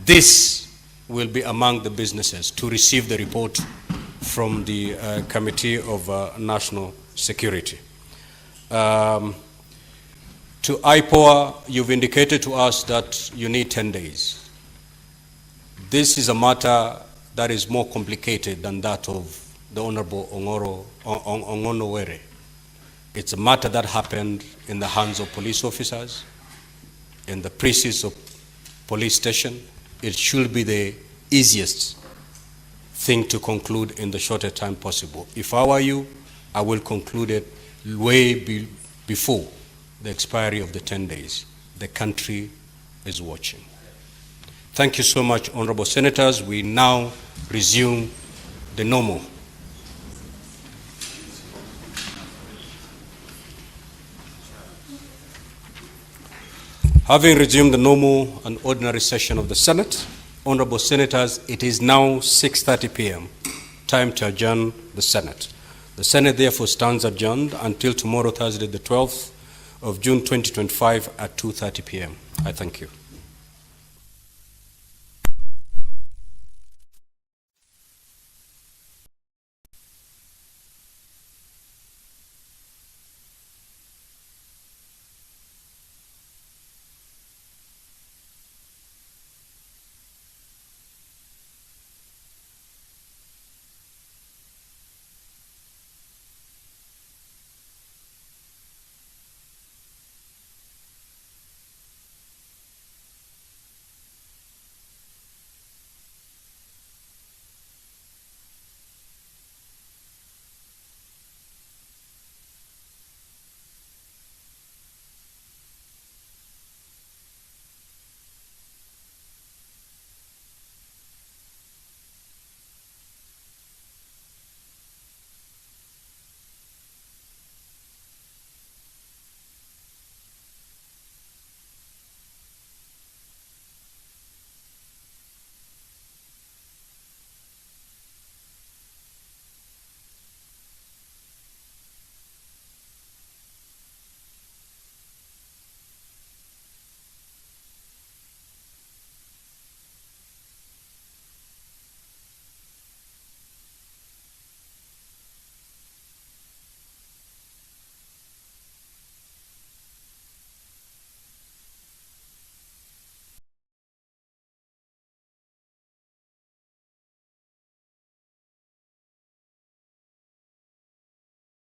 This will be among the businesses to receive the report from the Committee of National Security. To IPOA, you've indicated to us that you need 10 days. This is a matter that is more complicated than that of the Honorable Ong'ono. It's a matter that happened in the hands of police officers, in the precincts of police station. It should be the easiest thing to conclude in the shortest time possible. If I were you, I will conclude it way before the expiry of the 10 days. The country is watching. Thank you so much, honorable senators. We now resume the normal. Having resumed the normal and ordinary session of the Senate, honorable senators, it is now 6:30 p.m., time to adjourn the Senate. The Senate therefore stands adjourned until tomorrow, Thursday, the 12th of June, 2025 at 2:30 p.m. I thank you.